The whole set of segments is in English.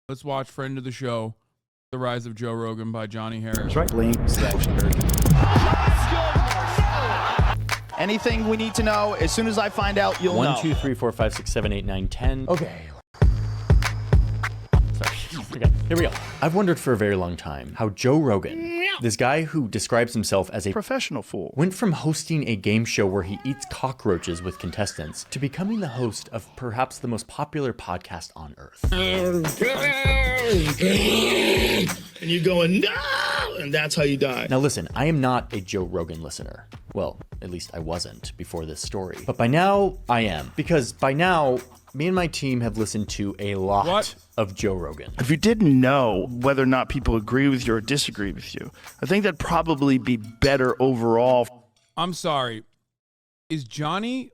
Let's watch friend of the show, The Rise of Joe Rogan by Johnny Harris. That's right. Anything we need to know, as soon as I find out, you'll know. 1, 2, 3, 4, 5, 6, 7, 8, 9, 10. Okay. Sorry. Okay, here we go. I've wondered for a very long time how Joe Rogan, this guy who describes himself as a Professional fool, went from hosting a game show where he eats cockroaches with contestants to becoming the host of perhaps the most popular podcast on earth. And you going, no! And that's how you die. Now listen, I am not a Joe Rogan listener. Well, at least I wasn't before this story. But by now, I am. Because by now, me and my team have listened to a lot of Joe Rogan. If you didn't know whether or not people agree with you or disagree with you, I think that'd probably be better overall. I'm sorry. Is Johnny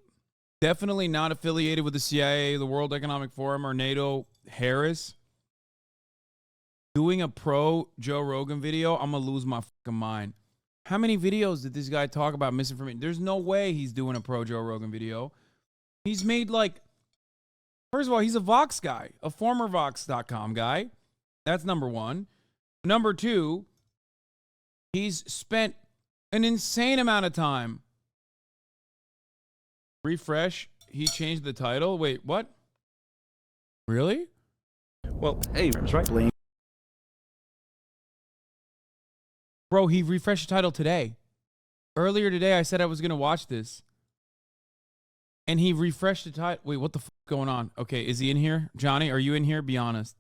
definitely not affiliated with the CIA, the World Economic Forum, or NATO Harris doing a pro Joe Rogan video? I'm going to lose my fucking mind. How many videos did this guy talk about misinformation? There's no way he's doing a pro Joe Rogan video. He's made like, first of all, he's a Vox guy, a former Vox.com guy. That's number one. Number two, he's spent an insane amount of time. Refresh. He changed the title. Wait, what? Really? Well, hey, that's right. Bro, he refreshed the title today. Earlier today, I said I was going to watch this. And he refreshed the title. Wait, what the fuck is going on? Okay, is he in here? Johnny, are you in here? Be honest.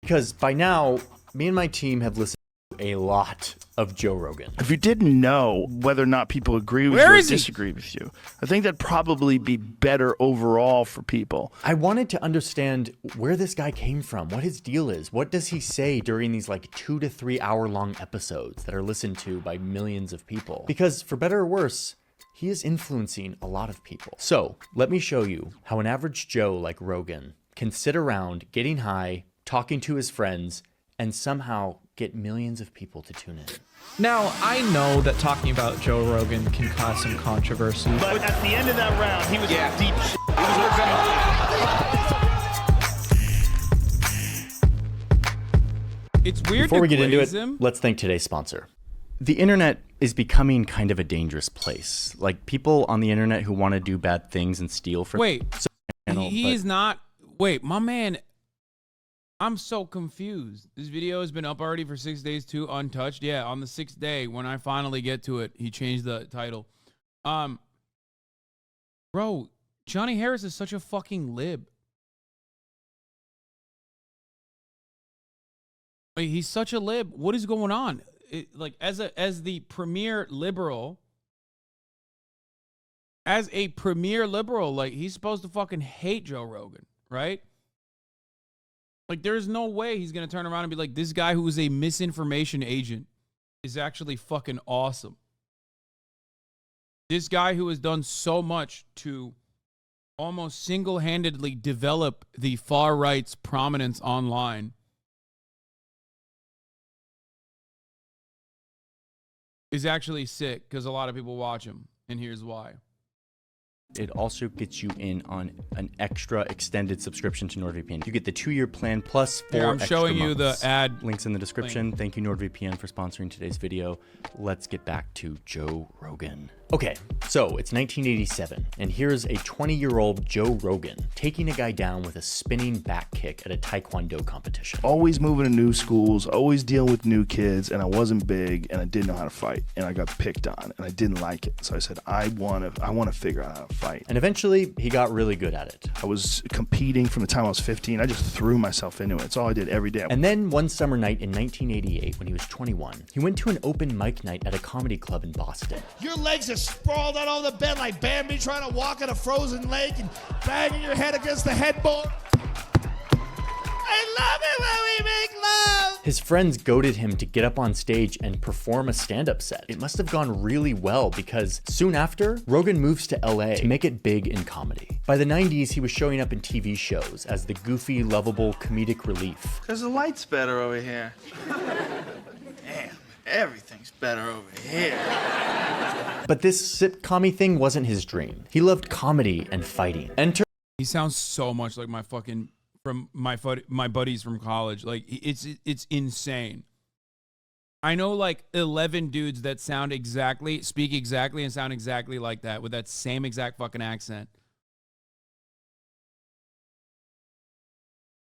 Because by now, me and my team have listened to a lot of Joe Rogan. If you didn't know whether or not people agree with you or disagree with you, I think that'd probably be better overall for people. I wanted to understand where this guy came from, what his deal is. What does he say during these like 2 to 3 hour long episodes that are listened to by millions of people? Because for better or worse, he is influencing a lot of people. So let me show you how an average Joe like Rogan can sit around getting high, talking to his friends, and somehow get millions of people to tune in. Now, I know that talking about Joe Rogan can cause some controversy. But at the end of that round, he was deep shit. It's weird. Before we get into it, him. let's thank today's sponsor. The internet is becoming kind of a dangerous place. Like people on the internet who want to do bad things and steal from. Wait, he's not. Wait, my man. I'm so confused. This video has been up already for 6 days too, untouched. Yeah, on the 6th day, when I finally get to it, he changed the title. Bro, Johnny Harris is such a fucking lib. Wait, he's such a lib. What is going on? Like as the premier liberal, like he's supposed to fucking hate Joe Rogan, right? Like, there's no way he's going to turn around and be like, this guy who is a misinformation agent is actually fucking awesome. This guy who has done so much to almost single-handedly develop the far right's prominence online is actually sick because a lot of people watch him, and here's why. It also gets you in on an extra extended subscription to NordVPN. You get the 2-year plan plus 4 Here, I'm extra showing you months. the ad. Links in the description. Thank you, NordVPN, for sponsoring today's video. Let's get back to Joe Rogan. Okay, so it's 1987, and here's a 20-year-old Joe Rogan taking a guy down with a spinning back kick at a Taekwondo competition. Always moving to new schools, always dealing with new kids, and I wasn't big, and I didn't know how to fight, and I got picked on, and I didn't like it. So I said, I want to figure out how to fight. And eventually, he got really good at it. I was competing from the time I was 15. I just threw myself into it. It's all I did every day. And then one summer night in 1988, when he was 21, he went to an open mic night at a comedy club in Boston. Your legs are sprawled out on the bed like Bambi trying to walk in a frozen lake and banging your head against the headboard. I love it when we make love. His friends goaded him to get up on stage and perform a stand-up set. It must have gone really well because soon after, Rogan moves to LA to make it big in comedy. By the 90s, he was showing up in TV shows as the goofy, lovable comedic relief. Because the light's better over here. Damn, everything's better over here. But this sitcom-y thing wasn't his dream. He loved comedy and fighting. Enter He sounds so much like my fucking from my buddies from college. Like it's insane. I know like 11 dudes that speak exactly, and sound exactly like that with that same exact fucking accent.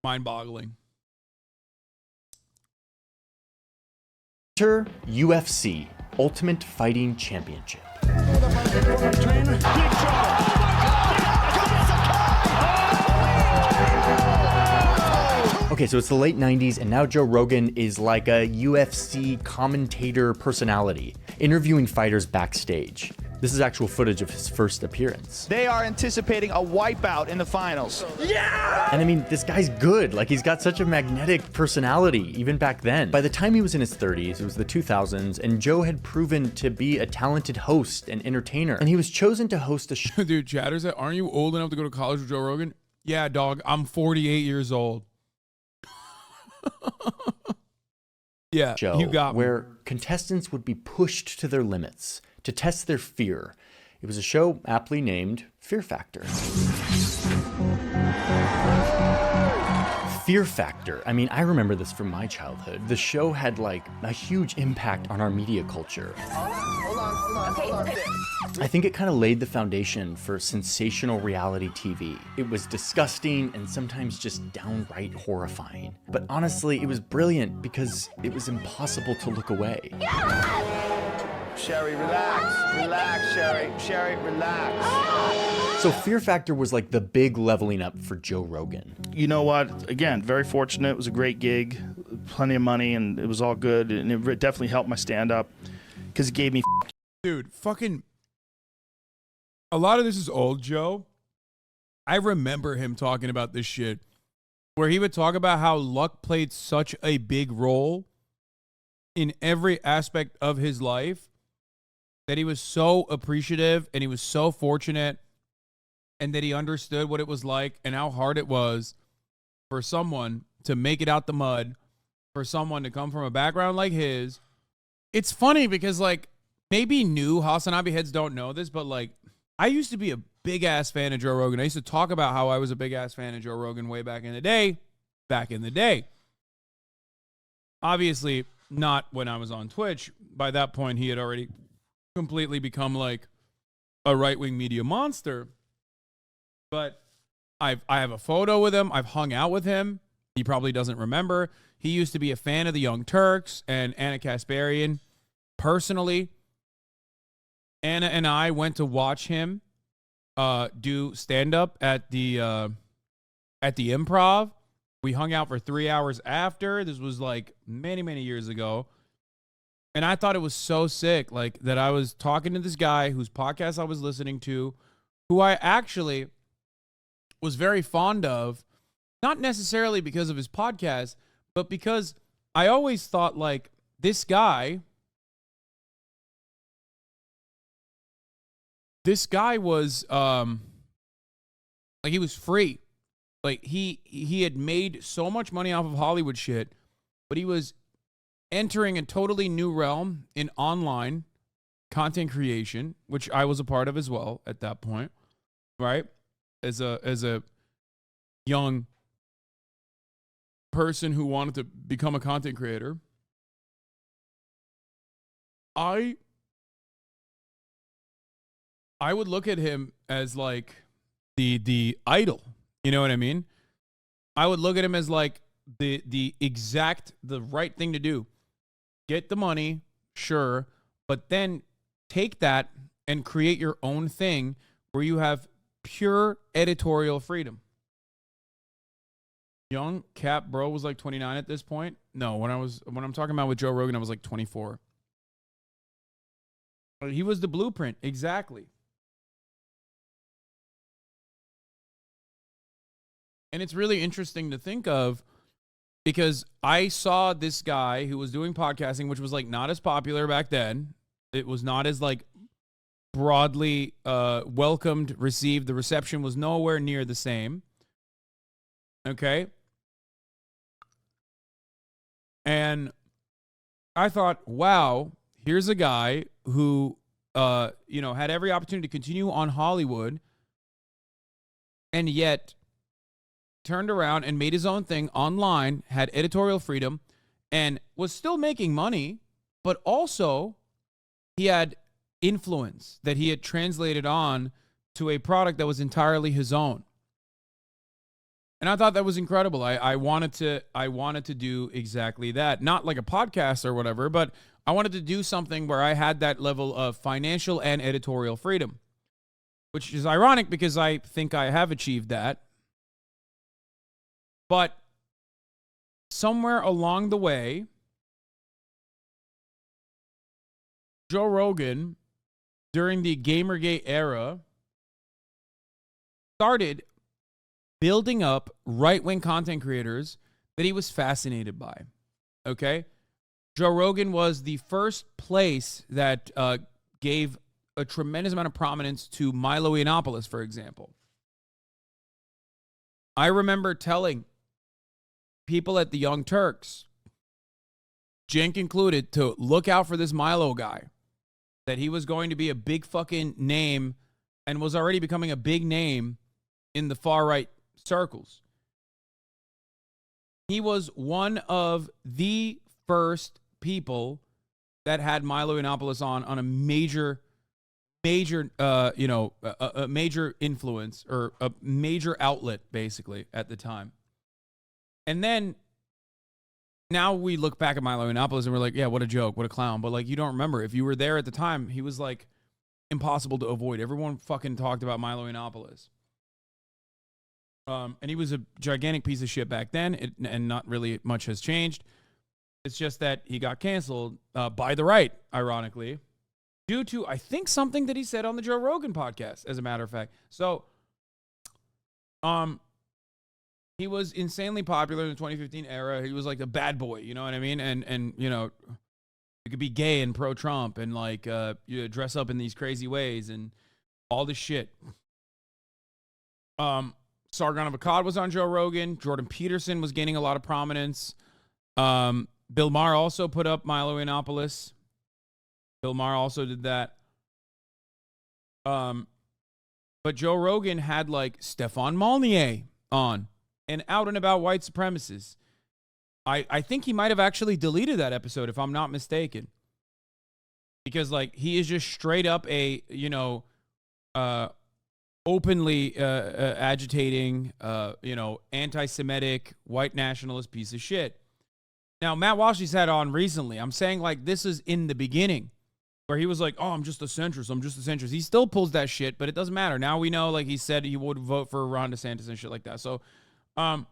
Mind-boggling. UFC Ultimate Fighting Championship. Okay, so it's the late 90s, and now Joe Rogan is like a UFC commentator personality, interviewing fighters backstage. This is actual footage of his first appearance. They are anticipating a wipeout in the finals. And I mean, this guy's good. Like, he's got such a magnetic personality, even back then. By the time he was in his 30s, it was the 2000s, and Joe had proven to be a talented host and entertainer. And he was chosen to host a show. Dude, Chatter said, aren't you old enough to go to college with Joe Rogan? Yeah, dog, I'm 48 years old. Yeah, you got me. Where contestants would be pushed to their limits to test their fear. It was a show aptly named Fear Factor. Fear Factor. I mean, I remember this from my childhood. The show had like a huge impact on our media culture. I think it kind of laid the foundation for sensational reality TV. It was disgusting and sometimes just downright horrifying. But honestly, it was brilliant because it was impossible to look away. Sherry, relax. Relax, Sherry. Sherry, relax. So Fear Factor was like the big leveling up for Joe Rogan. You know what? Again, very fortunate. It was a great gig, plenty of money, and it was all good. And it definitely helped my stand-up because it gave me... Dude, fucking... A lot of this is old Joe. I remember him talking about this shit, where he would talk about how luck played such a big role in every aspect of his life, that he was so appreciative and he was so fortunate, and that he understood what it was like and how hard it was for someone to make it out the mud, for someone to come from a background like his. It's funny because, like, maybe new HasanAbi heads don't know this, but, like, I used to be a big-ass fan of Joe Rogan. I used to talk about how I was a big-ass fan of Joe Rogan way back in the day. Obviously, not when I was on Twitch. By that point, he had already completely become like a right-wing media monster. But I have a photo with him. I've hung out with him. He probably doesn't remember. He used to be a fan of the Young Turks and Anna Kasparian. Personally, Anna and I went to watch him do stand-up at the Improv. We hung out for 3 hours after. This was like many, many years ago. And I thought it was so sick, like, that I was talking to this guy whose podcast I was listening to, who I actually was very fond of, not necessarily because of his podcast, but because I always thought, like, this guy was, like, he was free. Like, he had made so much money off of Hollywood shit, but he was entering a totally new realm in online content creation, which I was a part of as well at that point, right? As a young person who wanted to become a content creator, I would look at him as like the idol. You know what I mean? I would look at him as like the right thing to do. Get the money, sure, but then take that and create your own thing where you have pure editorial freedom. Young Cap Bro was like 29 at this point. No, when I'm talking about with Joe Rogan, I was like 24. He was the blueprint, exactly. And it's really interesting to think of, because I saw this guy who was doing podcasting, which was like not as popular back then. It was not as like broadly welcomed, received. The reception was nowhere near the same. Okay. And I thought, wow, here's a guy who, had every opportunity to continue on Hollywood, and yet turned around and made his own thing online, had editorial freedom, and was still making money, but also he had influence that he had translated on to a product that was entirely his own. And I thought that was incredible. I wanted to do exactly that. Not like a podcast or whatever, but I wanted to do something where I had that level of financial and editorial freedom, which is ironic because I think I have achieved that. But somewhere along the way, Joe Rogan, during the Gamergate era, started building up right-wing content creators that he was fascinated by. Okay? Joe Rogan was the first place that gave a tremendous amount of prominence to Milo Yiannopoulos, for example. I remember telling people at the Young Turks, Jink included, to look out for this Milo guy, that he was going to be a big fucking name and was already becoming a big name in the far-right circles. He was one of the first people that had Milo Yiannopoulos on a major influence, or a major outlet, basically, at the time. And then now we look back at Milo Yiannopoulos and we're like, yeah, what a joke, what a clown. But like, you don't remember. If you were there at the time, he was like impossible to avoid. Everyone fucking talked about Milo Yiannopoulos. And he was a gigantic piece of shit back then, and not really much has changed. It's just that he got canceled by the right, ironically, due to, I think, something that he said on the Joe Rogan podcast, as a matter of fact. So, he was insanely popular in the 2015 era. He was like the bad boy, you know what I mean? And you know, you could be gay and pro-Trump and like you dress up in these crazy ways and all this shit. Sargon of Akkad was on Joe Rogan. Jordan Peterson was gaining a lot of prominence. Bill Maher also put up Milo Yiannopoulos. Bill Maher also did that. But Joe Rogan had like Stefan Molyneux on, and out and about white supremacists. I think he might have actually deleted that episode, if I'm not mistaken. Because like, he is just straight up a, you know, openly agitating, you know, anti-Semitic, white nationalist piece of shit. Now, Matt Walsh's had on recently. I'm saying like, this is in the beginning, where he was like, oh, I'm just a centrist. I'm just a centrist. He still pulls that shit, but it doesn't matter. Now we know, like, he said he would vote for Ron DeSantis and shit like that. So, I'm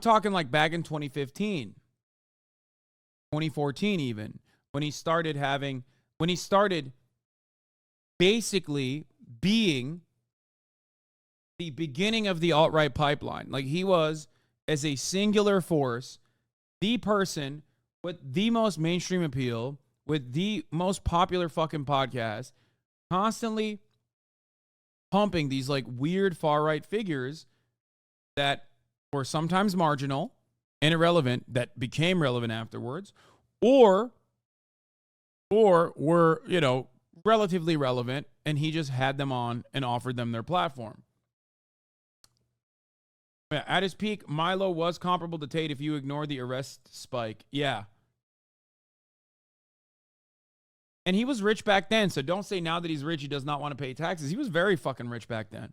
talking like back in 2015, 2014 even, when he started basically being the beginning of the alt-right pipeline. Like, he was, as a singular force, the person with the most mainstream appeal, with the most popular fucking podcast, constantly pumping these like weird far-right figures that were sometimes marginal and irrelevant, that became relevant afterwards, or were, you know, relatively relevant, and he just had them on and offered them their platform. Yeah, at his peak, Milo was comparable to Tate if you ignore the arrest spike. Yeah. And he was rich back then, so don't say now that he's rich he does not want to pay taxes. He was very fucking rich back then.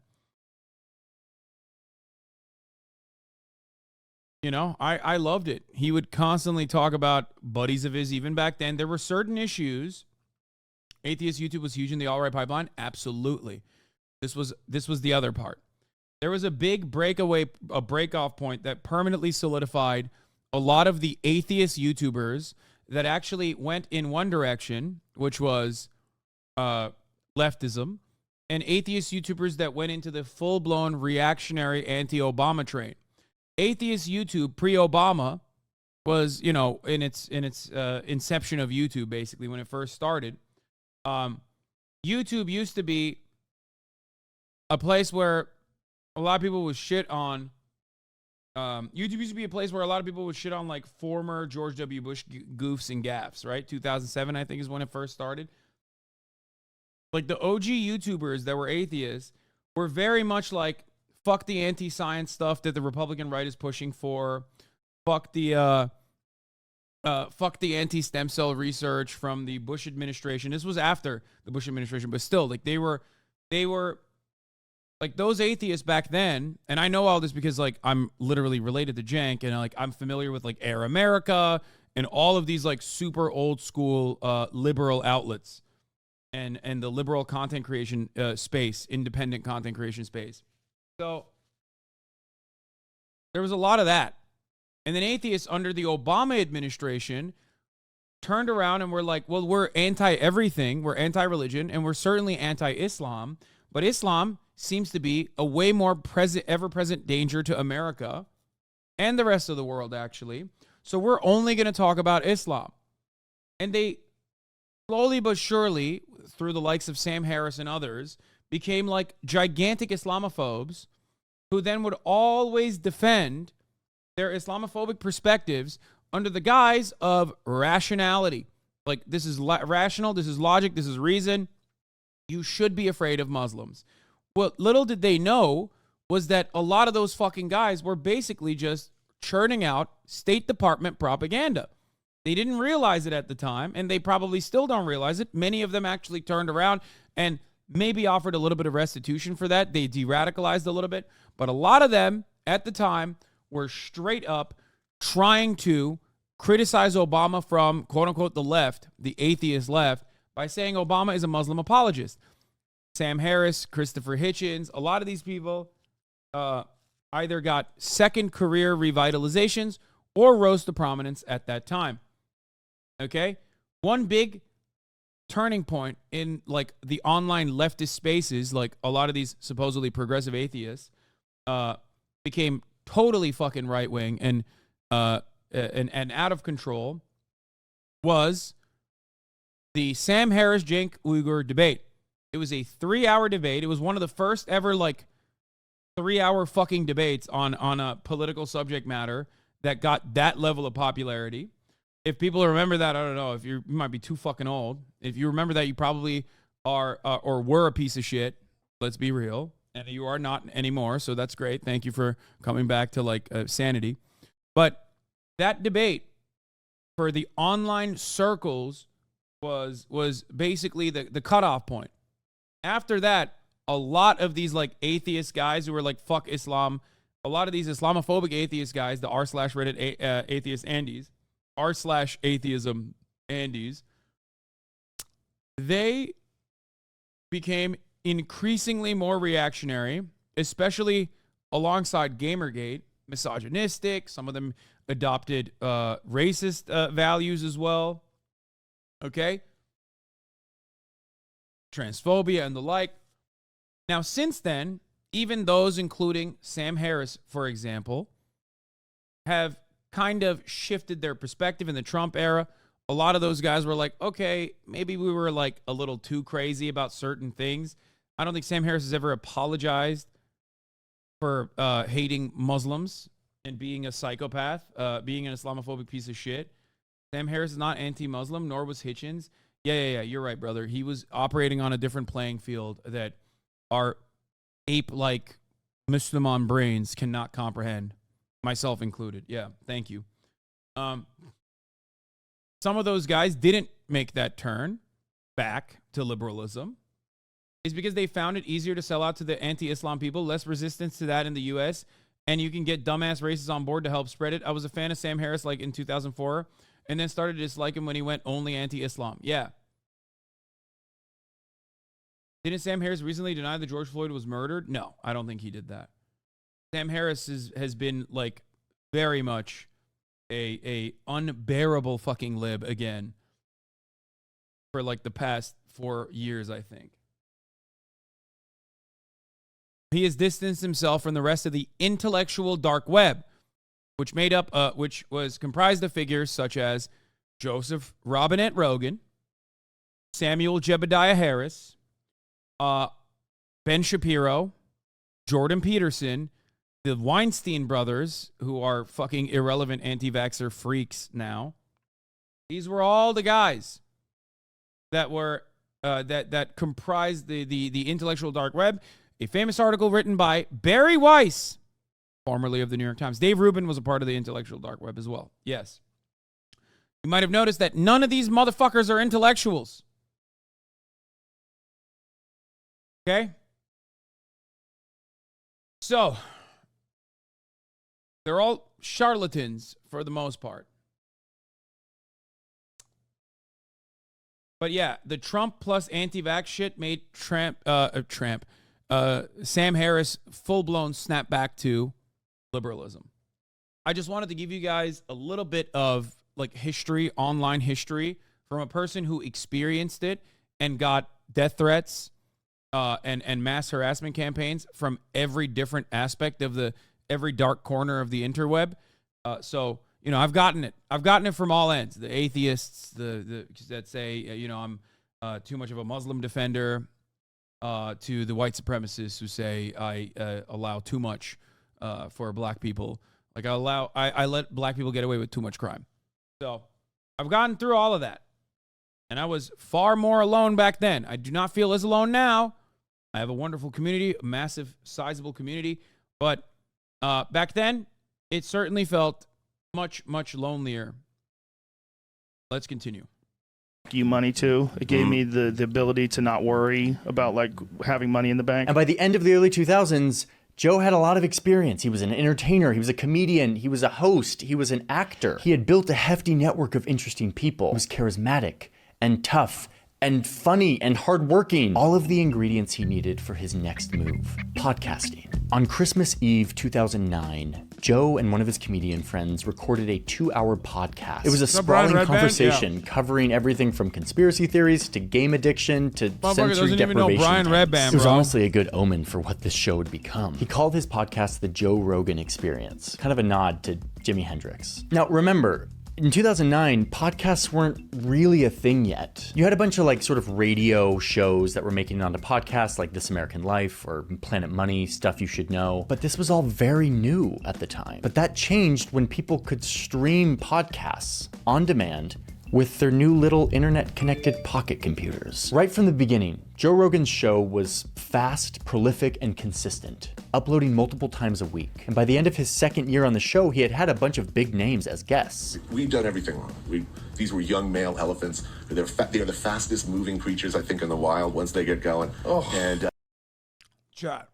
You know, I loved it. He would constantly talk about buddies of his even back then. There were certain issues. Atheist YouTube was huge in the alt-right pipeline. Absolutely. This was the other part. There was a big break-off point that permanently solidified a lot of the atheist YouTubers that actually went in one direction, which was leftism, and atheist YouTubers that went into the full-blown reactionary anti-Obama train. Atheist YouTube pre-Obama was, you know, in its inception of YouTube, basically, when it first started. YouTube used to be a place where a lot of people would shit on. YouTube used to be a place where a lot of people would shit on like former George W. Bush goofs and gaffes, right? 2007, I think, is when it first started. Like the OG YouTubers that were atheists were very much like fuck the anti-science stuff that the Republican right is pushing for. Fuck the anti-stem cell research from the Bush administration. This was after the Bush administration, but still, like they were like those atheists back then. And I know all this because like I'm literally related to Jank, and like I'm familiar with like Air America and all of these like super old school liberal outlets and the liberal content creation space, independent content creation space. So there was a lot of that. And then atheists under the Obama administration turned around and were like, well, we're anti-everything. We're anti-religion, and we're certainly anti-Islam. But Islam seems to be a way more ever-present danger to America and the rest of the world, actually. So we're only going to talk about Islam. And they slowly but surely, through the likes of Sam Harris and others, became like gigantic Islamophobes who then would always defend their Islamophobic perspectives under the guise of rationality. Like, this is rational, this is logic, this is reason. You should be afraid of Muslims. What little did they know was that a lot of those fucking guys were basically just churning out State Department propaganda. They didn't realize it at the time, and they probably still don't realize it. Many of them actually turned around and maybe offered a little bit of restitution for that. They de-radicalized a little bit. But a lot of them at the time were straight up trying to criticize Obama from, quote unquote, the left, the atheist left, by saying Obama is a Muslim apologist. Sam Harris, Christopher Hitchens, a lot of these people either got second career revitalizations or rose to prominence at that time. Okay? One big turning point in like the online leftist spaces, like a lot of these supposedly progressive atheists became totally fucking right wing and out of control, was the Sam Harris Cenk Uygur debate. It was a 3-hour debate. It was one of the first ever like 3-hour fucking debates on a political subject matter that got that level of popularity. If people remember that, I don't know. If you might be too fucking old. If you remember that, you probably are or were a piece of shit. Let's be real. And you are not anymore, so that's great. Thank you for coming back to like sanity. But that debate for the online circles was basically the cutoff point. After that, a lot of these like atheist guys who were like fuck Islam, a lot of these Islamophobic atheist guys, the r/Reddit atheist Andes, r/atheism Andes, they became increasingly more reactionary, especially alongside Gamergate, misogynistic. Some of them adopted racist values as well. Okay? Transphobia and the like. Now, since then, even those, including Sam Harris, for example, have kind of shifted their perspective in the Trump era. A lot of those guys were like, okay, maybe we were like a little too crazy about certain things. I don't think Sam Harris has ever apologized for hating Muslims and being a psychopath, being an Islamophobic piece of shit. Sam Harris is not anti-Muslim, nor was Hitchens. Yeah, you're right, brother. He was operating on a different playing field that our ape-like Muslim brains cannot comprehend, myself included. Yeah, thank you. Some of those guys didn't make that turn back to liberalism. Is because they found it easier to sell out to the anti-Islam people, less resistance to that in the U.S., and you can get dumbass racists on board to help spread it. I was a fan of Sam Harris like in 2004, and then started to dislike him when he went only anti-Islam. Yeah. Didn't Sam Harris recently deny that George Floyd was murdered? No, I don't think he did that. Sam Harris has been like very much a unbearable fucking lib again for like the past 4 years, I think. He has distanced himself from the rest of the intellectual dark web, which was comprised of figures such as Joseph Robinette Rogan, Samuel Jebediah Harris, Ben Shapiro, Jordan Peterson, the Weinstein brothers, who are fucking irrelevant anti-vaxxer freaks now. These were all the guys that were that comprised the intellectual dark web. A famous article written by Barry Weiss, formerly of the New York Times. Dave Rubin was a part of the intellectual dark web as well. Yes. You might have noticed that none of these motherfuckers are intellectuals. Okay? So, they're all charlatans for the most part. But yeah, the Trump plus anti-vax shit made Sam Harris full-blown snap back to liberalism. I just wanted to give you guys a little bit of like history, online history, from a person who experienced it and got death threats and mass harassment campaigns from every different aspect of every dark corner of the interweb. So, you know, I've gotten it. I've gotten it from all ends. The atheists, the that say, you know, I'm too much of a Muslim defender, to the white supremacists who say I allow too much for black people. Like I let black people get away with too much crime. So I've gotten through all of that. And I was far more alone back then. I do not feel as alone now. I have a wonderful community, a massive, sizable community. But back then, it certainly felt much, much lonelier. Let's continue. You money too. It gave me the ability to not worry about like having money in the bank. And by the end of the early 2000s, Joe had a lot of experience. He was an entertainer, he was a comedian, he was a host, he was an actor. He had built a hefty network of interesting people. He was charismatic and tough and funny and hardworking. All of the ingredients he needed for his next move, podcasting. On Christmas Eve 2009, Joe and one of his comedian friends recorded a 2-hour podcast. It was a sprawling conversation covering everything from conspiracy theories to game addiction to sensory deprivation. It was honestly a good omen for what this show would become. He called his podcast The Joe Rogan Experience, kind of a nod to Jimi Hendrix. Now remember, in 2009, podcasts weren't really a thing yet. You had a bunch of like sort of radio shows that were making it onto podcasts like This American Life or Planet Money, Stuff You Should Know, but this was all very new at the time. But that changed when people could stream podcasts on demand with their new little internet-connected pocket computers. Right from the beginning, Joe Rogan's show was fast, prolific, and consistent, uploading multiple times a week. And by the end of his second year on the show, he had had a bunch of big names as guests. We've done everything wrong. These were young male elephants. They're the fastest moving creatures, I think, in the wild once they get going. And chat.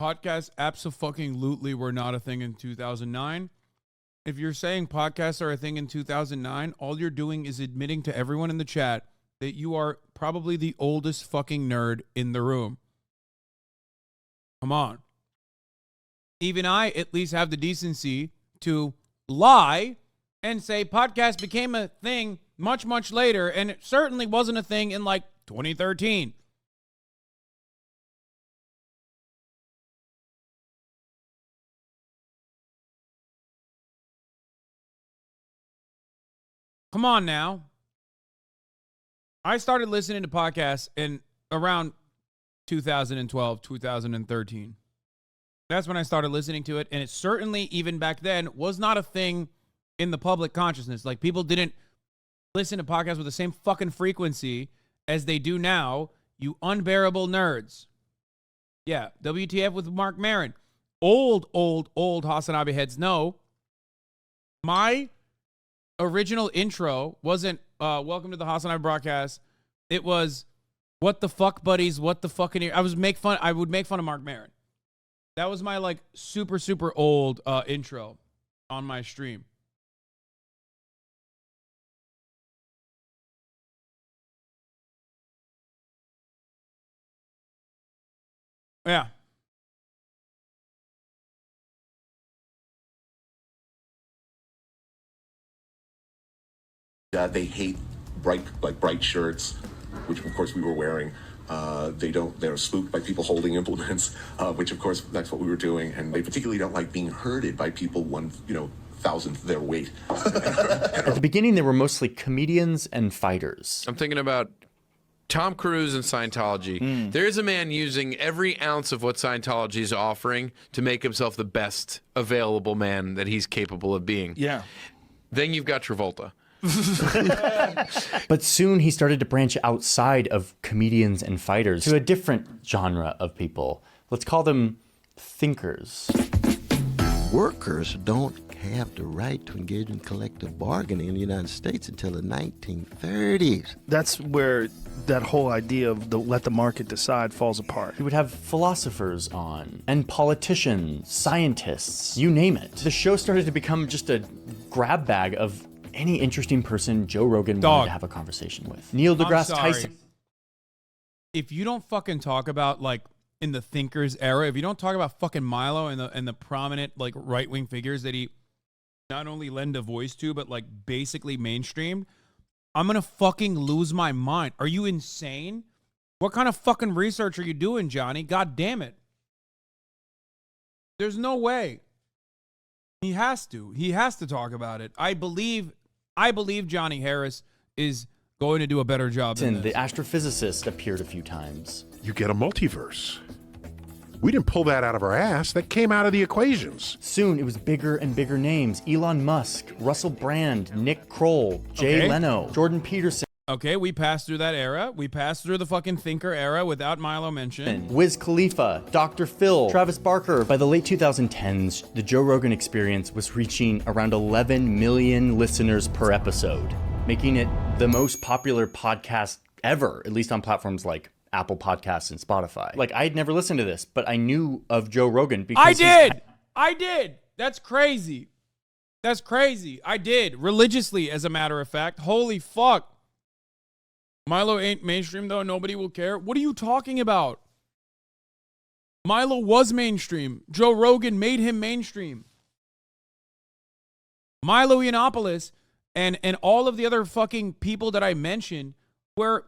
Podcasts abso-fucking-lutely were not a thing in 2009. If you're saying podcasts are a thing in 2009, all you're doing is admitting to everyone in the chat that you are probably the oldest fucking nerd in the room. Come on. Even I at least have the decency to lie and say podcasts became a thing much, much later, and it certainly wasn't a thing in like 2013. Come on now. I started listening to podcasts in around 2012, 2013. That's when I started listening to it. And it certainly, even back then, was not a thing in the public consciousness. Like, people didn't listen to podcasts with the same fucking frequency as they do now, you unbearable nerds. Yeah, WTF with Mark Maron. Old HasanAbi heads know. My original intro wasn't welcome to the HasanAbi broadcast. It was what the fuck buddies, what the fucking I would make fun of Mark Maron. That was my like super old intro on my stream. Yeah. they hate bright shirts, which of course we were wearing. They're spooked by people holding implements, which of course that's what we were doing. And they particularly don't like being herded by people 1,000th their weight. At the beginning, they were mostly comedians and fighters. I'm thinking about Tom Cruise and Scientology. There's a man using every ounce of what Scientology is offering to make himself the best available man that he's capable of being. Yeah. Then you've got Travolta. But soon he started to branch outside of comedians and fighters to a different genre of people. Let's call them thinkers. Workers don't have the right to engage in collective bargaining in the United States until the 1930s. That's where that whole idea of let the market decide falls apart. He would have philosophers on, and politicians, scientists, you name it. The show started to become just a grab bag of any interesting person Joe Rogan wanted to have a conversation with. Neil deGrasse Tyson. If you don't fucking talk about, like, in the thinkers era, if you don't talk about fucking Milo and the prominent, like, right-wing figures that he not only lend a voice to, but, like, basically mainstreamed, I'm gonna fucking lose my mind. Are you insane? What kind of fucking research are you doing, Johnny? God damn it. There's no way. He has to. He has to talk about it. I believe Johnny Harris is going to do a better job than this. The astrophysicist appeared a few times. You get a multiverse. We didn't pull that out of our ass. That came out of the equations. Soon, it was bigger and bigger names. Elon Musk, Russell Brand, Nick Kroll, Jay Leno, Jordan Peterson. Okay, we passed through that era. We passed through the fucking thinker era without Milo mentioned. Wiz Khalifa, Dr. Phil, Travis Barker. By the late 2010s, the Joe Rogan Experience was reaching around 11 million listeners per episode, making it the most popular podcast ever, at least on platforms like Apple Podcasts and Spotify. Like, I had never listened to this, but I knew of Joe Rogan because I did. That's crazy. That's crazy. I did. Religiously, as a matter of fact. Holy fuck. Milo ain't mainstream, though. Nobody will care. What are you talking about? Milo was mainstream. Joe Rogan made him mainstream. Milo Yiannopoulos and all of the other fucking people that I mentioned were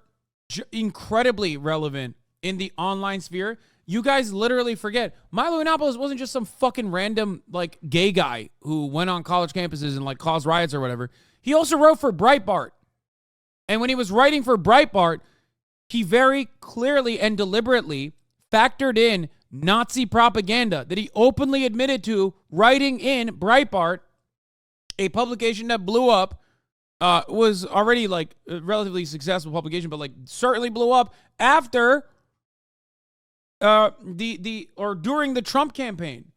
incredibly relevant in the online sphere. You guys literally forget. Milo Yiannopoulos wasn't just some fucking random, like, gay guy who went on college campuses and, like, caused riots or whatever. He also wrote for Breitbart. And when he was writing for Breitbart, he very clearly and deliberately factored in Nazi propaganda that he openly admitted to writing in Breitbart, a publication that blew up, was already, like, a relatively successful publication, but, like, certainly blew up after during the Trump campaign.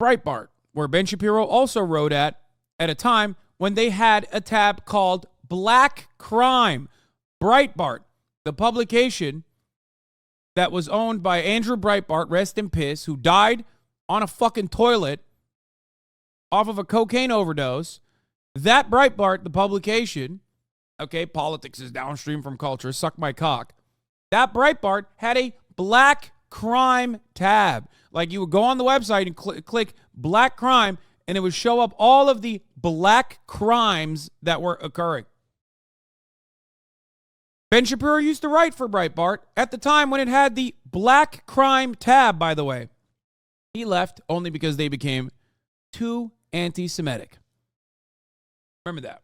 Breitbart, where Ben Shapiro also wrote at a time when they had a tab called Black Crime. Breitbart, the publication that was owned by Andrew Breitbart, rest in piss, who died on a fucking toilet off of a cocaine overdose. That Breitbart, the publication, okay, politics is downstream from culture, suck my cock. That Breitbart had a black crime tab. Like, you would go on the website and click black crime, and it would show up all of the black crimes that were occurring. Ben Shapiro used to write for Breitbart at the time when it had the black crime tab, by the way. He left only because they became too anti-Semitic. Remember that.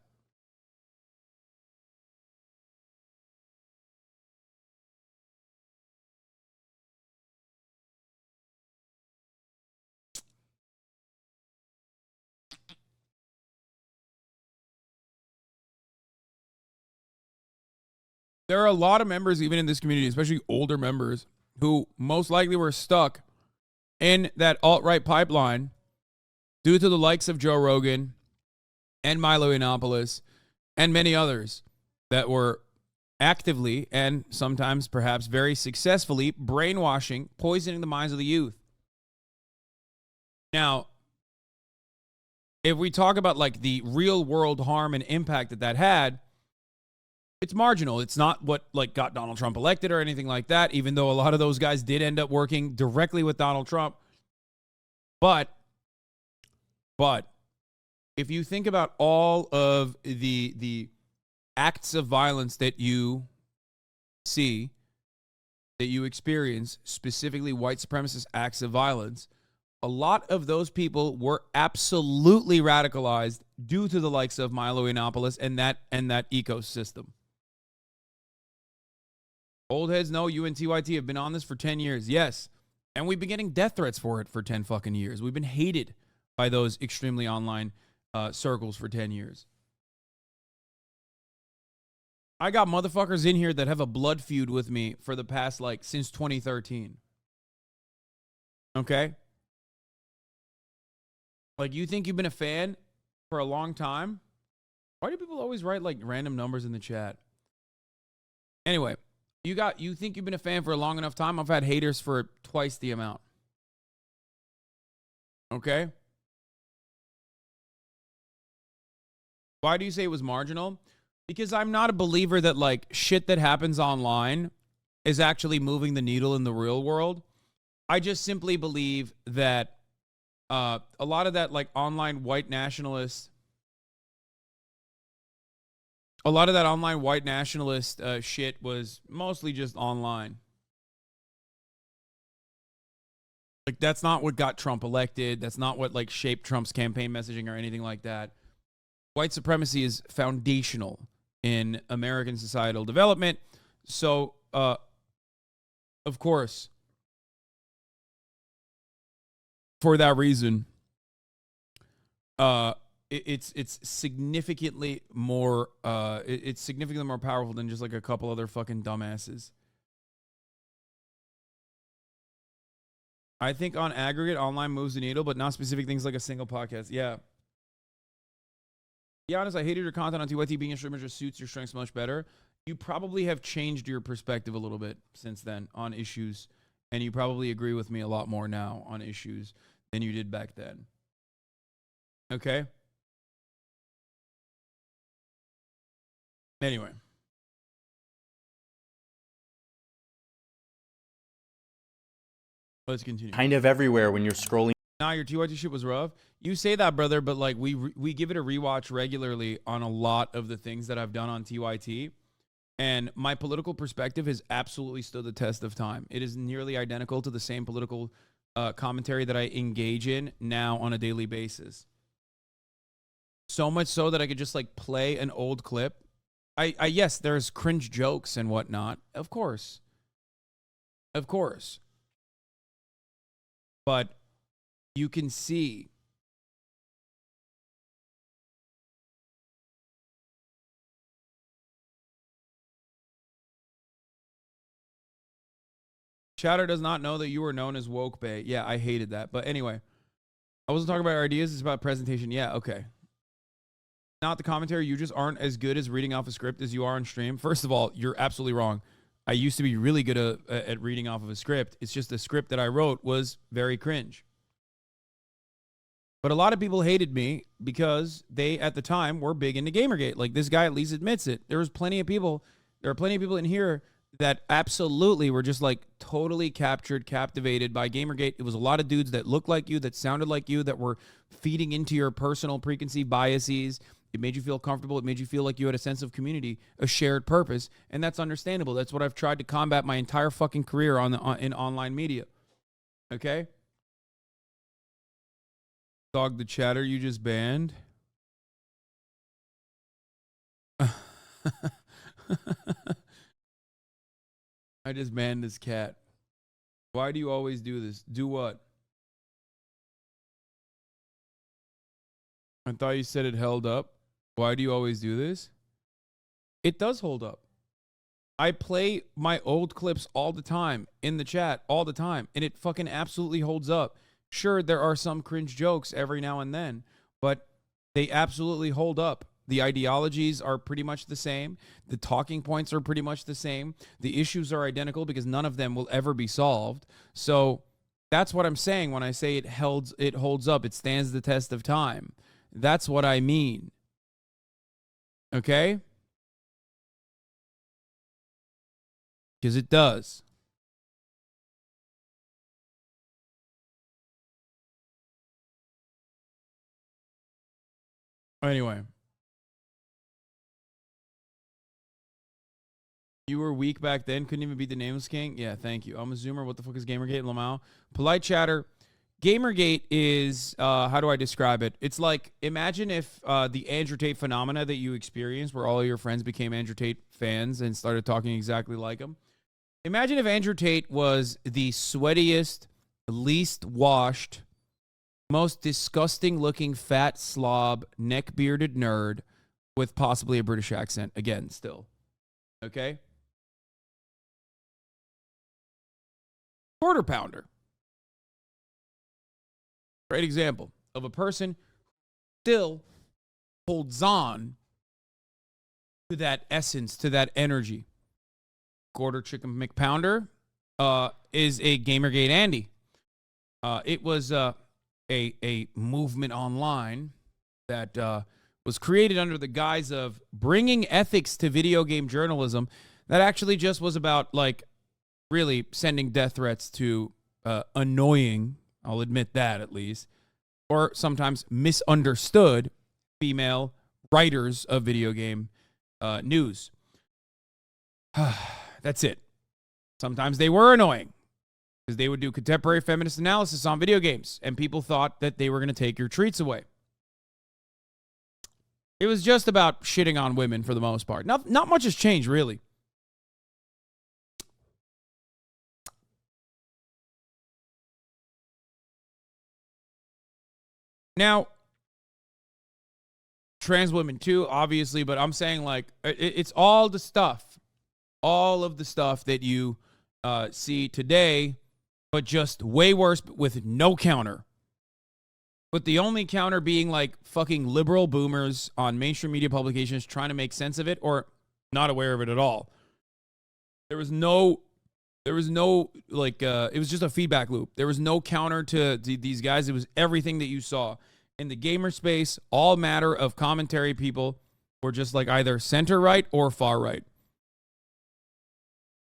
There are a lot of members, even in this community, especially older members, who most likely were stuck in that alt-right pipeline due to the likes of Joe Rogan and Milo Yiannopoulos and many others that were actively and sometimes perhaps very successfully brainwashing, poisoning the minds of the youth. Now, if we talk about, like, the real world harm and impact that had, it's marginal. It's not what, like, got Donald Trump elected or anything like that, even though a lot of those guys did end up working directly with Donald Trump. But if you think about all of the acts of violence that you see, that you experience, specifically white supremacist acts of violence, a lot of those people were absolutely radicalized due to the likes of Milo Yiannopoulos and that ecosystem. Old heads know you and TYT have been on this for 10 years. Yes. And we've been getting death threats for it for 10 fucking years. We've been hated by those extremely online circles for 10 years. I got motherfuckers in here that have a blood feud with me for the past, like, since 2013. Okay? Like, you think you've been a fan for a long time? Why do people always write, like, random numbers in the chat? Anyway, you think you've been a fan for a long enough time? I've had haters for twice the amount. Okay? Why do you say it was marginal? Because I'm not a believer that, like, shit that happens online is actually moving the needle in the real world. I just simply believe that a lot of that, like, online white nationalist, shit was mostly just online. Like, that's not what got Trump elected. That's not what, like, shaped Trump's campaign messaging or anything like that. White supremacy is foundational in American societal development. So, of course, for that reason, it's significantly more it's significantly more powerful than just like a couple other fucking dumbasses. I think on aggregate, online moves the needle, but not specific things like a single podcast. Yeah. Be honest, I hated your content on TYT. Being a streamer just suits your strengths much better. You probably have changed your perspective a little bit since then on issues, and you probably agree with me a lot more now on issues than you did back then. Okay? Anyway. Let's continue. Kind of everywhere when you're scrolling. Nah, your TYT shit was rough. You say that, brother, but like we give it a rewatch regularly on a lot of the things that I've done on TYT. And my political perspective has absolutely stood the test of time. It is nearly identical to the same political commentary that I engage in now on a daily basis. So much so that I could just like play an old clip. Yes, there's cringe jokes and whatnot. Of course. Of course. But you can see Chatter does not know that you were known as Woke Bay. Yeah, I hated that. But anyway, I wasn't talking about our ideas. It's about presentation. Yeah, okay. Not the commentary. You just aren't as good as reading off a script as you are on stream. First of all, you're absolutely wrong. I used to be really good at reading off of a script. It's just the script that I wrote was very cringe. But a lot of people hated me because they, at the time, were big into Gamergate. Like, this guy at least admits it. There are plenty of people in here that absolutely were just, like, totally captivated by Gamergate. It was a lot of dudes that looked like you, that sounded like you, that were feeding into your personal preconceived biases. It made you feel comfortable. It made you feel like you had a sense of community, a shared purpose, and that's understandable. That's what I've tried to combat my entire fucking career in online media. Okay? Dog the chatter you just banned. I just banned this cat. Why do you always do this? Do what? I thought you said it held up. Why do you always do this? It does hold up. I play my old clips all the time in the chat all the time, and it fucking absolutely holds up. Sure, there are some cringe jokes every now and then, but they absolutely hold up. The ideologies are pretty much the same. The talking points are pretty much the same. The issues are identical because none of them will ever be solved. So that's what I'm saying when I say it holds up. It stands the test of time. That's what I mean. Okay? Because it does. Anyway. You were weak back then. Couldn't even beat the Nameless King. Yeah, thank you. I'm a Zoomer. What the fuck is Gamergate, Lamau? Polite chatter. Gamergate is, how do I describe it? It's like, imagine if the Andrew Tate phenomena that you experienced, where all of your friends became Andrew Tate fans and started talking exactly like him. Imagine if Andrew Tate was the sweatiest, least washed, most disgusting looking fat slob, neck bearded nerd with possibly a British accent. Again, still. Okay? Quarter pounder. Great example of a person who still holds on to that essence, to that energy. Quarter Chicken McPounder is a Gamergate Andy. It was a movement online that was created under the guise of bringing ethics to video game journalism that actually just was about, like, really sending death threats to annoying, I'll admit that at least, or sometimes misunderstood female writers of video game news. That's it. Sometimes they were annoying because they would do contemporary feminist analysis on video games, and people thought that they were going to take your treats away. It was just about shitting on women for the most part. Not much has changed, really. Now, trans women too, obviously, but I'm saying, like, it's all the stuff. All of the stuff that you see today, but just way worse with no counter. With the only counter being, like, fucking liberal boomers on mainstream media publications trying to make sense of it or not aware of it at all. There was no like, it was just a feedback loop. There was no counter to these guys. It was everything that you saw in the gamer space. All matter of commentary people were just, like, either center right or far right.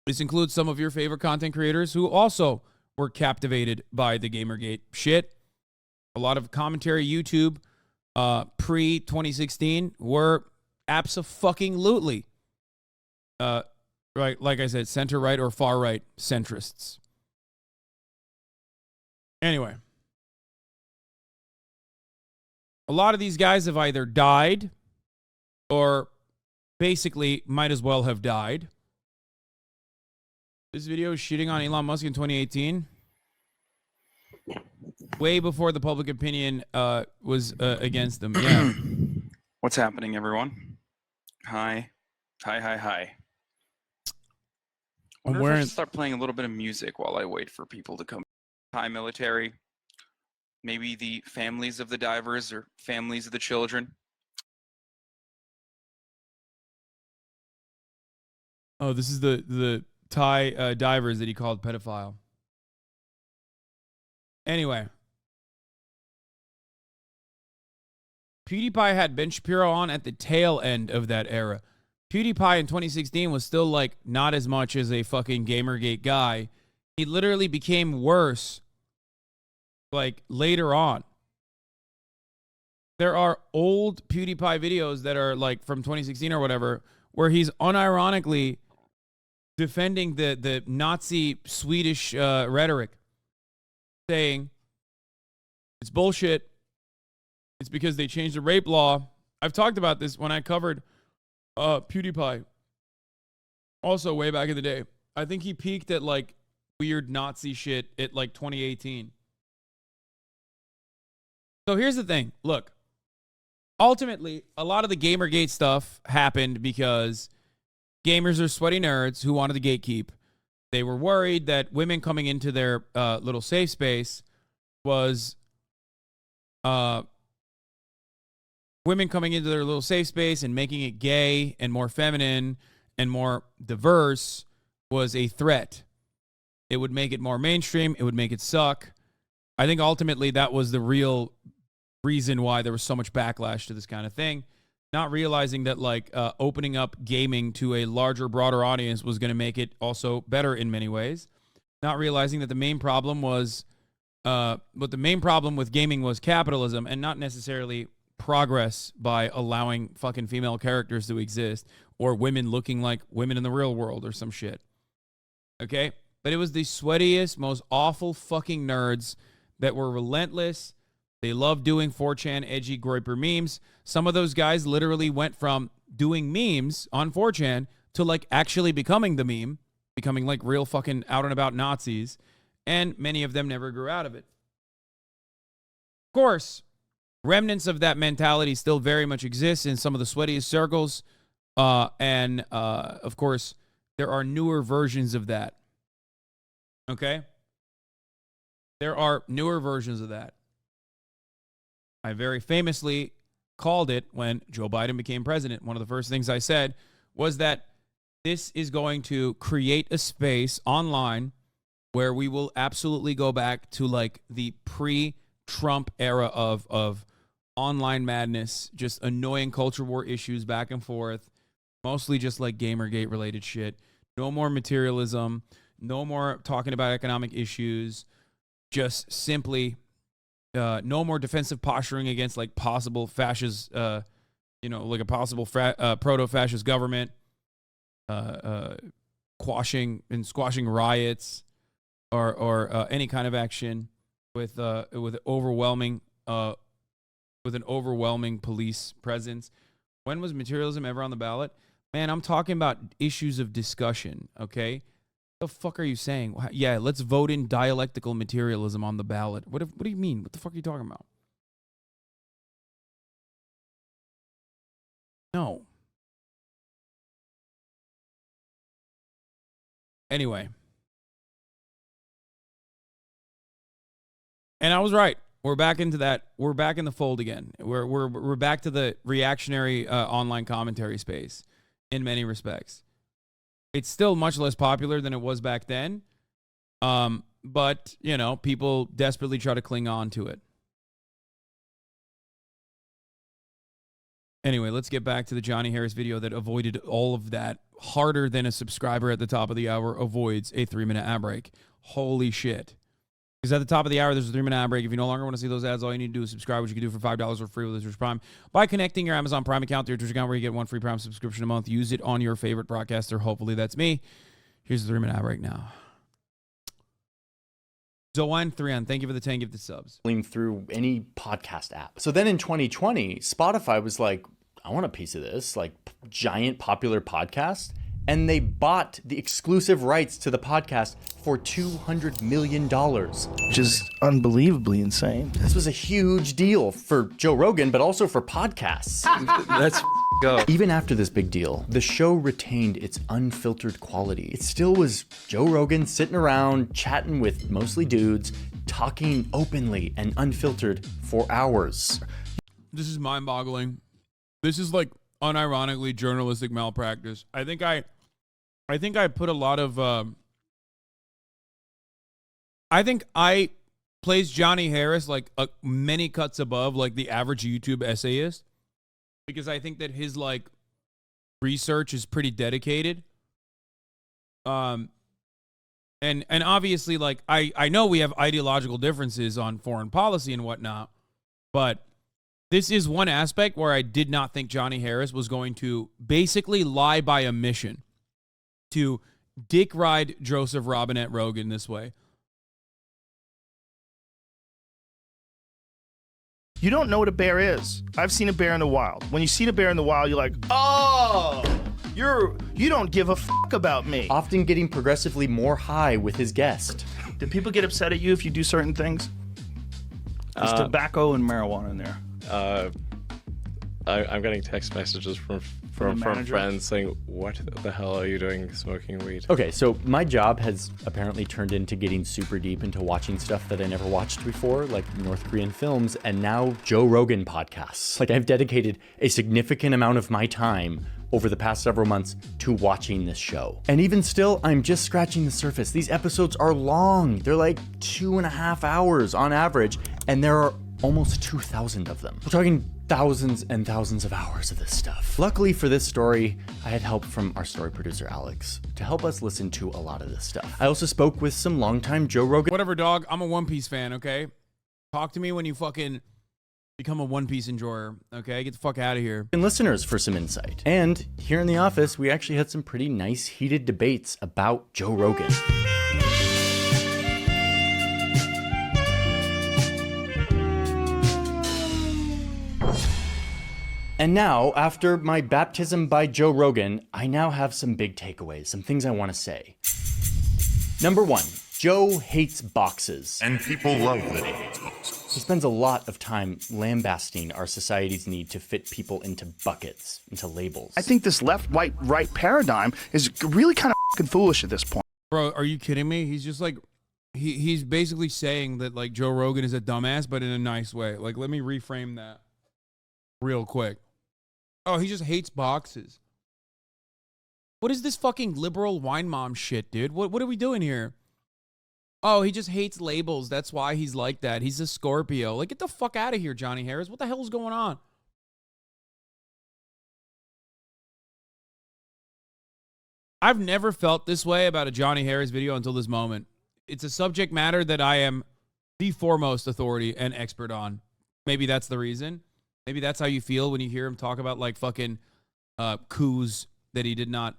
This includes some of your favorite content creators who also were captivated by the Gamergate shit. A lot of commentary YouTube pre-2016 were abso-fucking-lutely right, like I said, center right or far right centrists. Anyway, a lot of these guys have either died or basically might as well have died. This video is shitting on Elon Musk in 2018. Way before the public opinion was against them. Yeah. What's happening, everyone? Hi. Hi. I wonder if I should start playing a little bit of music while I wait for people to come. Hi, military. Maybe the families of the divers or families of the children. Oh, this is the Thai divers that he called pedophile. Anyway. PewDiePie had Ben Shapiro on at the tail end of that era. PewDiePie in 2016 was still, like, not as much as a fucking Gamergate guy. He literally became worse, like, later on. There are old PewDiePie videos that are, like, from 2016 or whatever, where he's unironically defending the Nazi Swedish rhetoric, saying it's bullshit. It's because they changed the rape law. I've talked about this when I covered PewDiePie. Also, way back in the day. I think he peaked at, like, weird Nazi shit at, like, 2018. So here's the thing. Look, ultimately, a lot of the Gamergate stuff happened because gamers are sweaty nerds who wanted to gatekeep. They were worried that women coming into their little safe space was women coming into their little safe space and making it gay and more feminine and more diverse was a threat. It would make it more mainstream. It would make it suck. I think ultimately that was the real reason why there was so much backlash to this kind of thing. Not realizing that, like, opening up gaming to a larger, broader audience was going to make it also better in many ways. Not realizing that the main problem was, but the main problem with gaming was capitalism and not necessarily progress by allowing fucking female characters to exist or women looking like women in the real world or some shit. Okay? But it was the sweatiest, most awful fucking nerds that were relentless. They loved doing 4chan edgy groiper memes. Some of those guys literally went from doing memes on 4chan to, like, actually becoming the meme, becoming, like, real fucking out and about Nazis, and many of them never grew out of it. course, remnants of that mentality still very much exist in some of the sweatiest circles. And of course, there are newer versions of that. Okay? There are newer versions of that. I very famously called it when Joe Biden became president. One of the first things I said was that this is going to create a space online where we will absolutely go back to like the pre-Trump era of online madness, just annoying culture war issues back and forth, mostly just like Gamergate related shit. No more materialism, no more talking about economic issues, just simply no more defensive posturing against like possible fascist, like a possible proto-fascist government, squashing riots or any kind of action with an overwhelming police presence. When was materialism ever on the ballot? Man, I'm talking about issues of discussion, okay? The fuck are you saying? Yeah, let's vote in dialectical materialism on the ballot. What do you mean? What the fuck are you talking about? No. Anyway. And I was right. We're back into that. We're back in the fold again. We're back to the reactionary online commentary space in many respects. It's still much less popular than it was back then. But, people desperately try to cling on to it. Anyway, let's get back to the Johnny Harris video that avoided all of that harder than a subscriber at the top of the hour avoids a 3-minute ad break. Holy shit. Because at the top of the hour, there's a 3-minute ad break. If you no longer want to see those ads, all you need to do is subscribe, which you can do for $5 or free with Twitch Prime by connecting your Amazon Prime account to your Twitch account, where you get one free Prime subscription a month. Use it on your favorite broadcaster. Hopefully that's me. Here's the 3-minute ad break now. Zoan3on, thank you for the 10 gifted subs. Through any podcast app. So then in 2020, Spotify was like, I want a piece of this, like giant popular podcast. And they bought the exclusive rights to the podcast for $200 million. Which is unbelievably insane. This was a huge deal for Joe Rogan, but also for podcasts. Let's go. Even after this big deal, the show retained its unfiltered quality. It still was Joe Rogan sitting around, chatting with mostly dudes, talking openly and unfiltered for hours. This is mind-boggling. This is like unironically journalistic malpractice. I think I put a lot of I think I placed Johnny Harris like many cuts above like the average YouTube essayist, because I think that his like research is pretty dedicated. And obviously like I know we have ideological differences on foreign policy and whatnot, but this is one aspect where I did not think Johnny Harris was going to basically lie by omission to dick ride Joseph Robinette Rogan this way. You don't know what a bear is. I've seen a bear in the wild. When you see a bear in the wild, you're like, oh, you don't give a fuck about me. Often getting progressively more high with his guest. Do people get upset at you if you do certain things? There's tobacco and marijuana in there. I'm getting text messages from friends saying, what the hell are you doing smoking weed? Okay, so my job has apparently turned into getting super deep into watching stuff that I never watched before, like North Korean films, and now Joe Rogan podcasts. Like, I've dedicated a significant amount of my time over the past several months to watching this show. And even still, I'm just scratching the surface. These episodes are long. They're like 2.5 hours on average, and there are almost 2,000 of them. We're talking thousands and thousands of hours of this stuff. Luckily for this story, I had help from our story producer, Alex, to help us listen to a lot of this stuff. I also spoke with some longtime Joe Rogan. Whatever, dog. I'm a One Piece fan, okay? Talk to me when you fucking become a One Piece enjoyer, okay? Get the fuck out of here. And listeners for some insight. And here in the office, we actually had some pretty nice heated debates about Joe Rogan. And now, after my baptism by Joe Rogan, I now have some big takeaways, some things I want to say. Number one, Joe hates boxes. And people love that he hates boxes. He spends a lot of time lambasting our society's need to fit people into buckets, into labels. I think this left, right paradigm is really kind of fucking foolish at this point. Bro, are you kidding me? He's just like, he's basically saying that like Joe Rogan is a dumbass, but in a nice way. Like, let me reframe that real quick. Oh, he just hates boxes. What is this fucking liberal wine mom shit, dude? What are we doing here? Oh, he just hates labels. That's why he's like that. He's a Scorpio. Like, get the fuck out of here, Johnny Harris. What the hell is going on? I've never felt this way about a Johnny Harris video until this moment. It's a subject matter that I am the foremost authority and expert on. Maybe that's the reason. Maybe that's how you feel when you hear him talk about like fucking coups that he did not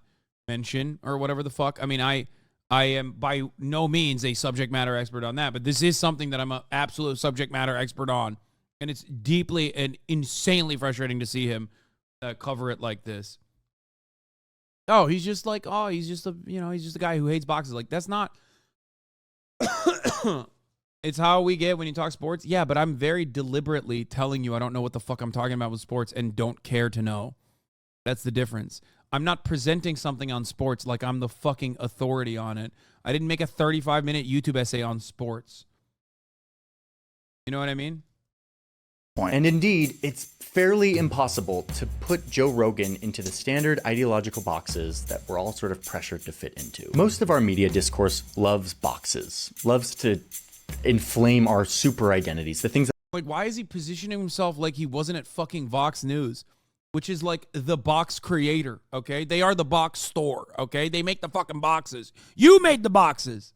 mention or whatever the fuck. I mean, I am by no means a subject matter expert on that, but this is something that I'm an absolute subject matter expert on. And it's deeply and insanely frustrating to see him cover it like this. Oh, he's just like, oh, he's just a, he's just a guy who hates boxes. Like, that's not, it's how we get when you talk sports. Yeah, but I'm very deliberately telling you I don't know what the fuck I'm talking about with sports and don't care to know. That's the difference. I'm not presenting something on sports like I'm the fucking authority on it. I didn't make a 35-minute YouTube essay on sports. You know what I mean? And indeed, it's fairly impossible to put Joe Rogan into the standard ideological boxes that we're all sort of pressured to fit into. Most of our media discourse loves boxes, loves to inflame our super identities, the things that— Like, why is he positioning himself like he wasn't at fucking Vox News? Which is like the box creator, okay? They are the box store, okay? They make the fucking boxes. You made the boxes.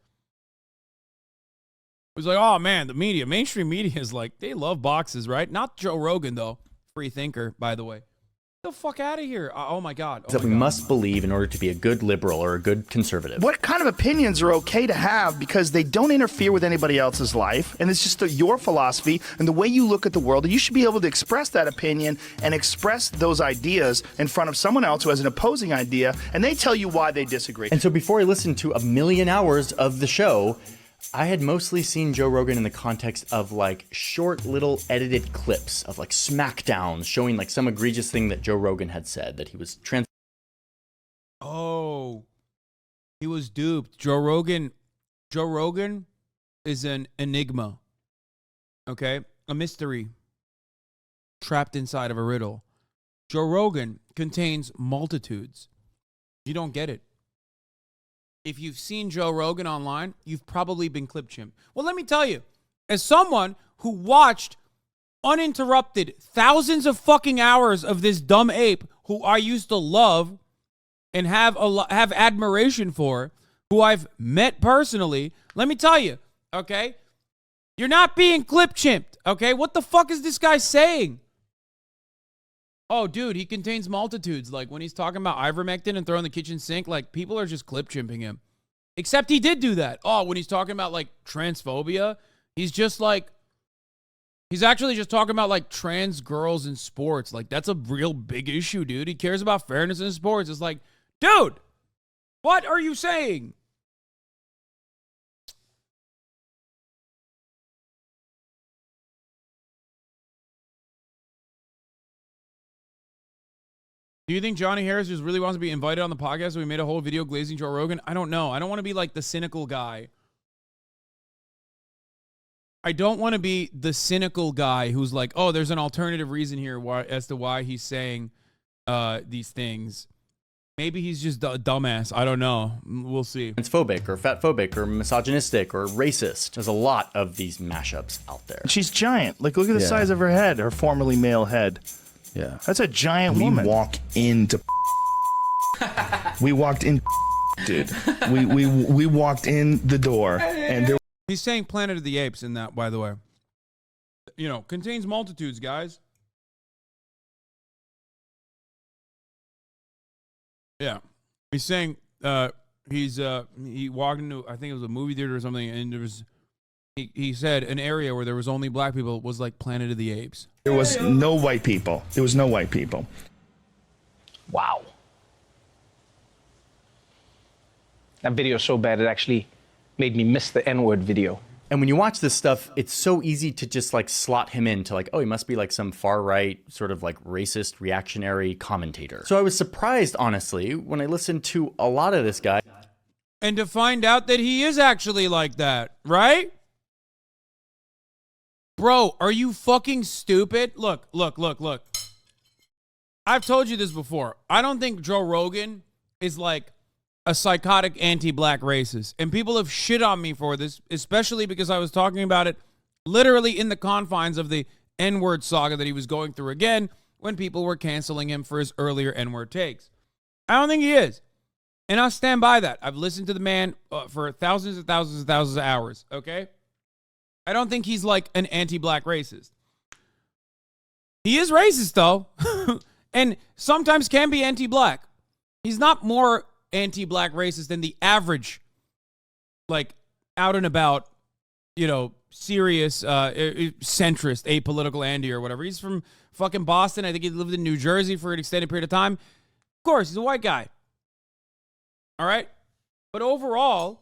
It was like, oh man, the media, mainstream media is like, they love boxes, right? Not Joe Rogan, though. Free thinker, by the way. Get the fuck out of here. Oh my God. that we must believe in order to be a good liberal or a good conservative. What kind of opinions are okay to have because they don't interfere with anybody else's life, and it's just your philosophy and the way you look at the world, and you should be able to express that opinion and express those ideas in front of someone else who has an opposing idea, and they tell you why they disagree. And so before I listened to 1,000,000 hours of the show, I had mostly seen Joe Rogan in the context of like short little edited clips of like smackdowns showing like some egregious thing that Joe Rogan had said, that he was Oh, he was duped. Joe Rogan is an enigma. Okay? A mystery trapped inside of a riddle. Joe Rogan contains multitudes. You don't get it. If you've seen Joe Rogan online, you've probably been clip chimped. Well, let me tell you, as someone who watched uninterrupted thousands of fucking hours of this dumb ape who I used to love and have admiration for, who I've met personally, let me tell you, okay? You're not being clip chimped, okay? What the fuck is this guy saying? Oh, dude, he contains multitudes. Like, when he's talking about ivermectin and throwing the kitchen sink, like, people are just clip chimping him. Except he did do that. Oh, when he's talking about, like, transphobia, he's just, like, he's actually just talking about, like, trans girls in sports. Like, that's a real big issue, dude. He cares about fairness in sports. It's like, dude, what are you saying? Do you think Johnny Harris just really wants to be invited on the podcast so we made a whole video glazing Joe Rogan? I don't know. I don't want to be like the cynical guy. I don't want to be the cynical guy who's like, oh, there's an alternative reason here as to why he's saying these things. Maybe he's just a dumbass. I don't know. We'll see. Transphobic or fatphobic or misogynistic or racist. There's a lot of these mashups out there. She's giant. Like, look at the size of her head, her formerly male head. Yeah. That's a giant woman. We walk into we walked in, dude. We walked in the door and there. He's saying Planet of the Apes in that, by the way. You know, contains multitudes, guys. Yeah. He's saying he walked into, I think it was a movie theater or something, and there was he said an area where there was only black people was like Planet of the Apes. There was no white people. There was no white people. Wow. That video is so bad it actually made me miss the N-word video. And when you watch this stuff, it's so easy to just like slot him into like, oh, he must be like some far right sort of like racist reactionary commentator. So I was surprised, honestly, when I listened to a lot of this guy. And to find out that he is actually like that, right? Bro, are you fucking stupid? Look. I've told you this before. I don't think Joe Rogan is like a psychotic anti-black racist. And people have shit on me for this, especially because I was talking about it literally in the confines of the N-word saga that he was going through again when people were canceling him for his earlier N-word takes. I don't think he is. And I'll stand by that. I've listened to the man for thousands and thousands and thousands of hours, okay? I don't think he's like an anti-black racist. He is racist, though, and sometimes can be anti-black. He's not more anti-black racist than the average, like, out and about, you know, serious centrist, apolitical Andy or whatever. He's from fucking Boston. I think he lived in New Jersey for an extended period of time. Of course, he's a white guy. All right? But overall,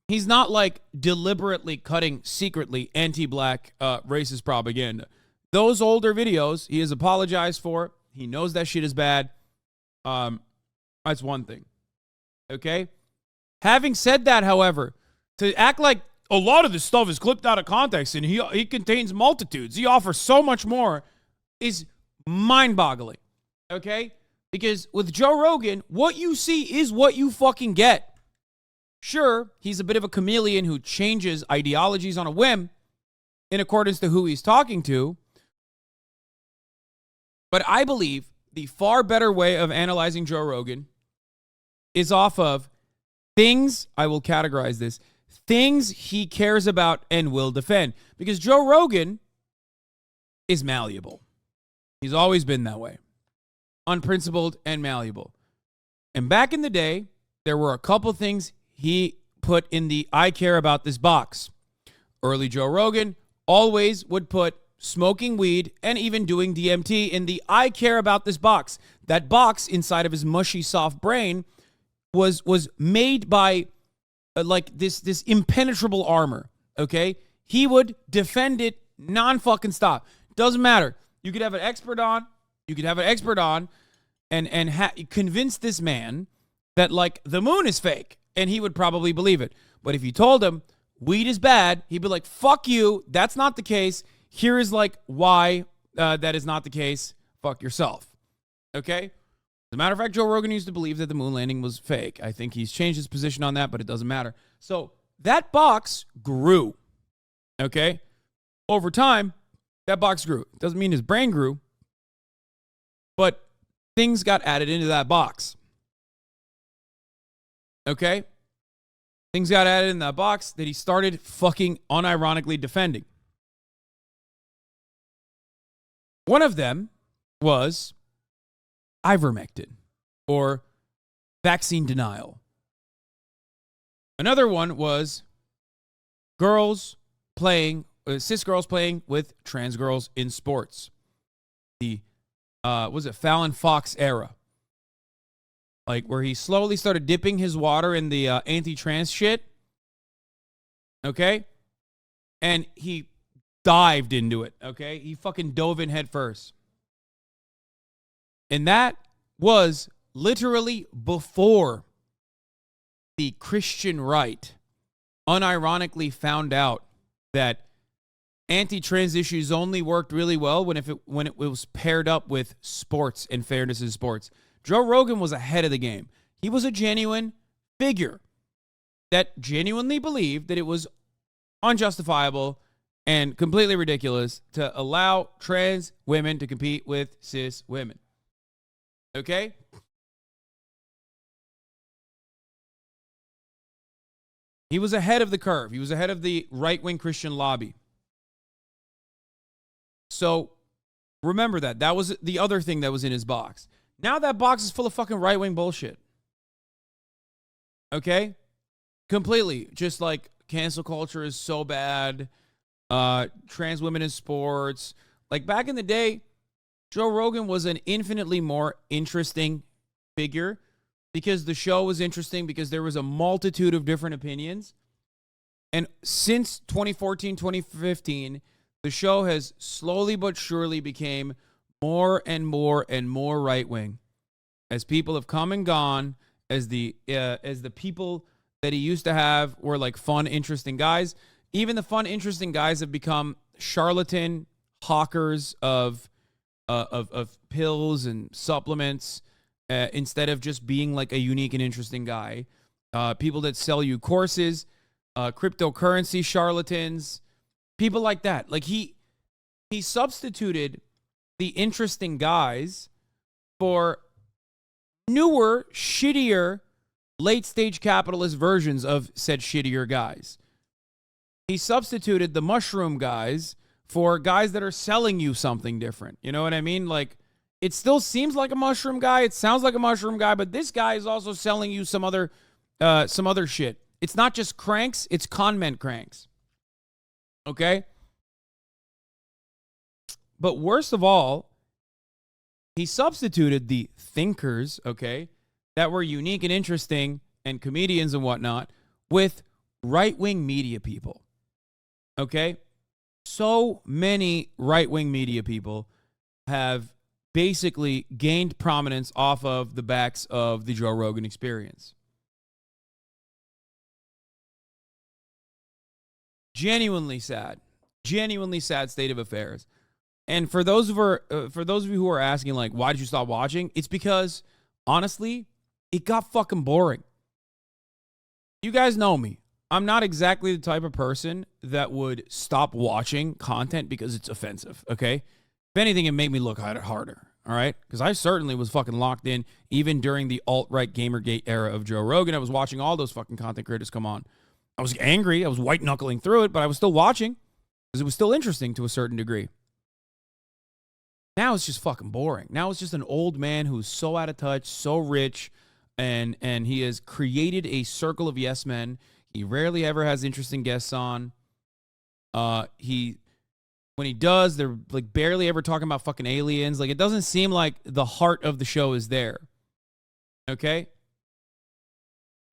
he's not like deliberately cutting secretly anti-black racist propaganda. Those older videos, he has apologized for. He knows that shit is bad. That's one thing. Okay? Having said that, however, to act like a lot of this stuff is clipped out of context and he contains multitudes, he offers so much more, is mind-boggling. Okay? Because with Joe Rogan, what you see is what you fucking get. Sure, he's a bit of a chameleon who changes ideologies on a whim in accordance to who he's talking to. But I believe the far better way of analyzing Joe Rogan is off of things, I will categorize this, things he cares about and will defend. Because Joe Rogan is malleable. He's always been that way. Unprincipled and malleable. And back in the day, there were a couple things he put in the I care about this box. Early Joe Rogan always would put smoking weed and even doing DMT in the I care about this box. That box inside of his mushy, soft brain was made by like this impenetrable armor, okay? He would defend it non-fucking stop. Doesn't matter. You could have an expert on. And convince this man that, like, the moon is fake, and he would probably believe it. But if you told him weed is bad, he'd be like, fuck you, that's not the case. Here is, like, why that is not the case. Fuck yourself. Okay? As a matter of fact, Joe Rogan used to believe that the moon landing was fake. I think he's changed his position on that, but it doesn't matter. So that box grew. Okay? Over time, that box grew. Doesn't mean his brain grew, but things got added into that box. Okay? Things got added in that box that he started fucking unironically defending. One of them was ivermectin or vaccine denial. Another one was cis girls playing with trans girls in sports. The was it Fallon Fox era? Like where he slowly started dipping his water in the anti-trans shit. Okay? And he dived into it, okay? He fucking dove in head first. And that was literally before the Christian right unironically found out that anti-trans issues only worked really well when it was paired up with sports and fairness in sports. Joe Rogan was ahead of the game. He was a genuine figure that genuinely believed that it was unjustifiable and completely ridiculous to allow trans women to compete with cis women. Okay? He was ahead of the curve. He was ahead of the right-wing Christian lobby. So remember that. That was the other thing that was in his box. Now that box is full of fucking right-wing bullshit. Okay? Completely. Just like cancel culture is so bad. Trans women in sports. Like back in the day, Joe Rogan was an infinitely more interesting figure because the show was interesting, because there was a multitude of different opinions. And since 2014, 2015, the show has slowly but surely became more and more and more right-wing. As people have come and gone, as the people that he used to have were like fun, interesting guys. Even the fun, interesting guys have become charlatan hawkers of pills and supplements instead of just being like a unique and interesting guy. People that sell you courses, cryptocurrency charlatans, people like that. Like he substituted the interesting guys for newer, shittier, late-stage capitalist versions of said shittier guys. He substituted the mushroom guys for guys that are selling you something different. You know what I mean? Like, it still seems like a mushroom guy. It sounds like a mushroom guy, but this guy is also selling you some other shit. It's not just cranks, it's conment cranks. Okay? But worst of all, he substituted the thinkers, okay, that were unique and interesting and comedians and whatnot with right-wing media people. Okay? So many right-wing media people have basically gained prominence off of the backs of the Joe Rogan Experience. Genuinely sad state of affairs. And for those of you who are asking, like, why did you stop watching? It's because, honestly, it got fucking boring. You guys know me. I'm not exactly the type of person that would stop watching content because it's offensive, okay? If anything, it made me look at it harder, all right? Because I certainly was fucking locked in, even during the alt-right Gamergate era of Joe Rogan. I was watching all those fucking content creators come on. I was angry. I was white-knuckling through it, but I was still watching because it was still interesting to a certain degree. Now it's just fucking boring. Now it's just an old man who's so out of touch, so rich, and he has created a circle of yes men. He rarely ever has interesting guests on. When he does, they're like barely ever talking about fucking aliens. Like, it doesn't seem like the heart of the show is there. Okay?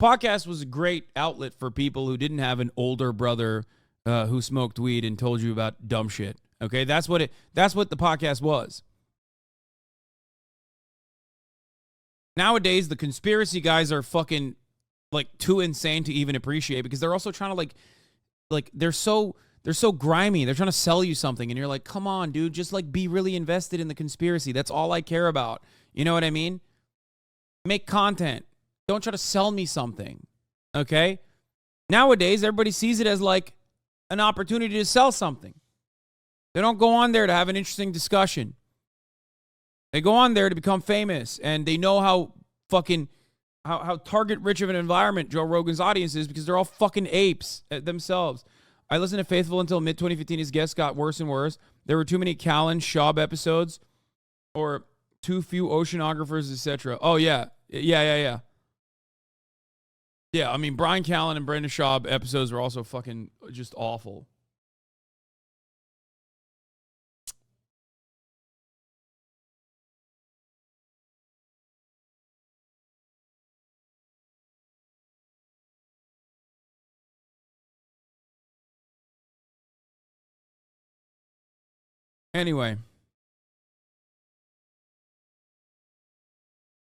Podcast was a great outlet for people who didn't have an older brother who smoked weed and told you about dumb shit. Okay, that's what the podcast was. Nowadays, the conspiracy guys are fucking like too insane to even appreciate, because they're also trying to like they're so grimy. They're trying to sell you something, and you're like, come on, dude, just like be really invested in the conspiracy. That's all I care about. You know what I mean? Make content. Don't try to sell me something. Okay? Nowadays, everybody sees it as like an opportunity to sell something. They don't go on there to have an interesting discussion. They go on there to become famous, and they know how target rich of an environment Joe Rogan's audience is, because they're all fucking apes themselves. I listened to Faithful until mid-2015. His guests got worse and worse. There were too many Callan Schaub episodes, or too few oceanographers, etc. Oh, yeah. Yeah, I mean, Brian Callen and Brendan Schaub episodes were also fucking just awful. Anyway,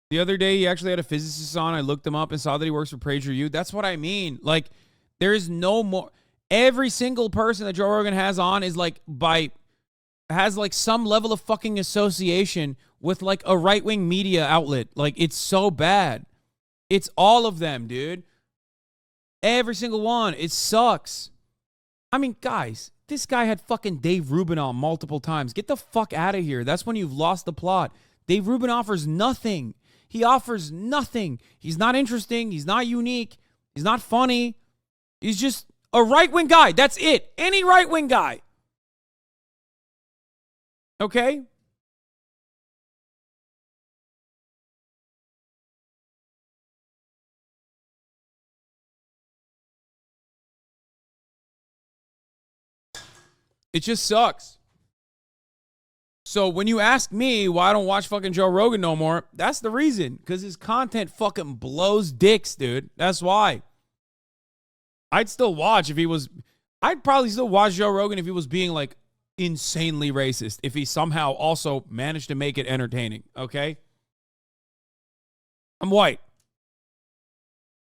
the other day he actually had a physicist on. I looked him up and saw that he works for PragerU. That's what I mean. Like, there is no more. Every single person that Joe Rogan has on is like has like some level of fucking association with like a right-wing media outlet. Like, it's so bad. It's all of them, dude. Every single one. It sucks. I mean, guys, this guy had fucking Dave Rubin on multiple times. Get the fuck out of here. That's when you've lost the plot. Dave Rubin offers nothing. He offers nothing. He's not interesting. He's not unique. He's not funny. He's just a right-wing guy. That's it. Any right-wing guy. Okay? It just sucks. So when you ask me why I don't watch fucking Joe Rogan no more, that's the reason. Because his content fucking blows dicks, dude. That's why. I'd still watch if he was... I'd probably still watch Joe Rogan if he was being, like, insanely racist. If he somehow also managed to make it entertaining, okay? I'm white.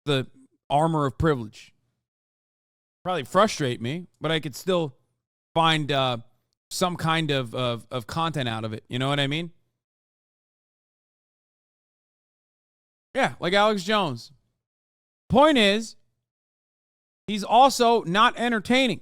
The armor of privilege. Probably frustrate me, but I could still find some kind of content out of it. You know what I mean? Yeah, like Alex Jones. Point is, he's also not entertaining.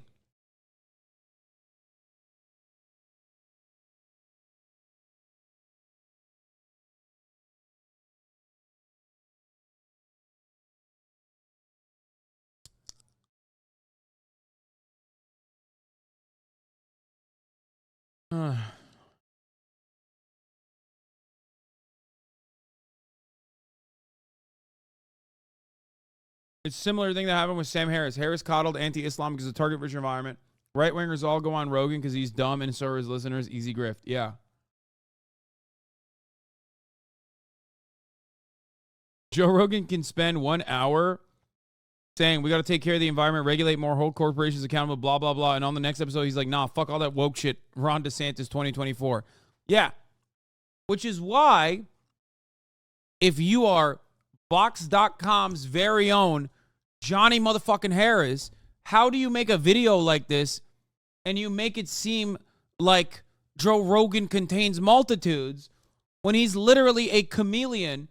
It's a similar thing that happened with Sam Harris. Harris coddled anti-Islam because of target-rich environment. Right-wingers all go on Rogan because he's dumb and so are his listeners. Easy grift. Yeah. Joe Rogan can spend 1 hour saying we got to take care of the environment, regulate more, hold corporations accountable, blah, blah, blah. And on the next episode, he's like, nah, fuck all that woke shit. Ron DeSantis 2024. Yeah. Which is why if you are Vox.com's very own Johnny motherfucking Harris, how do you make a video like this and you make it seem like Joe Rogan contains multitudes when he's literally a chameleon,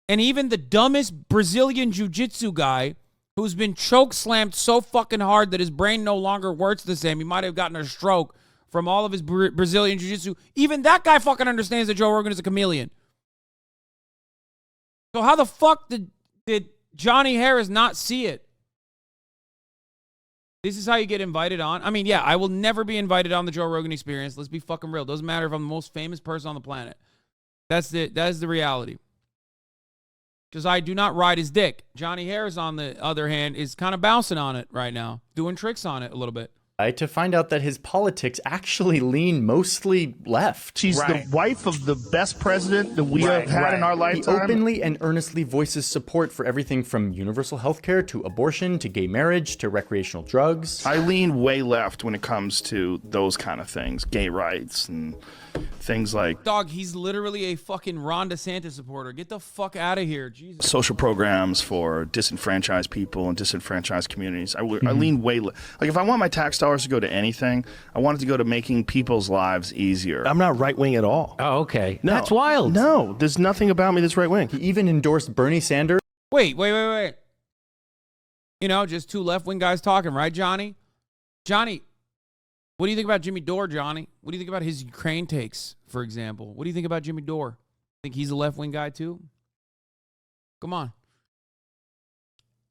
and even the dumbest Brazilian jiu-jitsu guy who's been choke slammed so fucking hard that his brain no longer works the same, he might have gotten a stroke from all of his Brazilian jiu-jitsu, even that guy fucking understands that Joe Rogan is a chameleon. So how the fuck did Johnny Harris not see it? This is how you get invited on. I mean, yeah, I will never be invited on the Joe Rogan Experience. Let's be fucking real. Doesn't matter if I'm the most famous person on the planet. That is the reality. Because I do not ride his dick. Johnny Harris, on the other hand, is kind of bouncing on it right now, doing tricks on it a little bit. To find out that his politics actually lean mostly left. She's the wife of the best president that we have had in our lifetime. He openly and earnestly voices support for everything from universal health care to abortion to gay marriage to recreational drugs. I lean way left when it comes to those kind of things, gay rights and things like... Dog, he's literally a fucking Ron DeSantis supporter. Get the fuck out of here, Jesus. Social programs for disenfranchised people and disenfranchised communities. I lean way left. Like, if I want my tax dollars to go to anything, I want it to go to making people's lives easier. I'm not right-wing at all. Oh, okay. No, that's wild. No, there's nothing about me that's right-wing. He even endorsed Bernie Sanders. Wait. You know, just two left-wing guys talking, right, Johnny? Johnny, what do you think about Jimmy Dore, Johnny? What do you think about his Ukraine takes, for example? What do you think about Jimmy Dore? Think he's a left-wing guy, too? Come on.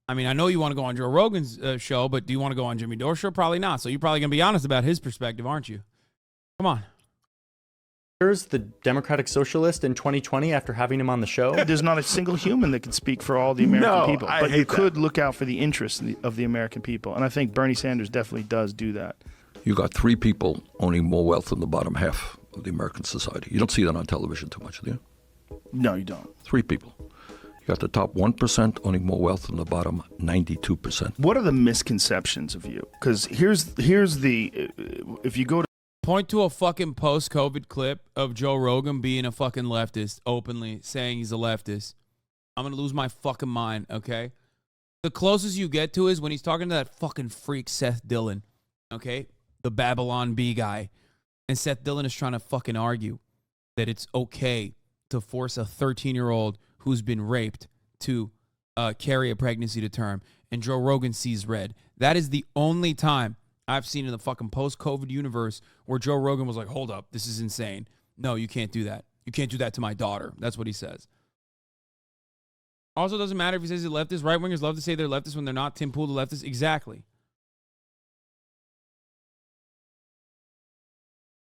I mean, I know you want to go on Joe Rogan's show, but do you want to go on Jimmy Dore's show? Probably not. So you're probably going to be honest about his perspective, aren't you? Come on. Here's the Democratic Socialist in 2020 after having him on the show. There's not a single human that can speak for all the American people. But you could look out for the interests of the American people. And I think Bernie Sanders definitely does do that. You got 3 people owning more wealth than the bottom half of the American society. You don't see that on television too much, do you? No, you don't. 3 people. You got the top 1% owning more wealth than the bottom 92%. What are the misconceptions of you? Because here's the, if you go to... Point to a fucking post-COVID clip of Joe Rogan being a fucking leftist, openly saying he's a leftist. I'm going to lose my fucking mind, okay? The closest you get to is when he's talking to that fucking freak Seth Dillon, okay? The Babylon Bee guy. And Seth Dillon is trying to fucking argue that it's okay to force a 13-year-old who's been raped to carry a pregnancy to term. And Joe Rogan sees red. That is the only time I've seen in the fucking post-COVID universe where Joe Rogan was like, hold up, this is insane. No, you can't do that. You can't do that to my daughter. That's what he says. Also, doesn't matter if he says he's a leftist. Right-wingers love to say they're leftists when they're not. Tim Pool, the leftist. Exactly.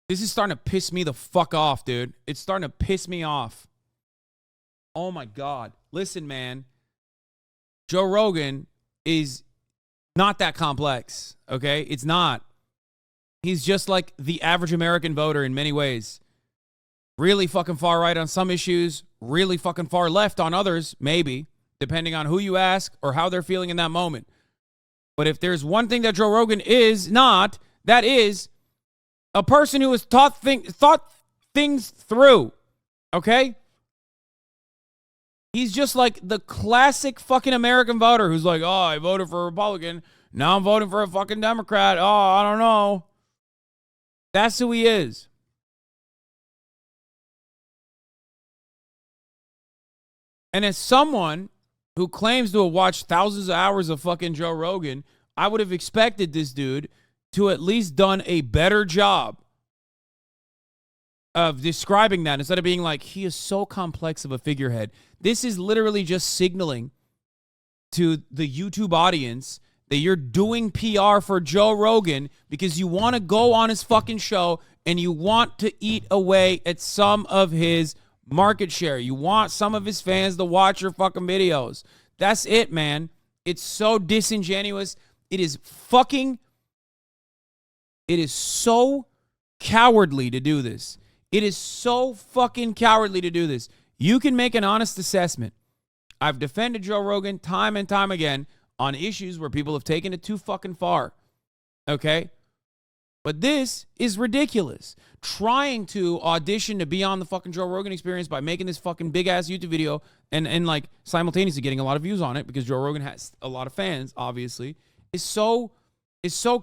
This is starting to piss me the fuck off, dude. It's starting to piss me off. Oh, my God. Listen, man. Joe Rogan is not that complex, okay? It's not. He's just like the average American voter in many ways. really fucking far right on some issues, really fucking far left on others, maybe, depending on who you ask or how they're feeling in that moment. But if there's one thing that Joe Rogan is not, that is a person who has thought things through, okay? He's just like the classic fucking American voter who's like, oh, I voted for a Republican. Now I'm voting for a fucking Democrat. Oh, I don't know. That's who he is. And as someone who claims to have watched thousands of hours of fucking Joe Rogan, I would have expected this dude to at least done a better job of describing that instead of being like, he is so complex of a figurehead. This is literally just signaling to the YouTube audience that you're doing PR for Joe Rogan because you want to go on his fucking show and you want to eat away at some of his market share. You want some of his fans to watch your fucking videos. That's it, man. It's so disingenuous. It is so cowardly to do this. It is so fucking cowardly to do this. You can make an honest assessment. I've defended Joe Rogan time and time again on issues where people have taken it too fucking far. Okay? But this is ridiculous. Trying to audition to be on the fucking Joe Rogan Experience by making this fucking big-ass YouTube video and like simultaneously getting a lot of views on it because Joe Rogan has a lot of fans, obviously, is so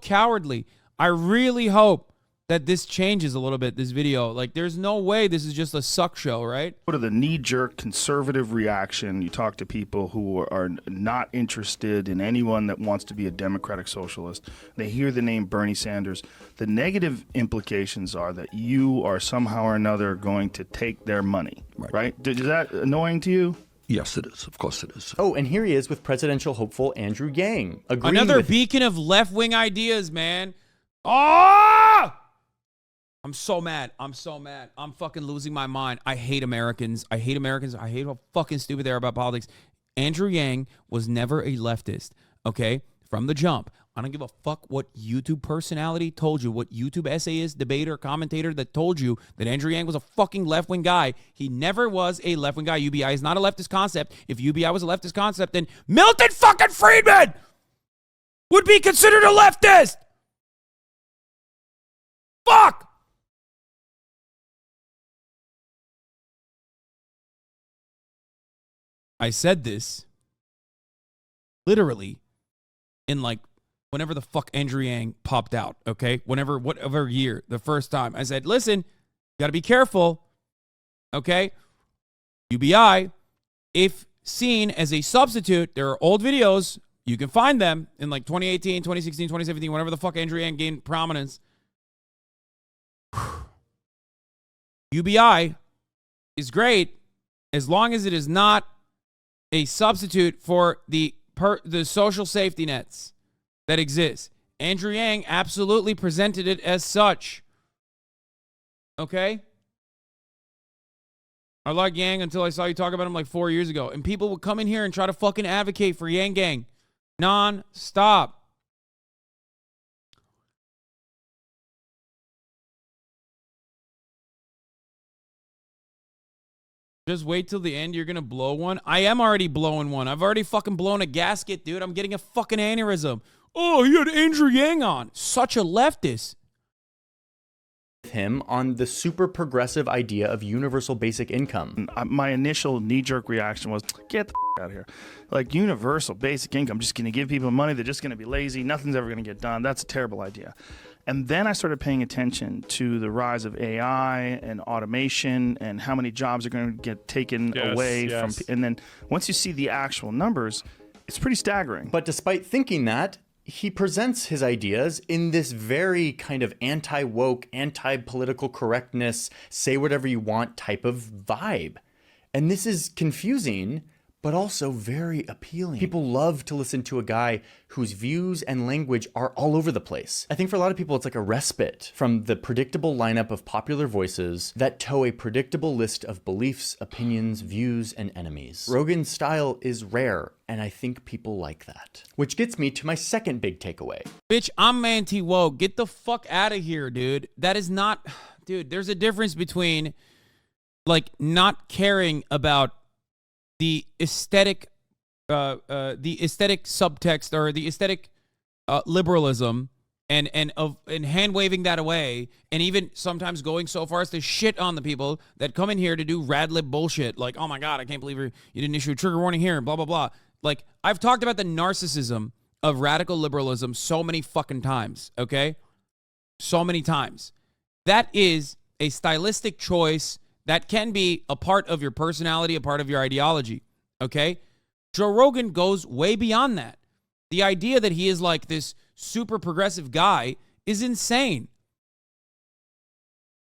cowardly. I really hope that this changes a little bit, this video. Like, there's no way this is just a suck show, right? Go to the knee-jerk conservative reaction. You talk to people who are not interested in anyone that wants to be a democratic socialist. They hear the name Bernie Sanders. The negative implications are that you are somehow or another going to take their money, right? Is that annoying to you? Yes, it is. Of course it is. Oh, and here he is with presidential hopeful Andrew Yang. Another beacon of left-wing ideas, man. Oh! I'm so mad. I'm fucking losing my mind. I hate Americans. I hate how fucking stupid they are about politics. Andrew Yang was never a leftist, okay? From the jump. I don't give a fuck what YouTube personality told you, what YouTube essayist, debater, commentator that told you that Andrew Yang was a fucking left-wing guy. He never was a left-wing guy. UBI is not a leftist concept. If UBI was a leftist concept, then Milton fucking Friedman would be considered a leftist. Fuck! I said this literally in like whenever the fuck Andrew Yang popped out, okay? Whatever year, the first time. I said, listen, you got to be careful, okay? UBI, if seen as a substitute, there are old videos. You can find them in like 2018, 2016, 2017, whenever the fuck Andrew Yang gained prominence. UBI is great as long as it is not a substitute for the social safety nets that exist. Andrew Yang absolutely presented it as such. Okay? I like Yang until I saw you talk about him like 4 years ago. And people would come in here and try to fucking advocate for Yang Gang. Non-stop. Just wait till the end. You're going to blow one. I am already blowing one. I've already fucking blown a gasket, dude. I'm getting a fucking aneurysm. Oh, he had Andrew Yang on. Such a leftist. Him on the super progressive idea of universal basic income. My initial knee-jerk reaction was, get the out of here. Like, universal basic income, just going to give people money. They're just going to be lazy. Nothing's ever going to get done. That's a terrible idea. And then I started paying attention to the rise of AI and automation and how many jobs are going to get taken away from. And then once you see the actual numbers, it's pretty staggering. But despite thinking that, he presents his ideas in this very kind of anti-woke, anti-political correctness, say whatever you want type of vibe. And this is confusing, but also very appealing. People love to listen to a guy whose views and language are all over the place. I think for a lot of people, it's like a respite from the predictable lineup of popular voices that tow a predictable list of beliefs, opinions, views, and enemies. Rogan's style is rare, and I think people like that. Which gets me to my second big takeaway. Bitch, I'm anti-woke. Get the fuck out of here, dude. That is not... Dude, there's a difference between like not caring about the aesthetic subtext or the aesthetic liberalism and hand waving that away, and even sometimes going so far as to shit on the people that come in here to do rad lib bullshit, like, oh my god, I can't believe you didn't issue a trigger warning here, and blah blah blah. Like, I've talked about the narcissism of radical liberalism so many fucking times, okay? So many times. That is a stylistic choice that can be a part of your personality, a part of your ideology, okay? Joe Rogan goes way beyond that. The idea that he is like this super progressive guy is insane.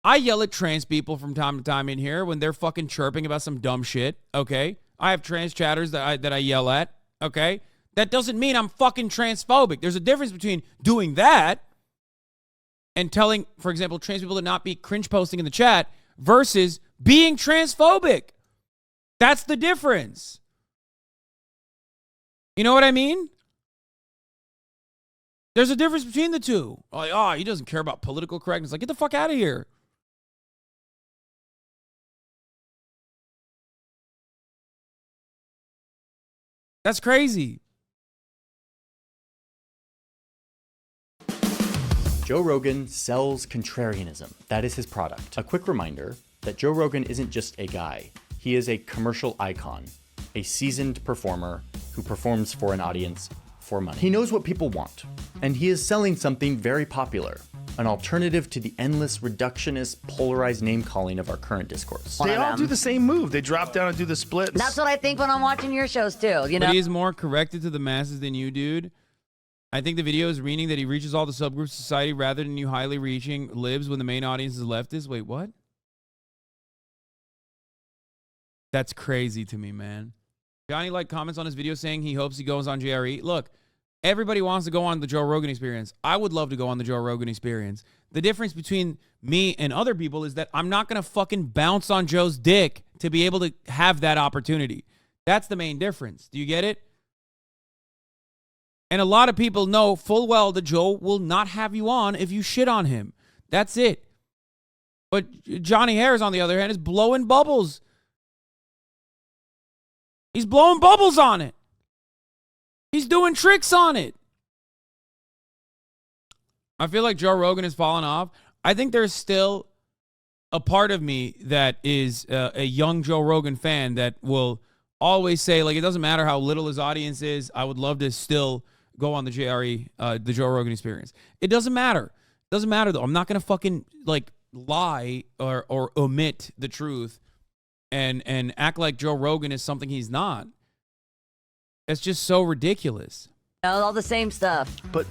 I yell at trans people from time to time in here when they're fucking chirping about some dumb shit, okay? I have trans chatters that I yell at, okay? That doesn't mean I'm fucking transphobic. There's a difference between doing that and telling, for example, trans people to not be cringe posting in the chat versus being transphobic. That's the difference. You know what I mean? There's a difference between the two. Like, oh, he doesn't care about political correctness. Like, get the fuck out of here. That's crazy. Joe Rogan sells contrarianism. That is his product. A quick reminder that Joe Rogan isn't just a guy. He is a commercial icon, a seasoned performer who performs for an audience for money. He knows what people want, and he is selling something very popular, an alternative to the endless reductionist, polarized name-calling of our current discourse. They all do the same move. They drop down and do the splits. That's what I think when I'm watching your shows too, you know? But he is more corrected to the masses than you, dude. I think the video is meaning that he reaches all the subgroups of society rather than you highly reaching libs when the main audience is leftist. Wait, what? That's crazy to me, man. Johnny like comments on his video saying he hopes he goes on JRE. Look, everybody wants to go on the Joe Rogan Experience. I would love to go on the Joe Rogan Experience. The difference between me and other people is that I'm not going to fucking bounce on Joe's dick to be able to have that opportunity. That's the main difference. Do you get it? And a lot of people know full well that Joe will not have you on if you shit on him. That's it. But Johnny Harris, on the other hand, is blowing bubbles. He's blowing bubbles on it. He's doing tricks on it. I feel like Joe Rogan has fallen off. I think there's still a part of me that is a young Joe Rogan fan that will always say, like, it doesn't matter how little his audience is. I would love to still go on the JRE, the Joe Rogan Experience. It doesn't matter. It doesn't matter, though. I'm not going to fucking, like, lie or omit the truth and act like Joe Rogan is something he's not. It's just so ridiculous. All the same stuff. But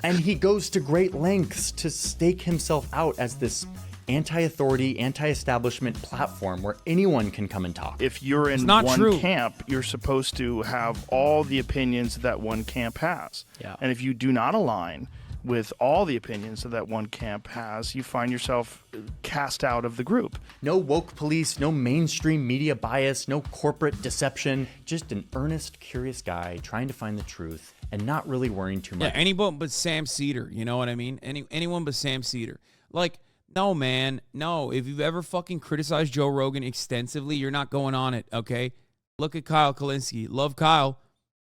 and he goes to great lengths to stake himself out as this anti-authority, anti-establishment platform where anyone can come and talk. If you're in one camp, you're supposed to have all the opinions that one camp has. Yeah. And if you do not align with all the opinions that one camp has, you find yourself cast out of the group. No woke police, no mainstream media bias, no corporate deception. Just an earnest, curious guy trying to find the truth and not really worrying too much. Yeah, anyone but Sam Cedar. You know what I mean? Anyone but Sam Cedar. Like, no, man. No. If you've ever fucking criticized Joe Rogan extensively, you're not going on it, okay? Look at Kyle Kalinske. Love Kyle.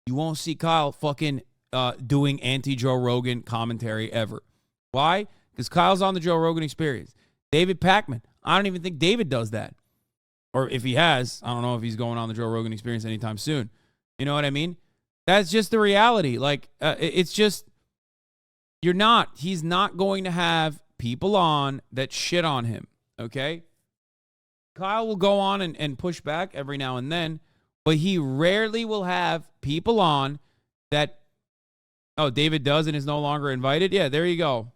You won't see Kyle fucking doing anti-Joe Rogan commentary ever. Why? Because Kyle's on the Joe Rogan Experience. David Pakman. I don't even think David does that. Or if he has, I don't know if he's going on the Joe Rogan Experience anytime soon. You know what I mean? That's just the reality. Like, it's just, he's not going to have people on that shit on him, okay? Kyle will go on and push back every now and then, but he rarely will have people on that, oh, David does and is no longer invited? Yeah, there you go.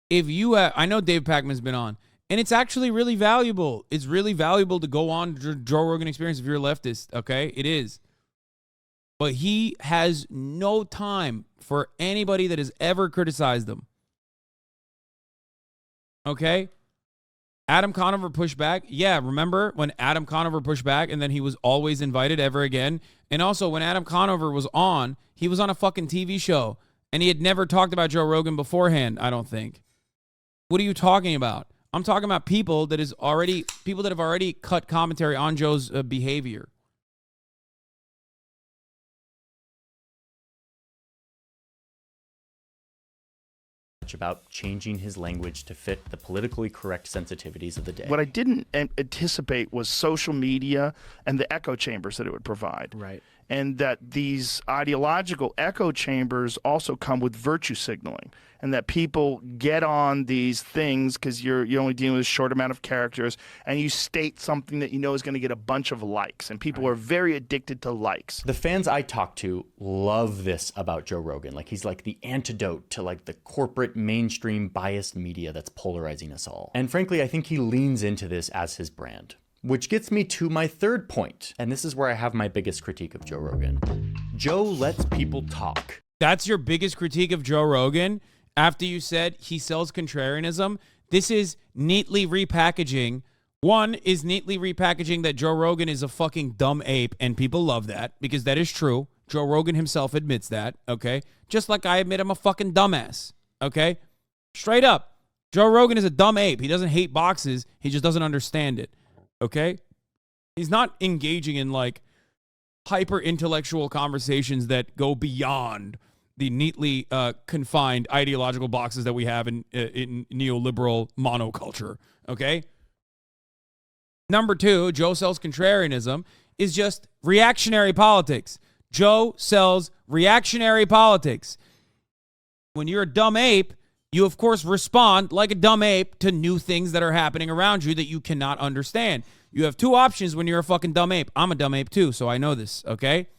If you I know Dave Pakman's been on, and it's actually really valuable. It's really valuable to go on Joe Rogan Experience if you're a leftist, okay? It is. But he has no time for anybody that has ever criticized them. Okay? Adam Conover pushed back. Yeah, remember when Adam Conover pushed back and then he was always invited ever again? And also when Adam Conover was on, he was on a fucking TV show and he had never talked about Joe Rogan beforehand, I don't think. What are you talking about? I'm talking about people that have already cut commentary on Joe's behavior. About changing his language to fit the politically correct sensitivities of the day. What I didn't anticipate was social media and the echo chambers that it would provide. Right. And that these ideological echo chambers also come with virtue signaling, and that people get on these things because you're only dealing with a short amount of characters, and you state something that you know is going to get a bunch of likes, and people are very addicted to likes. The fans I talk to love this about Joe Rogan. Like, he's like the antidote to like the corporate mainstream biased media that's polarizing us all. And frankly, I think he leans into this as his brand. Which gets me to my third point, and this is where I have my biggest critique of Joe Rogan. Joe lets people talk. That's your biggest critique of Joe Rogan? After you said he sells contrarianism, this is neatly repackaging. One is neatly repackaging that Joe Rogan is a fucking dumb ape, and people love that, because that is true. Joe Rogan himself admits that, okay? Just like I admit I'm a fucking dumbass, okay? Straight up. Joe Rogan is a dumb ape. He doesn't hate boxes. He just doesn't understand it. Okay? He's not engaging in like hyper intellectual conversations that go beyond the neatly confined ideological boxes that we have in neoliberal monoculture. Okay? Number two, Joe sells contrarianism is just reactionary politics. Joe sells reactionary politics. When you're a dumb ape, you, of course, respond like a dumb ape to new things that are happening around you that you cannot understand. You have two options when you're a fucking dumb ape. I'm a dumb ape, too, so I know this, okay?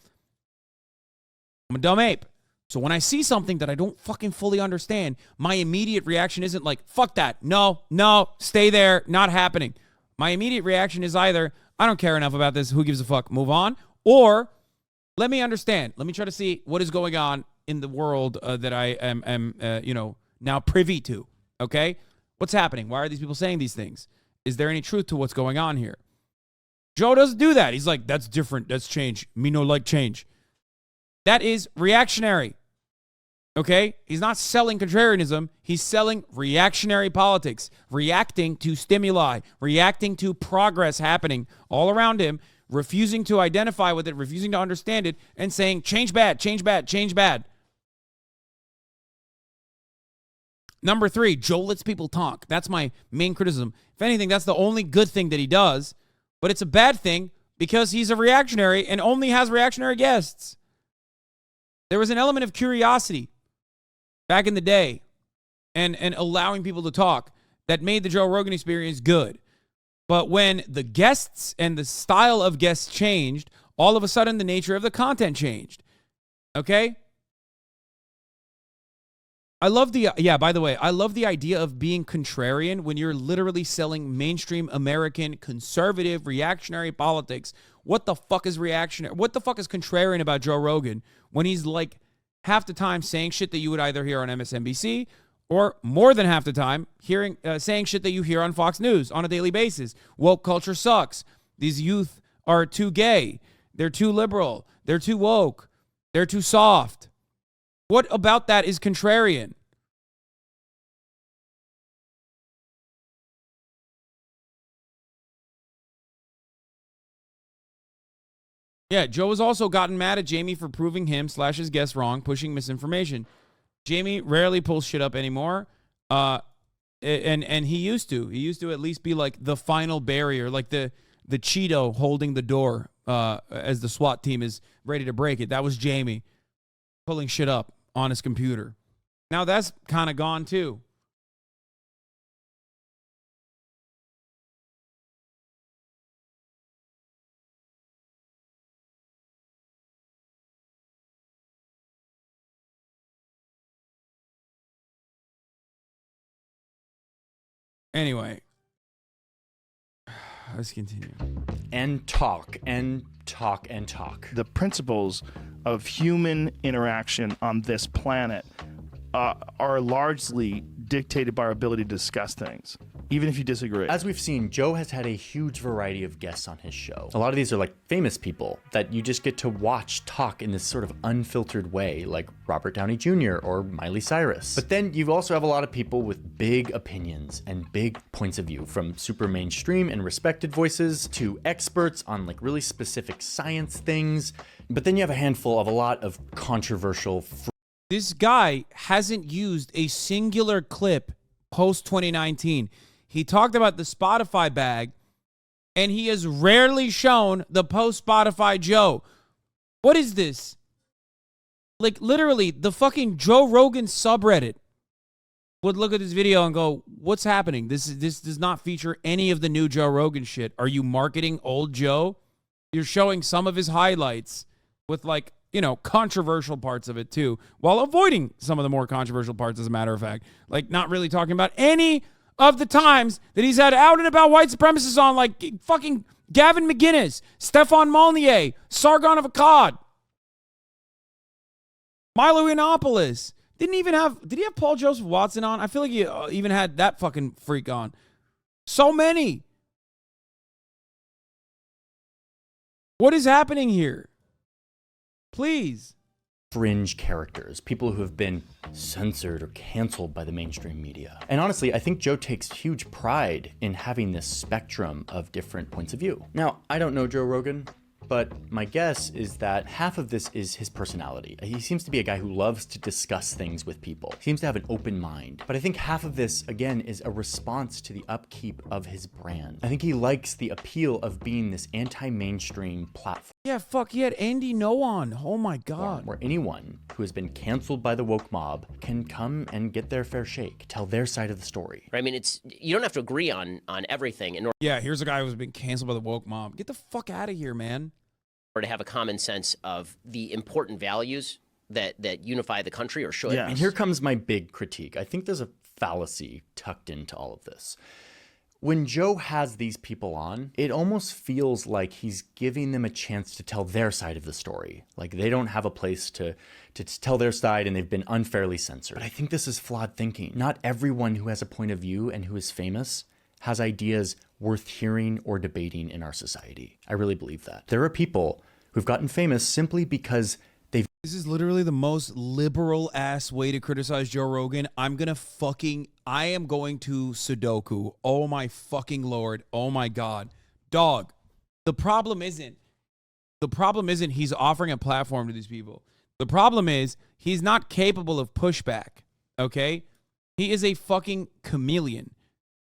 I'm a dumb ape. So when I see something that I don't fucking fully understand, my immediate reaction isn't like, fuck that. No, stay there, not happening. My immediate reaction is either, I don't care enough about this, who gives a fuck, move on, or let me understand. Let me try to see what is going on in the world that I am now privy to, okay? What's happening? Why are these people saying these things? Is there any truth to what's going on here? Joe doesn't do that. He's like, that's different. That's change. Me no like change. That is reactionary, okay? He's not selling contrarianism. He's selling reactionary politics, reacting to stimuli, reacting to progress happening all around him, refusing to identify with it, refusing to understand it, and saying, change bad, change bad, change bad. Number three, Joe lets people talk. That's my main criticism. If anything, that's the only good thing that he does, but it's a bad thing because he's a reactionary and only has reactionary guests. There was an element of curiosity back in the day and allowing people to talk that made the Joe Rogan experience good. But when the guests and the style of guests changed, all of a sudden the nature of the content changed. Okay? I love the idea of being contrarian when you're literally selling mainstream American conservative reactionary politics. What the fuck is reactionary? What the fuck is contrarian about Joe Rogan when he's like half the time saying shit that you would either hear on MSNBC or more than half the time saying shit that you hear on Fox News on a daily basis? Woke culture sucks. These youth are too gay. They're too liberal. They're too woke. They're too soft. What about that is contrarian? Yeah, Joe has also gotten mad at Jamie for proving him/his guests wrong, pushing misinformation. Jamie rarely pulls shit up anymore, and he used to. He used to at least be like the final barrier, like the Cheeto holding the door as the SWAT team is ready to break it. That was Jamie pulling shit up on his computer. Now that's kind of gone too. Anyway, let's continue. And talk, and talk, and talk. The principles of human interaction on this planet are largely dictated by our ability to discuss things. even if you disagree. As we've seen, Joe has had a huge variety of guests on his show. A lot of these are like famous people that you just get to watch talk in this sort of unfiltered way, like Robert Downey Jr. or Miley Cyrus. But then you also have a lot of people with big opinions and big points of view, from super mainstream and respected voices to experts on like really specific science things. But then you have a handful of a lot of controversial. This guy hasn't used a singular clip post 2019. He talked about the Spotify bag, and he has rarely shown the post Spotify Joe. What is this? Like, literally, the fucking Joe Rogan subreddit would look at this video and go, what's happening? This does not feature any of the new Joe Rogan shit. Are you marketing old Joe? You're showing some of his highlights with, like, you know, controversial parts of it too, while avoiding some of the more controversial parts, as a matter of fact. Like, not really talking about any of the times that he's had out and about white supremacists on, like fucking Gavin McGinnis, Stefan Molnier, Sargon of Akkad, Milo Yiannopoulos. Did he have Paul Joseph Watson on? I feel like he even had that fucking freak on. So many. What is happening here? Please. Fringe characters, people who have been censored or canceled by the mainstream media. And honestly, I think Joe takes huge pride in having this spectrum of different points of view. Now, I don't know Joe Rogan, but my guess is that half of this is his personality. He seems to be a guy who loves to discuss things with people. He seems to have an open mind. But I think half of this, again, is a response to the upkeep of his brand. I think he likes the appeal of being this anti-mainstream platform. Yeah, fuck, he had Andy No on. Oh my God. Where anyone who has been canceled by the woke mob can come and get their fair shake, tell their side of the story. I mean, you don't have to agree on everything in order. Yeah, here's a guy who's been canceled by the woke mob. Get the fuck out of here, man. Or to have a common sense of the important values that unify the country, or should. Yeah. And here comes my big critique. I think there's a fallacy tucked into all of this. When Joe has these people on, it almost feels like he's giving them a chance to tell their side of the story. Like they don't have a place to tell their side, and they've been unfairly censored. But I think this is flawed thinking. Not everyone who has a point of view and who is famous has ideas worth hearing or debating in our society. I really believe that. There are people who've gotten famous simply because they've... This is literally the most liberal ass way to criticize Joe Rogan. I am going to Sudoku. Oh my fucking Lord. Oh my God. Dog. The problem isn't he's offering a platform to these people. The problem is he's not capable of pushback. Okay? He is a fucking chameleon.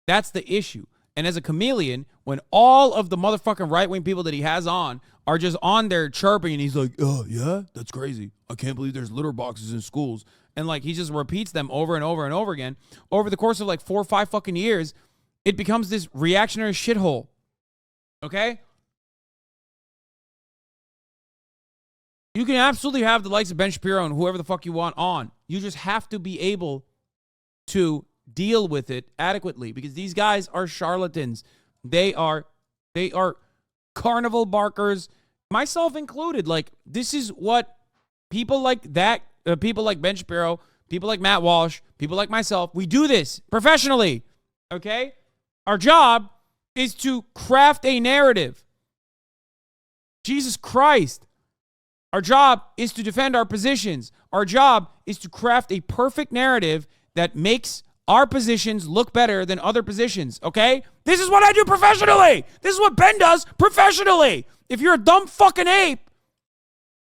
That's the issue. And as a chameleon, when all of the motherfucking right-wing people that he has on are just on there chirping, and he's like, oh, yeah, that's crazy. I can't believe there's litter boxes in schools. And, like, he just repeats them over and over and over again. Over the course of, like, 4 or 5 fucking years, it becomes this reactionary shithole. Okay? You can absolutely have the likes of Ben Shapiro and whoever the fuck you want on. You just have to be able to deal with it adequately, because these guys are charlatans. They are carnival barkers, myself included. Like, this is what people like that, people like Ben Shapiro, people like Matt Walsh, people like myself, we do this professionally. Okay? Our job is to craft a narrative. Jesus Christ. Our job is to defend our positions. Our job is to craft a perfect narrative that makes our positions look better than other positions, okay? This is what I do professionally. This is what Ben does professionally. If you're a dumb fucking ape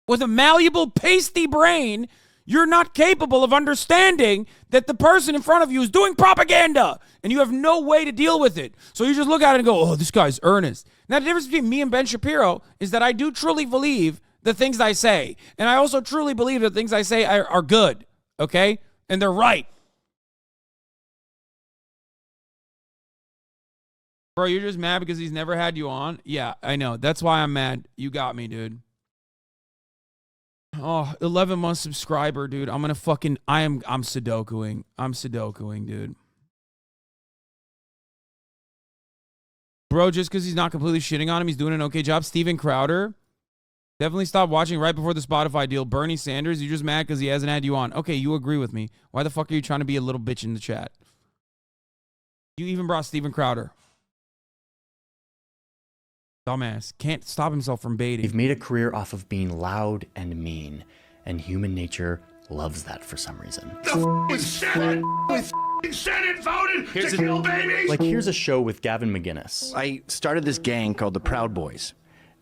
with a malleable, pasty brain, you're not capable of understanding that the person in front of you is doing propaganda, and you have no way to deal with it. So you just look at it and go, oh, this guy's earnest. Now, the difference between me and Ben Shapiro is that I do truly believe the things I say, and I also truly believe the things I say are good, okay? And they're right. Bro, you're just mad because he's never had you on? Yeah, I know. That's why I'm mad. You got me, dude. Oh, 11-month subscriber, dude. I'm Sudokuing. I'm Sudokuing, dude. Bro, just because he's not completely shitting on him, he's doing an okay job. Steven Crowder. Definitely stopped watching right before the Spotify deal. Bernie Sanders, you're just mad because he hasn't had you on. Okay, you agree with me. Why the fuck are you trying to be a little bitch in the chat? You even brought Steven Crowder. Dumbass. Can't stop himself from baiting. They've made a career off of being loud and mean, and human nature loves that for some reason. The Senate voted to kill babies. Like, here's a show with Gavin McInnes. I started this gang called the Proud Boys.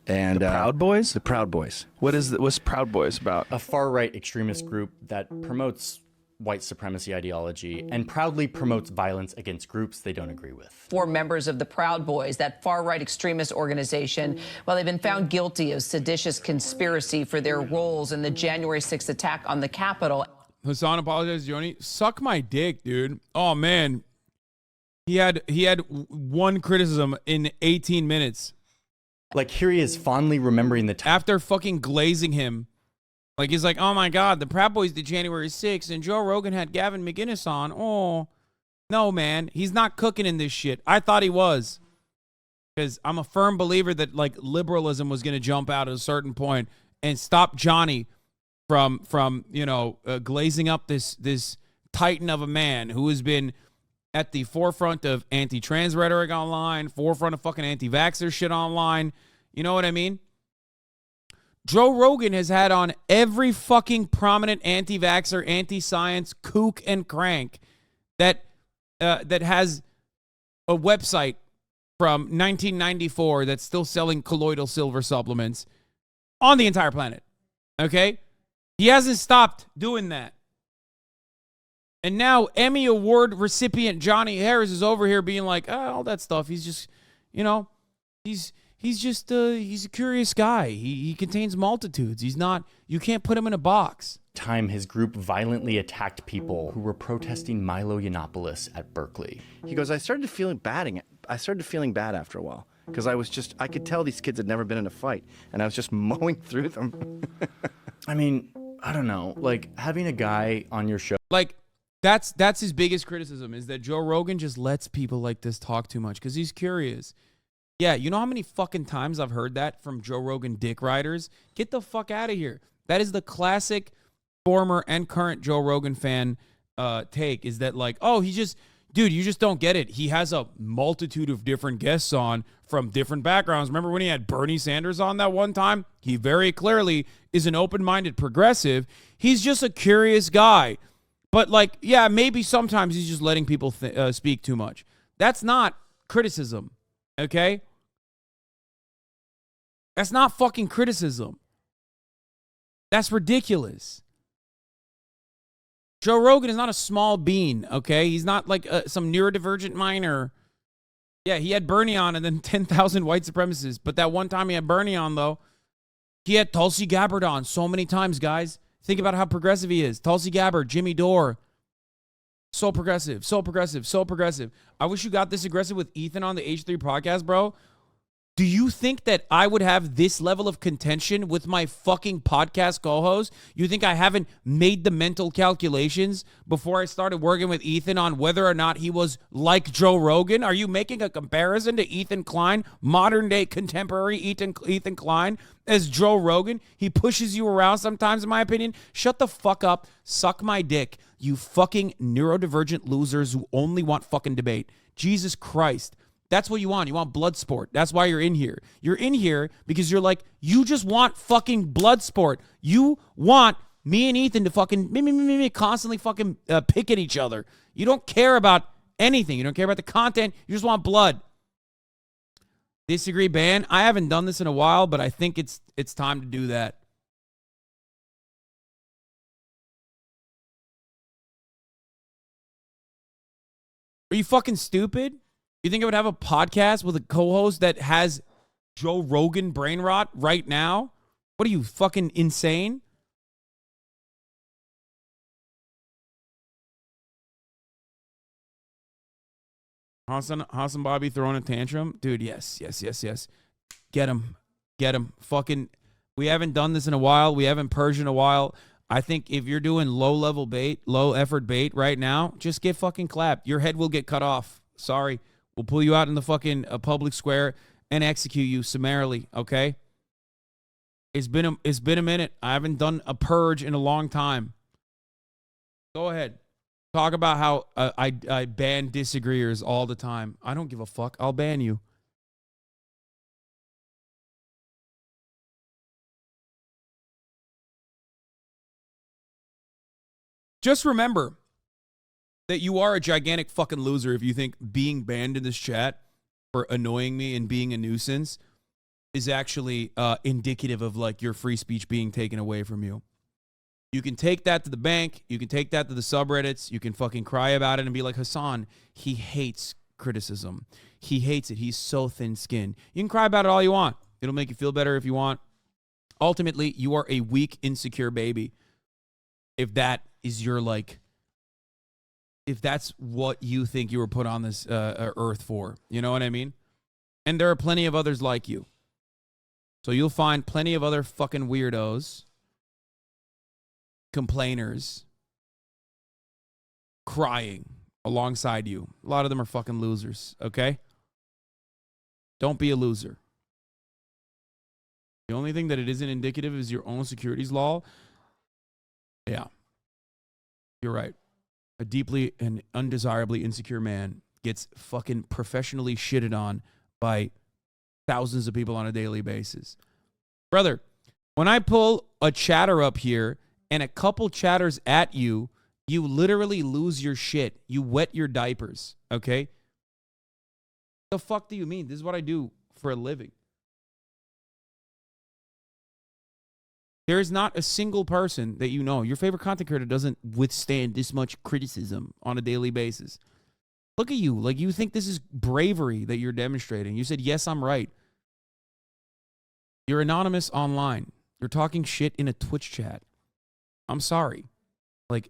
And The Proud Boys? The Proud Boys. What's Proud Boys about? A far-right extremist group that promotes white supremacy ideology and proudly promotes violence against groups they don't agree with. 4 members of the Proud Boys, that far-right extremist organization, well, they've been found guilty of seditious conspiracy for their roles in the January 6th attack on the Capitol. Hasan apologized to Joni. Suck my dick, dude. Oh man, he had one criticism in 18 minutes. Like, here he is fondly remembering the time after fucking glazing him. Like, he's like, oh my God, the Proud Boys did January 6th and Joe Rogan had Gavin McInnes on. Oh, no, man. He's not cooking in this shit. I thought he was. Because I'm a firm believer that, like, liberalism was going to jump out at a certain point and stop Johnny from you know, glazing up this titan of a man who has been at the forefront of anti-trans rhetoric online, forefront of fucking anti-vaxxer shit online. You know what I mean? Joe Rogan has had on every fucking prominent anti-vaxxer, anti-science kook and crank that has a website from 1994 that's still selling colloidal silver supplements on the entire planet. Okay? He hasn't stopped doing that. And now Emmy Award recipient Johnny Harris is over here being like, all that stuff. He's just, you know, he's a curious guy. He contains multitudes. He's not, you can't put him in a box. Time his group violently attacked people who were protesting Milo Yiannopoulos at Berkeley. He goes, I started feeling bad after a while. Because I could tell these kids had never been in a fight. And I was just mowing through them. I mean, I don't know. Like, having a guy on your show. Like, that's his biggest criticism, is that Joe Rogan just lets people like this talk too much because he's curious. Yeah, you know how many fucking times I've heard that from Joe Rogan dick riders? Get the fuck out of here. That is the classic former and current Joe Rogan fan take, is that like, oh, dude, you just don't get it. He has a multitude of different guests on from different backgrounds. Remember when he had Bernie Sanders on that one time? He very clearly is an open-minded progressive. He's just a curious guy. But like, yeah, maybe sometimes he's just letting people speak too much. That's not criticism. Okay? That's not fucking criticism. That's ridiculous. Joe Rogan is not a small bean, okay? He's not like some neurodivergent minor. Yeah, he had Bernie on and then 10,000 white supremacists. But that one time he had Bernie on, though, he had Tulsi Gabbard on so many times, guys. Think about how progressive he is. Tulsi Gabbard, Jimmy Dore. So progressive, so progressive, so progressive. I wish you got this aggressive with Ethan on the H3 podcast, bro. Do you think that I would have this level of contention with my fucking podcast co-host? You think I haven't made the mental calculations before I started working with Ethan on whether or not he was like Joe Rogan? Are you making a comparison to Ethan Klein, modern day contemporary Ethan Klein, as Joe Rogan? He pushes you around sometimes, in my opinion. Shut the fuck up. Suck my dick, you fucking neurodivergent losers who only want fucking debate. Jesus Christ. That's what you want. You want blood sport. That's why you're in here. You're in here because you're like, you just want fucking blood sport. You want me and Ethan to fucking constantly fucking pick at each other. You don't care about anything. You don't care about the content. You just want blood. Disagree ban. I haven't done this in a while, but I think it's time to do that. Are you fucking stupid? You think I would have a podcast with a co-host that has Joe Rogan brain rot right now? What are you, fucking insane? Hasan Bobby throwing a tantrum? Dude, yes. Get him. Fucking, we haven't done this in a while. We haven't purged in a while. I think if you're doing low-level bait, low-effort bait right now, just get fucking clapped. Your head will get cut off. Sorry. We'll pull you out in the fucking public square and execute you summarily, okay? It's been a minute. I haven't done a purge in a long time. Go ahead. Talk about how I ban disagreeers all the time. I don't give a fuck. I'll ban you. Just remember that you are a gigantic fucking loser if you think being banned in this chat for annoying me and being a nuisance is actually indicative of like your free speech being taken away from you. You can take that to the bank. You can take that to the subreddits. You can fucking cry about it and be like, Hasan, he hates criticism. He hates it. He's so thin-skinned. You can cry about it all you want. It'll make you feel better if you want. Ultimately, you are a weak, insecure baby. If that is your, like, if that's what you think you were put on this earth for. You know what I mean? And there are plenty of others like you. So you'll find plenty of other fucking weirdos, complainers, crying alongside you. A lot of them are fucking losers, okay? Don't be a loser. The only thing that it isn't indicative is your own securities law. Yeah. You're right. A deeply and undesirably insecure man gets fucking professionally shitted on by thousands of people on a daily basis. Brother, when I pull a chatter up here and a couple chatters at you, you literally lose your shit. You wet your diapers, okay? The fuck do you mean? This is what I do for a living. There is not a single person that you know, your favorite content creator doesn't withstand this much criticism on a daily basis. Look at you. Like, you think this is bravery that you're demonstrating. You said, yes, I'm right. You're anonymous online. You're talking shit in a Twitch chat. I'm sorry. Like,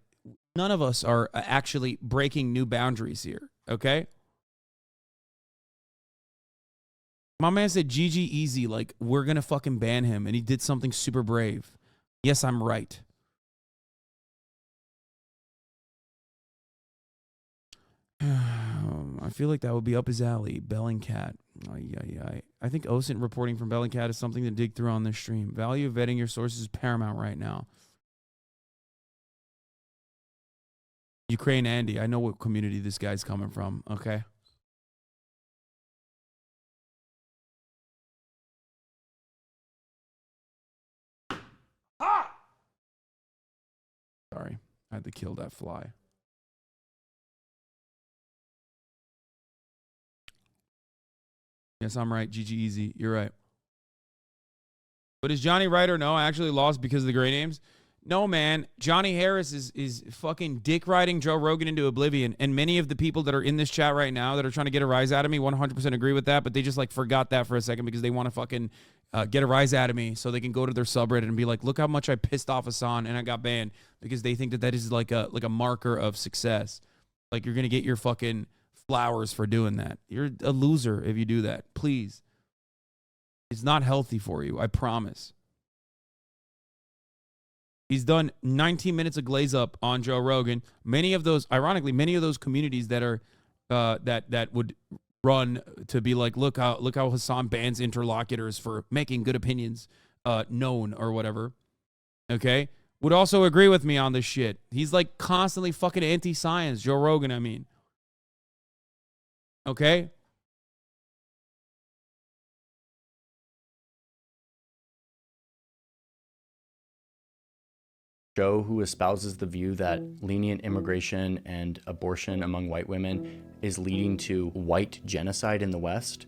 none of us are actually breaking new boundaries here, okay? My man said, GG easy, like, we're going to fucking ban him, and he did something super brave. Yes, I'm right. I feel like that would be up his alley. Bellingcat. I think OSINT reporting from Bellingcat is something to dig through on this stream. Value of vetting your sources is paramount right now. Ukraine Andy, I know what community this guy's coming from, okay? Sorry, I had to kill that fly. Yes, I'm right. GG easy. You're right. But is Johnny right or no? I actually lost because of the gray names. No, man. Johnny Harris is fucking dick riding Joe Rogan into oblivion. And many of the people that are in this chat right now that are trying to get a rise out of me 100% agree with that. But they just like forgot that for a second because they want to fucking get a rise out of me so they can go to their subreddit and be like, look how much I pissed off Hasan and I got banned, because they think that that is like a marker of success. Like, you're going to get your fucking flowers for doing that. You're a loser if you do that. Please. It's not healthy for you. I promise. He's done 19 minutes of glaze up on Joe Rogan. Many of those, ironically, many of those communities that are that would run to be like, look how Hasan bans interlocutors for making good opinions known or whatever. Okay, would also agree with me on this shit. He's like constantly fucking anti-science, Joe Rogan. I mean, okay. Joe, who espouses the view that lenient immigration and abortion among white women is leading to white genocide in the West,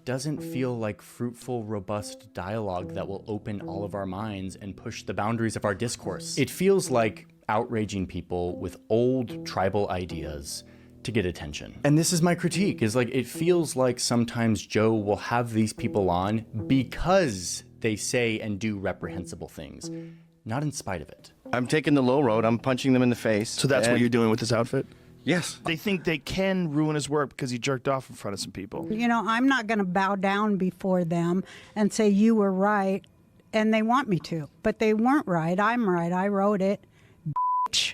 doesn't feel like fruitful, robust dialogue that will open all of our minds and push the boundaries of our discourse. It feels like outraging people with old tribal ideas to get attention. And this is my critique, is like, it feels like sometimes Joe will have these people on because they say and do reprehensible things, not in spite of it. I'm taking the low road. I'm punching them in the face. So that's what you're doing with this outfit? Yes. They think they can ruin his work because he jerked off in front of some people. You know, I'm not going to bow down before them and say you were right, and they want me to. But they weren't right. I'm right. I wrote it.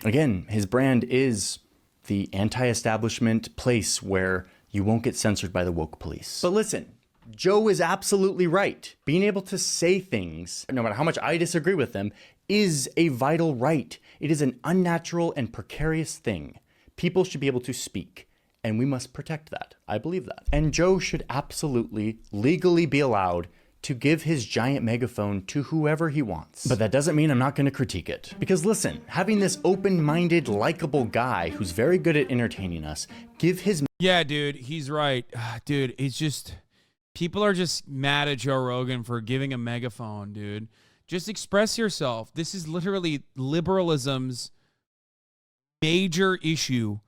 Again, his brand is the anti-establishment place where you won't get censored by the woke police. But listen, Joe is absolutely right. Being able to say things, no matter how much I disagree with them, is a vital right. It is an unnatural and precarious thing. People should be able to speak, and we must protect that. I believe that. And Joe should absolutely legally be allowed to give his giant megaphone to whoever he wants. But that doesn't mean I'm not gonna critique it. Because listen, having this open-minded, likable guy who's very good at entertaining us, give his... Yeah, dude, he's right. Dude, it's just... People are just mad at Joe Rogan for giving a megaphone, dude. Just express yourself. This is literally liberalism's major issue.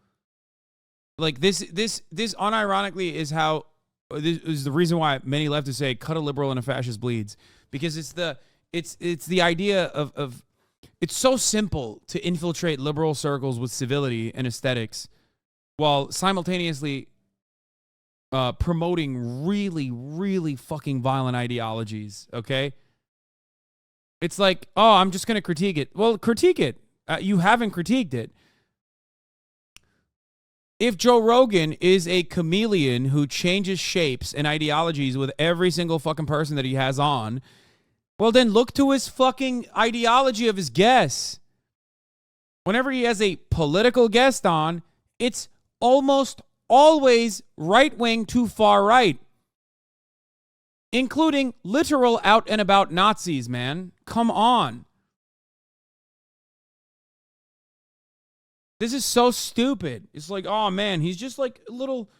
Like, this unironically is how... This is the reason why many leftists say cut a liberal and a fascist bleeds, because it's the idea of it's so simple to infiltrate liberal circles with civility and aesthetics while simultaneously promoting really, really fucking violent ideologies. Okay, it's like, oh, I'm just gonna critique it. Well, critique it. You haven't critiqued it. If Joe Rogan is a chameleon who changes shapes and ideologies with every single fucking person that he has on, well, then look to his fucking ideology of his guests. Whenever he has a political guest on, it's almost always right-wing to far right, including literal out and about Nazis, man. Come on. This is so stupid. It's like, oh man, he's just like a little,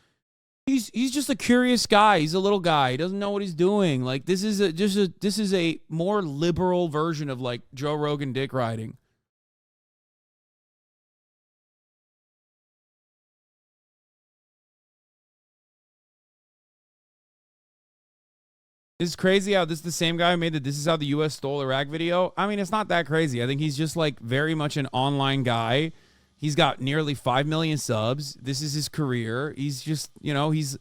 he's just a curious guy. He's a little guy. He doesn't know what he's doing. Like, this is a more liberal version of like Joe Rogan dick riding. It's crazy how this is the same guy who made the "This is how the U.S. stole Iraq" video. I mean, it's not that crazy. I think he's just like very much an online guy. He's got nearly 5 million subs. This is his career. He's just, you know, he's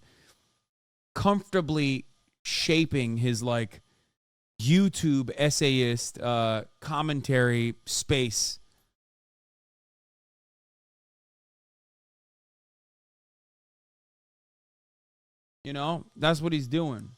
comfortably shaping his like YouTube essayist commentary space. You know, that's what he's doing.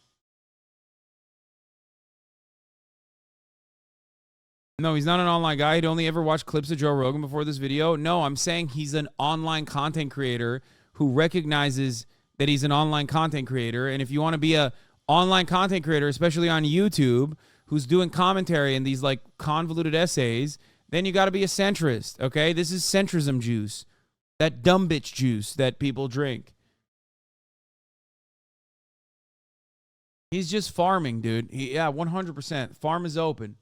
No, he's not an online guy. He'd only ever watched clips of Joe Rogan before this video. No, I'm saying he's an online content creator who recognizes that he's an online content creator. And if you want to be a online content creator, especially on YouTube, who's doing commentary and these like convoluted essays, then you got to be a centrist, okay? This is centrism juice, that dumb bitch juice that people drink. He's just farming, dude. Yeah, 100%. Farm is open.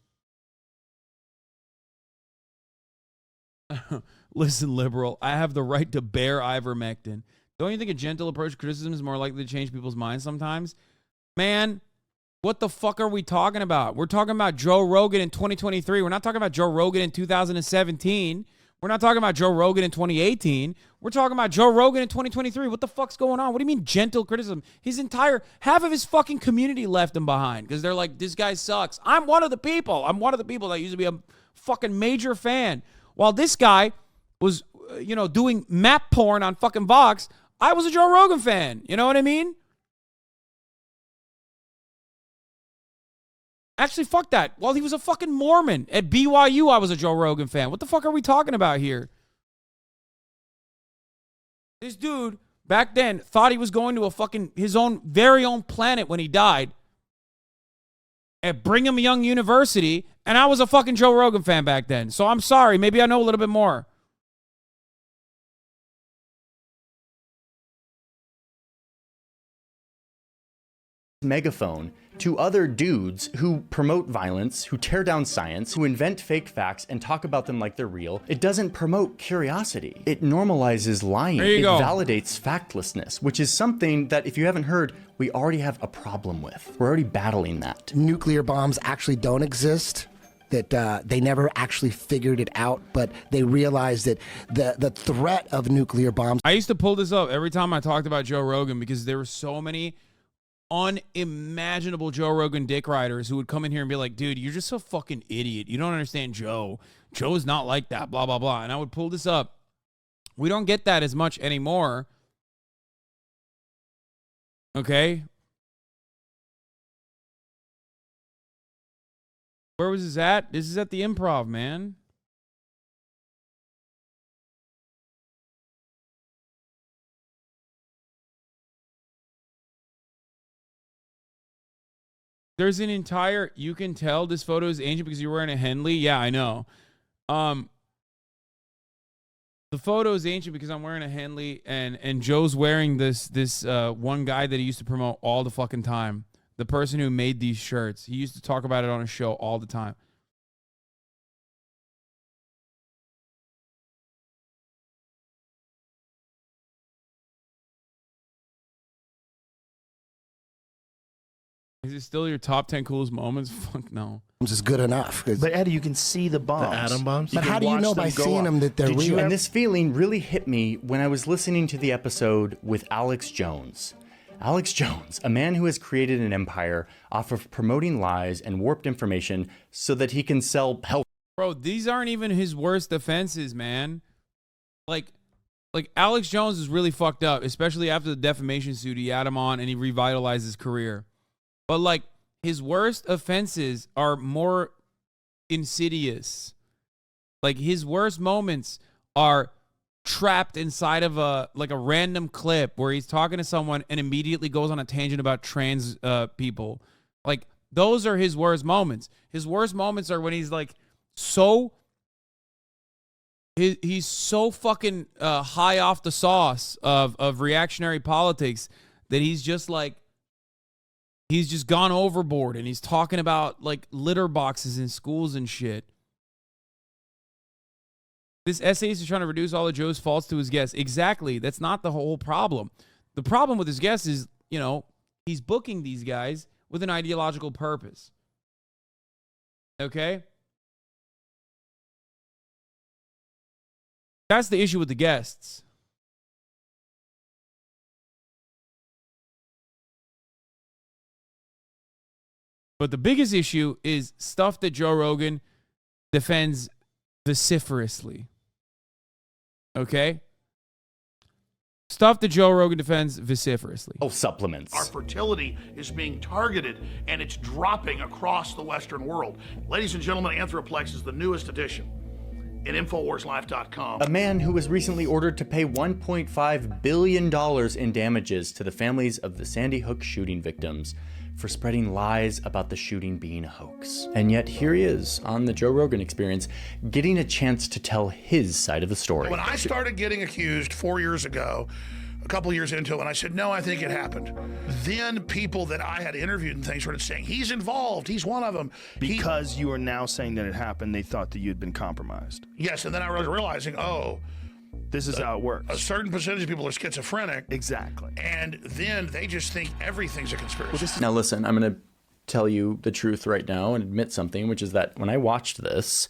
Listen, liberal, I have the right to bear ivermectin. Don't you think a gentle approach to criticism is more likely to change people's minds sometimes? Man, what the fuck are we talking about? We're talking about Joe Rogan in 2023. We're not talking about Joe Rogan in 2017. We're not talking about Joe Rogan in 2018. We're talking about Joe Rogan in 2023. What the fuck's going on? What do you mean gentle criticism? Half of his fucking community left him behind because they're like, this guy sucks. I'm one of the people. I'm one of the people that used to be a fucking major fan. While this guy was, you know, doing map porn on fucking Vox, I was a Joe Rogan fan. You know what I mean? Actually, fuck that. While he was a fucking Mormon at BYU, I was a Joe Rogan fan. What the fuck are we talking about here? This dude back then thought he was going to a fucking his own very own planet when he died at Brigham Young University, and I was a fucking Joe Rogan fan back then. So I'm sorry. Maybe I know a little bit more. Megaphone to other dudes who promote violence, who tear down science, who invent fake facts and talk about them like they're real. It doesn't promote curiosity. It normalizes lying. It validates factlessness, which is something that, if you haven't heard, we already have a problem with. We're already battling that. Nuclear bombs actually don't exist. That they never actually figured it out, but they realized that the threat of nuclear bombs. I used to pull this up every time I talked about Joe Rogan because there were so many unimaginable Joe Rogan dick riders who would come in here and be like, dude, you're just a fucking idiot. You don't understand Joe. Joe's not like that, blah, blah, blah. And I would pull this up. We don't get that as much anymore. Okay? Where was this at? This is at the Improv, man. There's an entire, you can tell this photo is ancient because you're wearing a Henley. Yeah, I know. The photo is ancient because I'm wearing a Henley and Joe's wearing this one guy that he used to promote all the fucking time. The person who made these shirts. He used to talk about it on a show all the time. Is it still your top 10 coolest moments? Fuck no. Is good enough. But Eddie, you can see the bombs. The atom bombs? But how do you know by seeing them that they're Did real? you, and this feeling really hit me when I was listening to the episode with Alex Jones. Alex Jones, a man who has created an empire off of promoting lies and warped information so that he can sell health. Bro, these aren't even his worst offenses, man. Like Alex Jones is really fucked up, especially after the defamation suit. He had him on and he revitalized his career. But like his worst offenses are more insidious. Like his worst moments are trapped inside of a random clip where he's talking to someone and immediately goes on a tangent about trans people. Like those are his worst moments. His worst moments are when he's like he's so fucking high off the sauce of reactionary politics that he's just like, he's just gone overboard and he's talking about like litter boxes in schools and shit. This essayist is trying to reduce all of Joe's faults to his guests. Exactly. That's not the whole problem. The problem with his guests is, you know, he's booking these guys with an ideological purpose. Okay? That's the issue with the guests. But the biggest issue is stuff that Joe Rogan defends vociferously. Okay? Stuff that Joe Rogan defends vociferously. Oh, supplements. Our fertility is being targeted and it's dropping across the Western world. Ladies and gentlemen, Anthroplex is the newest edition at InfoWarsLife.com. A man who was recently ordered to pay $1.5 billion in damages to the families of the Sandy Hook shooting victims for spreading lies about the shooting being a hoax. And yet here he is on the Joe Rogan Experience getting a chance to tell his side of the story. When I started getting accused 4 years ago, a couple years into it, when I said, no, I think it happened, then people that I had interviewed and things started saying, he's involved, he's one of them. Because you are now saying that it happened, they thought that you'd been compromised. Yes, and then I was realizing, this is how it works. A certain percentage of people are schizophrenic. Exactly. And then they just think everything's a conspiracy. Now listen, I'm going to tell you the truth right now and admit something, which is that when I watched this,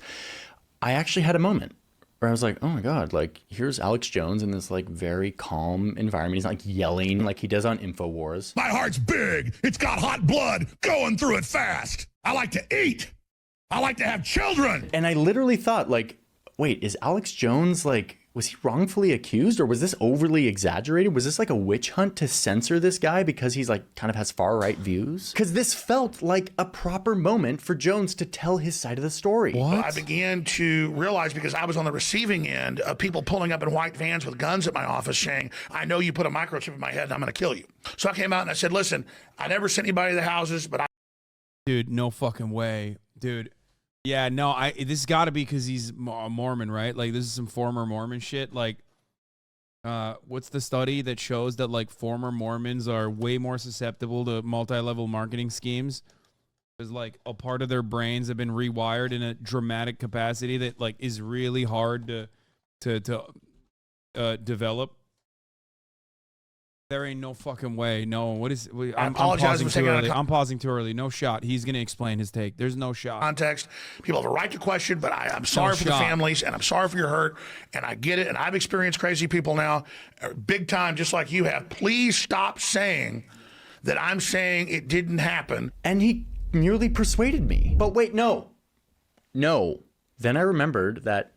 I actually had a moment where I was like, oh my God, like here's Alex Jones in this like very calm environment. He's not like yelling like he does on InfoWars. My heart's big. It's got hot blood going through it fast. I like to eat. I like to have children. And I literally thought like, wait, is Alex Jones like, was he wrongfully accused or was this overly exaggerated? Was this like a witch hunt to censor this guy because he's like kind of has far right views? Because this felt like a proper moment for Jones to tell his side of the story. What? I began to realize, because I was on the receiving end of people pulling up in white vans with guns at my office saying, I know you put a microchip in my head and I'm going to kill you. So I came out and I said, listen, I never sent anybody to the houses, but I... Dude, no fucking way. Dude. Yeah, no, this has got to be because he's a Mormon, right? Like, this is some former Mormon shit. Like, what's the study that shows that, like, former Mormons are way more susceptible to multi-level marketing schemes? Because, like, a part of their brains have been rewired in a dramatic capacity that, like, is really hard to develop. There ain't no fucking way. No, what is... I'm pausing too early. I'm pausing too early. No shot. He's going to explain his take. There's no shot. Context. People have a right to question, but I'm sorry for the families, and I'm sorry for your hurt, and I get it, and I've experienced crazy people now, big time, just like you have. Please stop saying that I'm saying it didn't happen. And he nearly persuaded me. But wait, no. Then I remembered that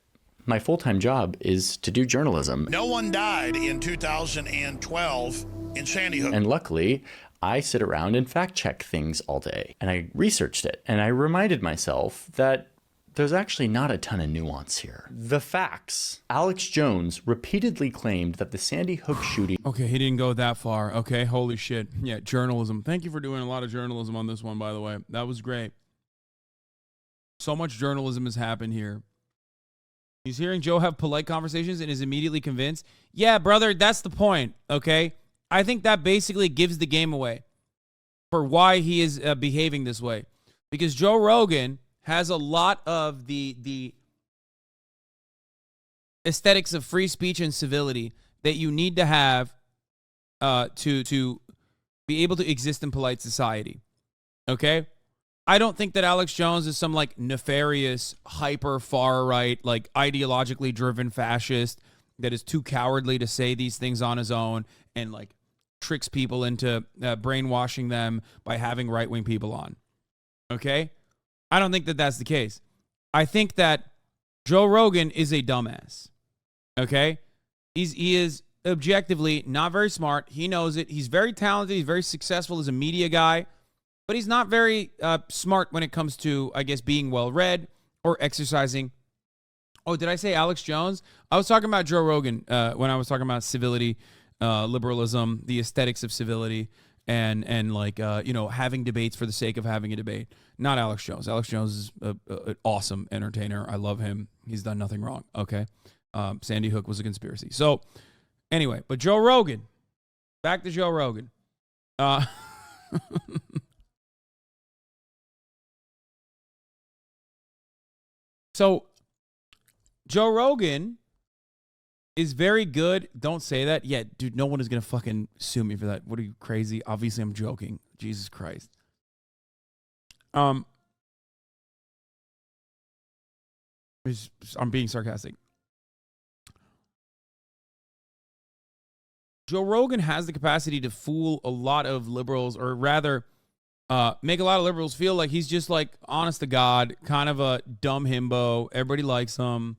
my full-time job is to do journalism. No one died in 2012 in Sandy Hook. And luckily, I sit around and fact-check things all day. And I researched it. And I reminded myself that There's actually not a ton of nuance here. The facts. Alex Jones repeatedly claimed that the Sandy Hook shooting... Okay, he didn't go that far. Okay, holy shit. Yeah, journalism. Thank you for doing a lot of journalism on this one, by the way. That was great. So much journalism has happened here. He's hearing Joe have polite conversations and is immediately convinced. Yeah, brother, that's the point, okay? I think that basically gives the game away for why he is behaving this way. Because Joe Rogan has a lot of the aesthetics of free speech and civility that you need to have to be able to exist in polite society. Okay? I don't think that Alex Jones is some like nefarious, hyper far right, like ideologically driven fascist that is too cowardly to say these things on his own and like tricks people into brainwashing them by having right-wing people on. Okay? I don't think that that's the case. I think that Joe Rogan is a dumbass. Okay? He is objectively not very smart. He knows it. He's very talented. He's very successful as a media guy. But he's not very smart when it comes to, I guess, being well-read or exercising. Oh, did I say Alex Jones? I was talking about Joe Rogan when I was talking about civility, liberalism, the aesthetics of civility, and like, having debates for the sake of having a debate. Not Alex Jones. Alex Jones is an awesome entertainer. I love him. He's done nothing wrong, okay? Sandy Hook was a conspiracy. So, anyway, but Joe Rogan. Back to Joe Rogan. So, Joe Rogan is very good. Don't say that. Yeah, dude, no one is going to fucking sue me for that. What are you, crazy? Obviously, I'm joking. Jesus Christ. I'm being sarcastic. Joe Rogan has the capacity to fool a lot of liberals, or rather, make a lot of liberals feel like he's just like honest to God, kind of a dumb himbo. Everybody likes him.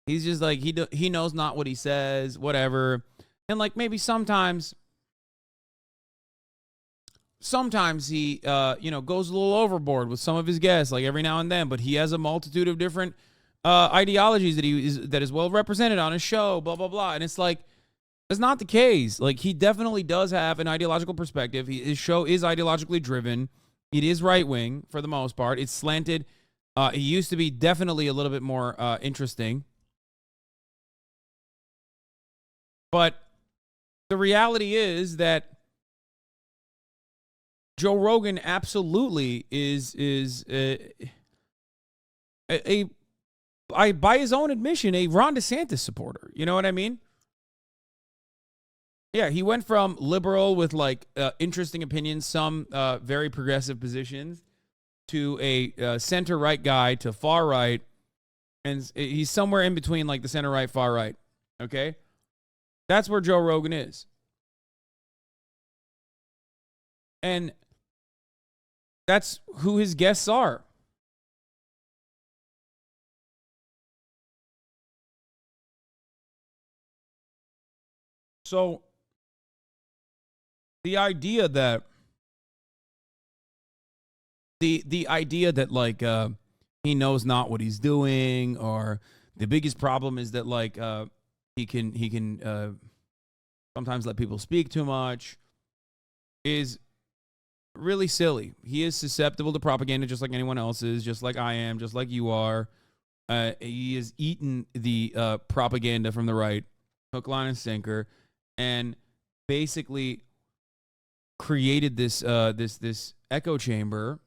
He's just like, he knows not what he says, whatever. And like maybe sometimes he, goes a little overboard with some of his guests, like every now and then, but he has a multitude of different ideologies that is well represented on his show, blah, blah, blah. And it's like, that's not the case. Like, he definitely does have an ideological perspective. His show is ideologically driven. It is right-wing for the most part. It's slanted. He used to be definitely a little bit more interesting. But the reality is that Joe Rogan absolutely is by his own admission, a Ron DeSantis supporter. You know what I mean? Yeah, he went from liberal with like interesting opinions, some very progressive positions, to a center-right guy to far-right, and he's somewhere in between like the center-right, far-right, okay? That's where Joe Rogan is. And that's who his guests are. So, the idea that like he knows not what he's doing, or the biggest problem is that like he can sometimes let people speak too much, is really silly. He is susceptible to propaganda just like anyone else is, just like I am, just like you are. He has eaten the propaganda from the right, hook, line, and sinker, and basically created this this echo chamber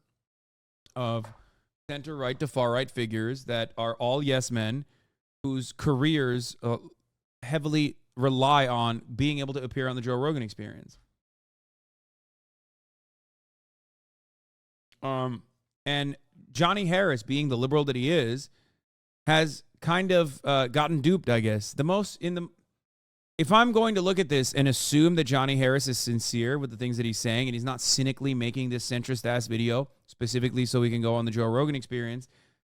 of center right to far right figures that are all yes men, whose careers heavily rely on being able to appear on the Joe Rogan Experience. And Johnny Harris, being the liberal that he is, has kind of gotten duped, I guess. If I'm going to look at this and assume that Johnny Harris is sincere with the things that he's saying, and he's not cynically making this centrist-ass video specifically so he can go on the Joe Rogan Experience,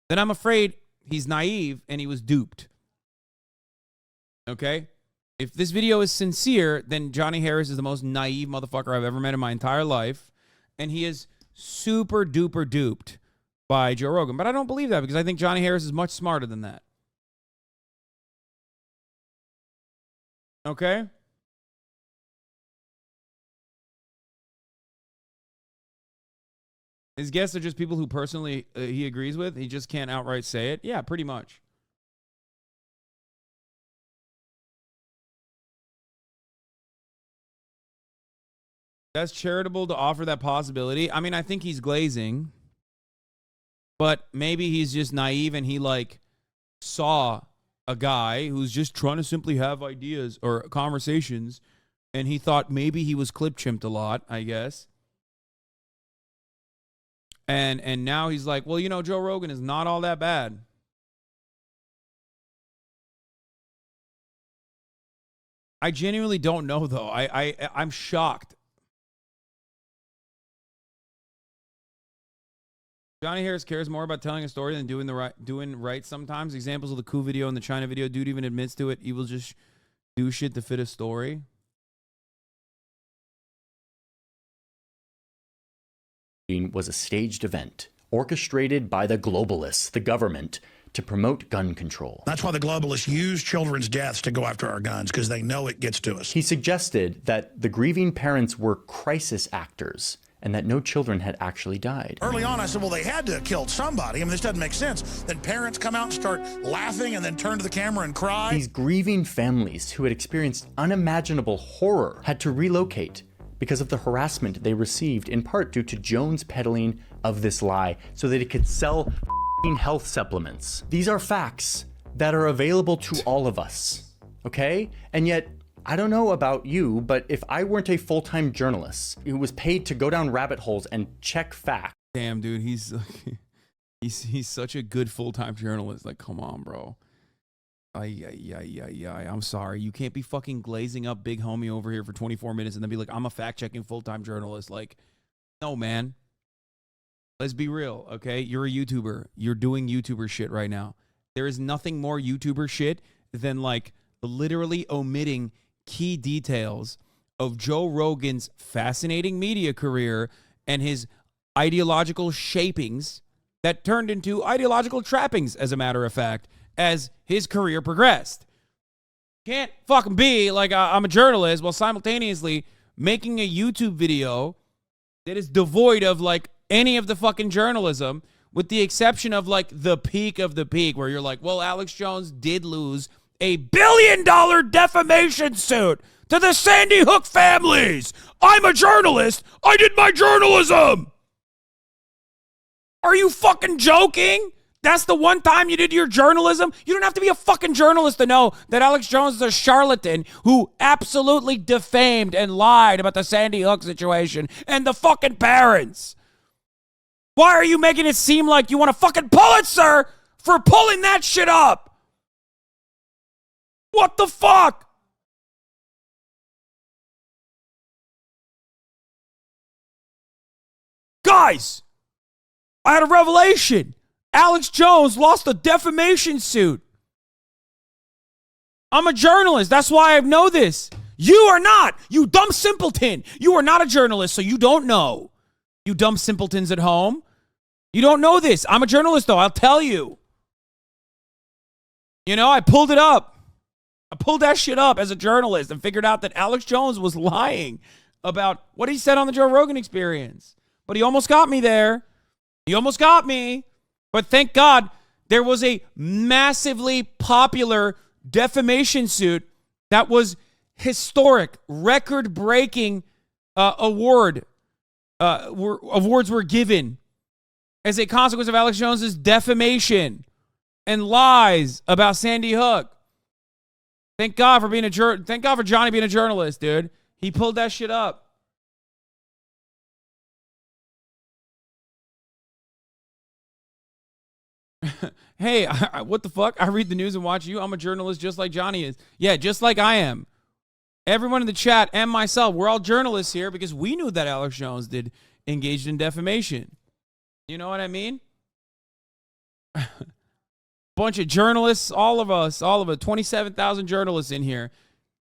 then I'm afraid he's naive and he was duped. Okay? If this video is sincere, then Johnny Harris is the most naive motherfucker I've ever met in my entire life, and he is super duper duped by Joe Rogan. But I don't believe that because I think Johnny Harris is much smarter than that. Okay? His guests are just people who personally he agrees with. He just can't outright say it. Yeah, pretty much. That's charitable to offer that possibility. I mean, I think he's glazing. But maybe he's just naive and he like saw a guy who's just trying to simply have ideas or conversations. And he thought maybe he was clip chimped a lot, I guess. And now he's like, well, you know, Joe Rogan is not all that bad. I genuinely don't know, though. I'm shocked. Johnny Harris cares more about telling a story than doing right sometimes. Examples of the coup video and the China video. Dude even admits to it. He will just do shit to fit a story. Was a staged event orchestrated by the globalists, the government, to promote gun control. That's why the globalists use children's deaths to go after our guns, because they know it gets to us. He suggested that the grieving parents were crisis actors and that no children had actually died. Early on, I said, well, they had to have killed somebody. I mean, this doesn't make sense. Then parents come out and start laughing and then turn to the camera and cry. These grieving families who had experienced unimaginable horror had to relocate because of the harassment they received, in part due to Jones' peddling of this lie so that it could sell health supplements. These are facts that are available to all of us, okay? And yet, I don't know about you, but if I weren't a full-time journalist who was paid to go down rabbit holes and check facts. Damn, dude, he's such a good full-time journalist. Like, come on, bro. I'm sorry. You can't be fucking glazing up big homie over here for 24 minutes and then be like, I'm a fact-checking full-time journalist. Like, no, man. Let's be real, okay? You're a YouTuber. You're doing YouTuber shit right now. There is nothing more YouTuber shit than, like, literally omitting key details of Joe Rogan's fascinating media career and his ideological shapings that turned into ideological trappings, as a matter of fact, as his career progressed. Can't fucking be like I'm a journalist while simultaneously making a YouTube video that is devoid of like any of the fucking journalism, with the exception of like the peak of the peak where you're like, well, Alex Jones did lose $1 billion defamation suit to the Sandy Hook families. I'm a journalist. I did my journalism. Are you fucking joking? That's the one time you did your journalism? You don't have to be a fucking journalist to know that Alex Jones is a charlatan who absolutely defamed and lied about the Sandy Hook situation and the fucking parents. Why are you making it seem like you want a fucking Pulitzer for pulling that shit up? What the fuck? Guys, I had a revelation. Alex Jones lost a defamation suit. I'm a journalist. That's why I know this. You are not. You dumb simpleton. You are not a journalist, so you don't know. You dumb simpletons at home. You don't know this. I'm a journalist, though. I'll tell you. You know, I pulled it up. I pulled that shit up as a journalist and figured out that Alex Jones was lying about what he said on the Joe Rogan Experience. But he almost got me there. He almost got me. But thank God there was a massively popular defamation suit that was historic, record-breaking awards were given as a consequence of Alex Jones's defamation and lies about Sandy Hook. Thank God for being thank God for Johnny being a journalist, dude. He pulled that shit up. Hey, what the fuck? I read the news and watch you. I'm a journalist just like Johnny is. Yeah, just like I am. Everyone in the chat and myself, we're all journalists here because we knew that Alex Jones did engaged in defamation. You know what I mean? Bunch of journalists, all of us, 27,000 journalists in here.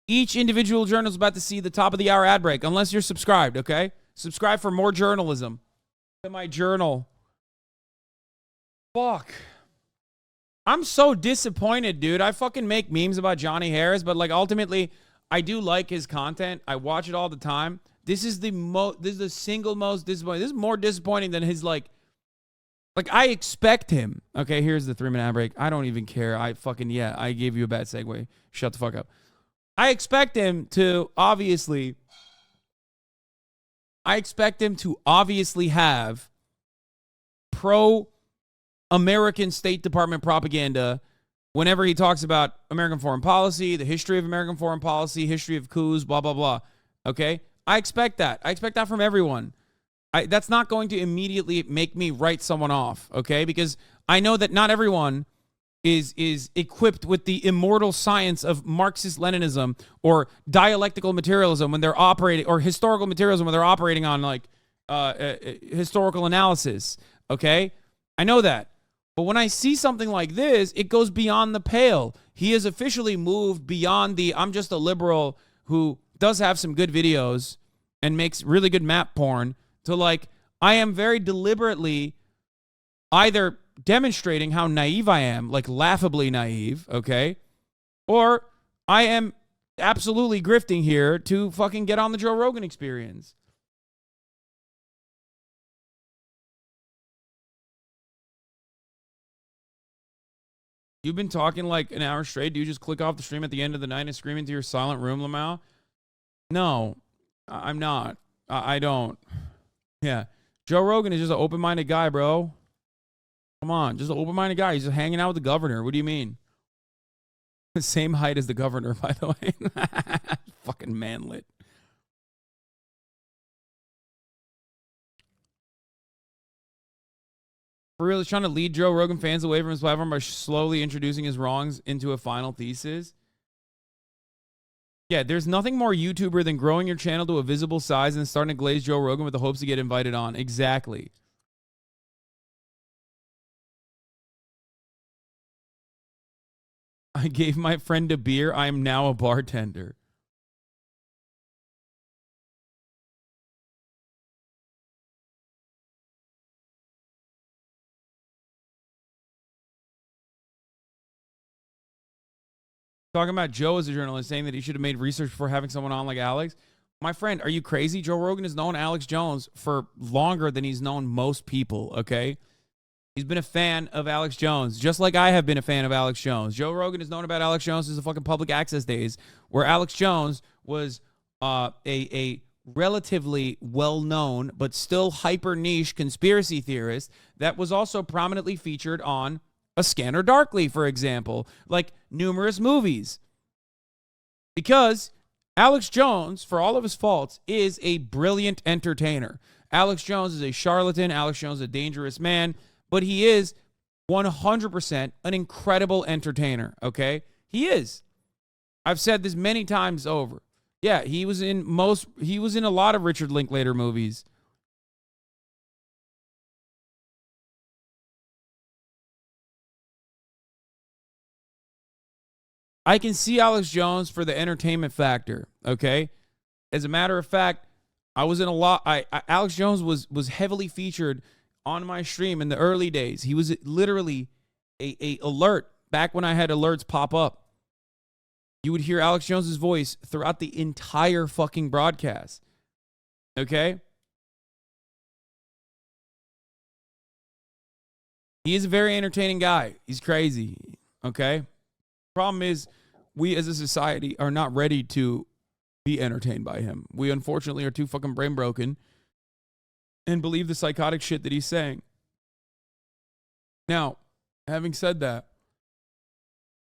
Each individual journalist is about to see the top of the hour ad break, unless you're subscribed, okay? Subscribe for more journalism to my journal. Fuck. I'm so disappointed, dude. I fucking make memes about Johnny Harris, but like ultimately, I do like his content. I watch it all the time. This is the single most disappointing. This is more disappointing than his like I expect him. Okay, here's the 3-minute ad break. I don't even care. I gave you a bad segue. Shut the fuck up. I expect him to obviously have pro-American State Department propaganda whenever he talks about American foreign policy, the history of American foreign policy, history of coups, blah, blah, blah. Okay? I expect that. I expect that from everyone. That's not going to immediately make me write someone off, okay? Because I know that not everyone is equipped with the immortal science of Marxist-Leninism or dialectical materialism when they're operating, or historical materialism when they're operating on like historical analysis, okay? I know that. But when I see something like this, it goes beyond the pale. He has officially moved beyond the I'm just a liberal who does have some good videos and makes really good map porn to like, I am very deliberately either demonstrating how naive I am, like laughably naive, okay? Or I am absolutely grifting here to fucking get on the Joe Rogan Experience. You've been talking like an hour straight. Do you just click off the stream at the end of the night and scream into your silent room, Lamau? No, I'm not. I don't. Yeah. Joe Rogan is just an open-minded guy, bro. Come on, just an open-minded guy. He's just hanging out with the governor. What do you mean? The same height as the governor, by the way. Fucking manlit. For real, he's trying to lead Joe Rogan fans away from his platform by slowly introducing his wrongs into a final thesis. Yeah, there's nothing more YouTuber than growing your channel to a visible size and starting to glaze Joe Rogan with the hopes to get invited on. Exactly. I gave my friend a beer. I am now a bartender. Talking about Joe as a journalist, saying that he should have made research before having someone on like Alex. My friend, are you crazy? Joe Rogan has known Alex Jones for longer than he's known most people, okay? He's been a fan of Alex Jones, just like I have been a fan of Alex Jones. Joe Rogan has known about Alex Jones since the fucking public access days, where Alex Jones was a relatively well-known but still hyper-niche conspiracy theorist that was also prominently featured on A Scanner Darkly, for example, like numerous movies. Because Alex Jones, for all of his faults, is a brilliant entertainer. Alex Jones is a charlatan. Alex Jones is a dangerous man. But he is 100% an incredible entertainer, okay? He is. I've said this many times over. Yeah, he was in a lot of Richard Linklater movies. I can see Alex Jones for the entertainment factor, okay? As a matter of fact, I was in a lot. Alex Jones was heavily featured on my stream in the early days. He was literally a alert back when I had alerts pop up. You would hear Alex Jones's voice throughout the entire fucking broadcast. Okay? He is a very entertaining guy. He's crazy. Okay? Problem is, we as a society are not ready to be entertained by him. We unfortunately are too fucking brain broken and believe the psychotic shit that he's saying. Now, having said that,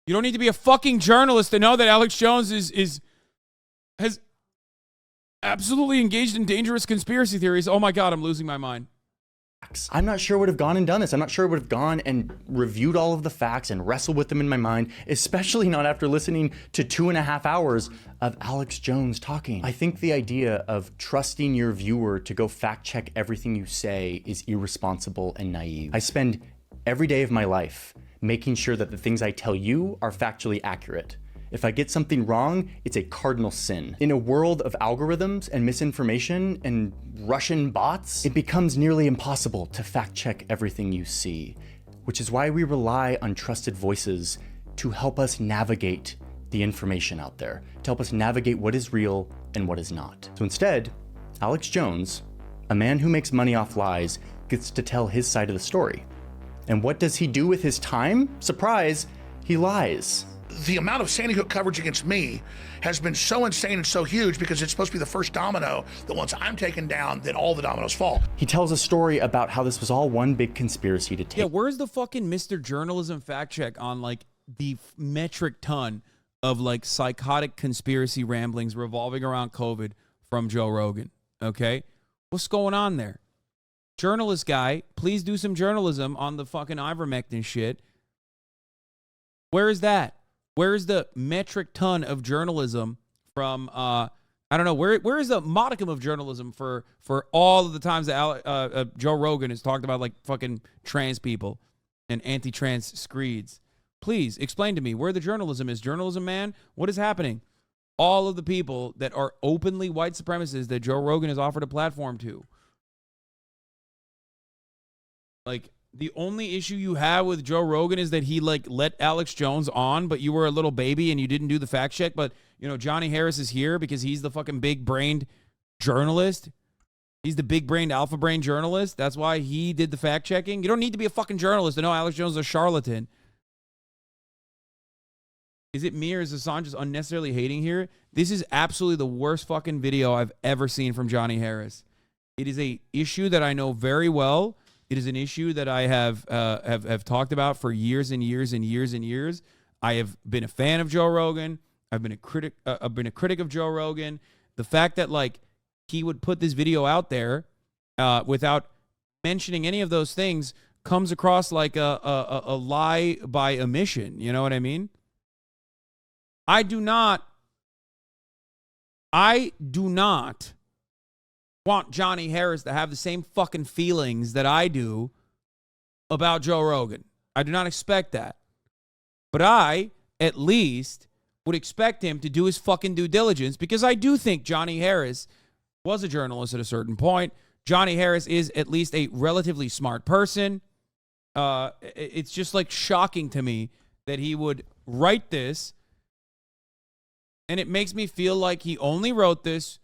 you don't need to be a fucking journalist to know that Alex Jones has absolutely engaged in dangerous conspiracy theories. Oh my God, I'm losing my mind. I'm not sure I would have gone and done this. I'm not sure I would have gone and reviewed all of the facts and wrestled with them in my mind, especially not after listening to 2.5 hours of Alex Jones talking. I think the idea of trusting your viewer to go fact check everything you say is irresponsible and naive. I spend every day of my life making sure that the things I tell you are factually accurate. If I get something wrong, it's a cardinal sin. In a world of algorithms and misinformation and Russian bots, it becomes nearly impossible to fact check everything you see. which is why we rely on trusted voices to help us navigate the information out there, to help us navigate what is real and what is not. So instead, Alex Jones, a man who makes money off lies, gets to tell his side of the story. And what does he do with his time? Surprise, he lies. The amount of Sandy Hook coverage against me has been so insane and so huge because it's supposed to be the first domino that once I'm taken down, then all the dominoes fall. He tells a story about how this was all one big conspiracy to take. Yeah, where's the fucking Mr. Journalism fact check on like the metric ton of like psychotic conspiracy ramblings revolving around COVID from Joe Rogan? Okay, what's going on there? Journalist guy, please do some journalism on the fucking ivermectin shit. Where is that? Where's the metric ton of journalism from, I don't know, where is the modicum of journalism for all of the times that Joe Rogan has talked about like fucking trans people and anti-trans screeds? Please explain to me where the journalism is. Journalism, man, what is happening? All of the people that are openly white supremacists that Joe Rogan has offered a platform to. Like, the only issue you have with Joe Rogan is that he like let Alex Jones on, but you were a little baby and you didn't do the fact check. But, you know, Johnny Harris is here because he's the fucking big-brained journalist. He's the big-brained, alpha-brain journalist. That's why he did the fact checking. You don't need to be a fucking journalist to know Alex Jones is a charlatan. Is it me or is Hasan just unnecessarily hating here? This is absolutely the worst fucking video I've ever seen from Johnny Harris. It is a issue that I know very well. It is an issue that I have talked about for years and years and years and years. I have been a fan of Joe Rogan. I've been a critic of Joe Rogan. The fact that like he would put this video out there without mentioning any of those things comes across like a lie by omission. You know what I mean? I do not want Johnny Harris to have the same fucking feelings that I do about Joe Rogan. I do not expect that. But I, at least, would expect him to do his fucking due diligence because I do think Johnny Harris was a journalist at a certain point. Johnny Harris is at least a relatively smart person. It's just like shocking to me that he would write this, and it makes me feel like he only wrote this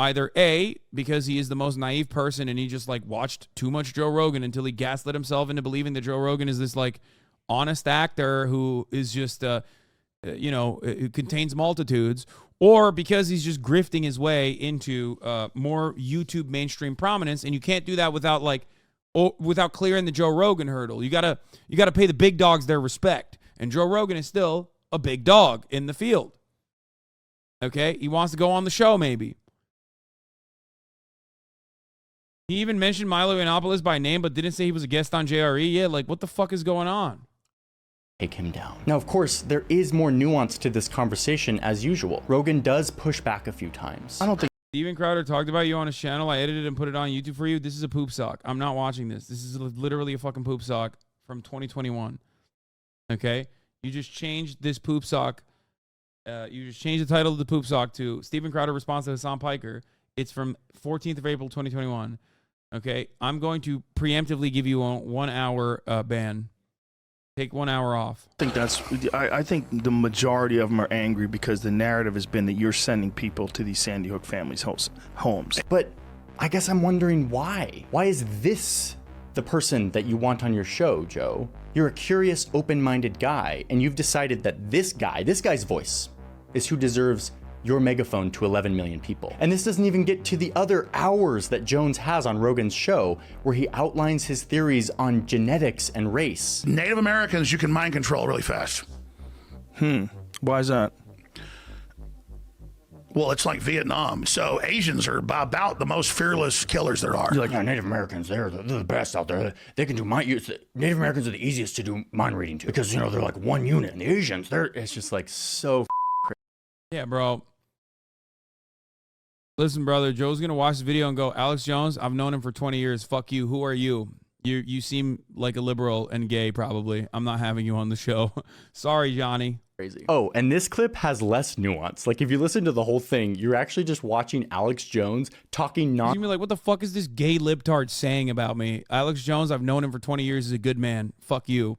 either A, because he is the most naive person and he just like watched too much Joe Rogan until he gaslit himself into believing that Joe Rogan is this like honest actor who is just, who contains multitudes, or because he's just grifting his way into more YouTube mainstream prominence. And you can't do that without clearing the Joe Rogan hurdle. You gotta pay the big dogs their respect. And Joe Rogan is still a big dog in the field. Okay. He wants to go on the show maybe. He even mentioned Milo Yiannopoulos by name, but didn't say he was a guest on JRE. Yeah, like, what the fuck is going on? Take him down. Now, of course, there is more nuance to this conversation as usual. Rogan does push back a few times. I don't think Steven Crowder talked about you on his channel. I edited and put it on YouTube for you. This is a poop sock. I'm not watching this. This is literally a fucking poop sock from 2021. Okay? You just changed this poop sock. You just changed the title of the poop sock to Steven Crowder responds to Hasan Piker. It's from 14th of April, 2021. Okay, I'm going to preemptively give you a 1 hour ban. Take 1 hour off. I think the majority of them are angry because the narrative has been that you're sending people to these Sandy Hook families' homes. But I guess I'm wondering why. Why is this the person that you want on your show, Joe? You're a curious, open-minded guy, and you've decided that this guy's voice is who deserves your megaphone to 11 million people. And this doesn't even get to the other hours that Jones has on Rogan's show, where he outlines his theories on genetics and race. Native Americans, you can mind control really fast. Why is that? Well, it's like Vietnam. So Asians are about the most fearless killers there are. You're like, Native Americans, they're the best out there. They can do Native Americans are the easiest to do mind reading to because, they're like one unit. And the Asians, it's just like so crazy. Yeah, bro. Listen, brother, Joe's going to watch this video and go, Alex Jones, I've known him for 20 years. Fuck you. Who are you? You seem like a liberal and gay, probably. I'm not having you on the show. Sorry, Johnny. crazy. Oh, and this clip has less nuance. Like, if you listen to the whole thing, you're actually just watching Alex Jones talking You're gonna be like, what the fuck is this gay libtard saying about me? Alex Jones, I've known him for 20 years. He's a good man. Fuck you.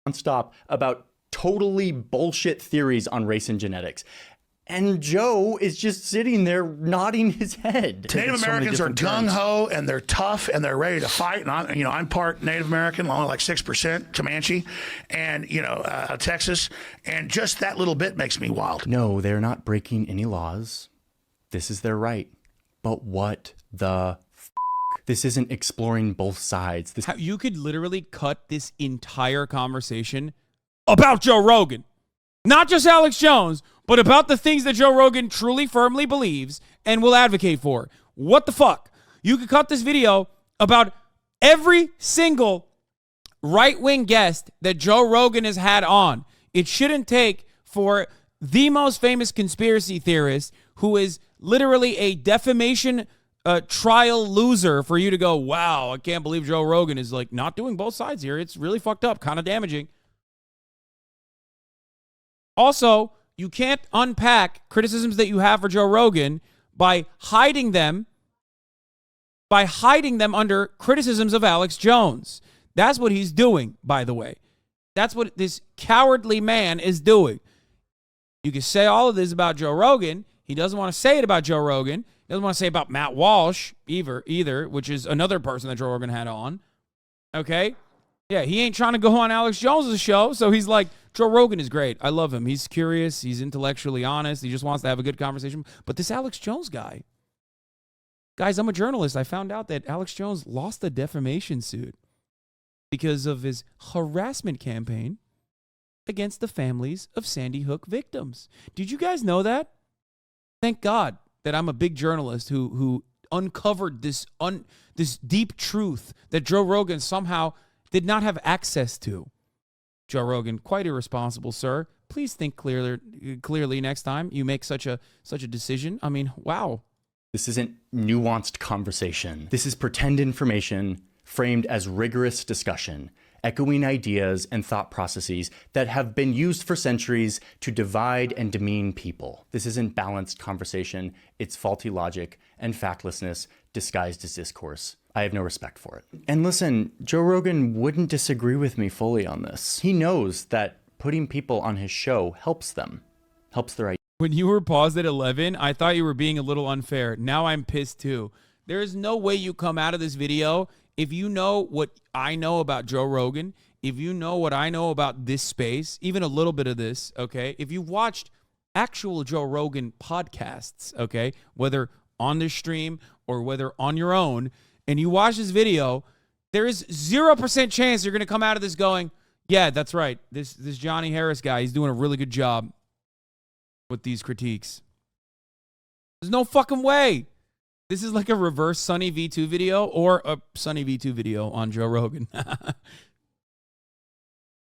nonstop about totally bullshit theories on race and genetics. And Joe is just sitting there nodding his head. Native Americans are gung-ho and they're tough and they're ready to fight. And I'm part Native American, only like 6% Comanche, and Texas. And just that little bit makes me wild. No, they're not breaking any laws. This is their right. But what the f***? This isn't exploring both sides. You could literally cut this entire conversation about Joe Rogan. Not just Alex Jones, but about the things that Joe Rogan truly firmly believes and will advocate for. What the fuck? You could cut this video about every single right-wing guest that Joe Rogan has had on. It shouldn't take for the most famous conspiracy theorist, who is literally a defamation trial loser, for you to go, wow, I can't believe Joe Rogan is like not doing both sides here. It's really fucked up, kind of damaging. Also, you can't unpack criticisms that you have for Joe Rogan by hiding them under criticisms of Alex Jones. That's what he's doing, by the way. That's what this cowardly man is doing. You can say all of this about Joe Rogan. He doesn't want to say it about Joe Rogan. He doesn't want to say about Matt Walsh either, which is another person that Joe Rogan had on. Okay? Yeah, he ain't trying to go on Alex Jones' show, so he's like, Joe Rogan is great. I love him. He's curious. He's intellectually honest. He just wants to have a good conversation. But this Alex Jones guy, guys, I'm a journalist. I found out that Alex Jones lost a defamation suit because of his harassment campaign against the families of Sandy Hook victims. Did you guys know that? Thank God that I'm a big journalist who uncovered this deep truth that Joe Rogan somehow did not have access to. Joe Rogan, quite irresponsible, sir. Please think clearly next time you make such a decision. I mean, wow. This isn't nuanced conversation. This is pretend information framed as rigorous discussion, echoing ideas and thought processes that have been used for centuries to divide and demean people. This isn't balanced conversation. It's faulty logic and factlessness disguised as discourse. I have no respect for it. And listen, Joe Rogan wouldn't disagree with me fully on this. He knows that putting people on his show helps them, helps their ideas. When you were paused at 11, I thought you were being a little unfair. Now I'm pissed too. There is no way you come out of this video, if you know what I know about Joe Rogan, if you know what I know about this space, even a little bit of this, okay? If you've watched actual Joe Rogan podcasts, okay, whether on this stream or whether on your own, and you watch this video, there is 0% chance you're going to come out of this going, yeah, that's right. This Johnny Harris guy, he's doing a really good job with these critiques. There's no fucking way. This is like a reverse Sunny V2 video or a Sunny V2 video on Joe Rogan.